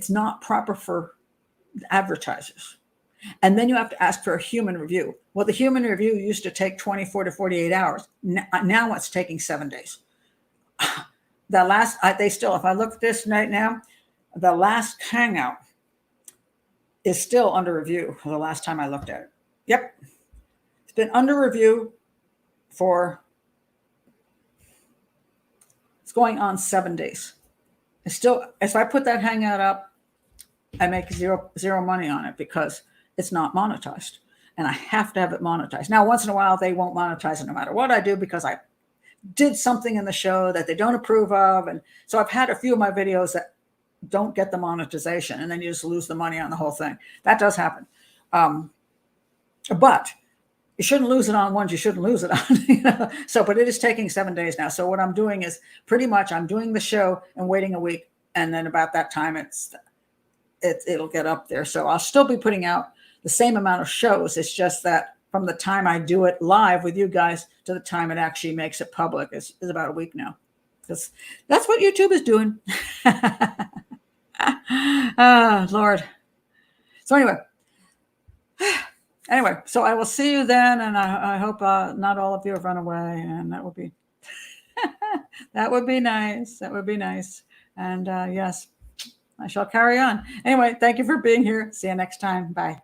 not proper for advertisers. And then you have to ask for a human review. Well, the human review used to take 24 to 48 hours. Now it's taking 7 days. If I look at this right now, the last hangout is still under review for the last time I looked at it. Yep. It's been under review it's going on 7 days. If I put that hangout up, I make zero money on it because it's not monetized, and I have to have it monetized. Now, once in a while, they won't monetize it no matter what I do because I did something in the show that they don't approve of. And so I've had a few of my videos that don't get the monetization, and then you just lose the money on the whole thing. That does happen. But you shouldn't lose it on ones you shouldn't lose it on. So, but it is taking 7 days now. So what I'm doing is pretty much I'm doing the show and waiting a week, and then about that time it'll get up there. So I'll still be putting out the same amount of shows. It's just that from the time I do it live with you guys to the time it actually makes it public is about a week now, because that's what YouTube is doing. Lord. So anyway, so I will see you then, and I hope not all of you have run away, and that would be that would be nice. That would be nice. And yes, I shall carry on. Anyway, thank you for being here. See you next time. Bye.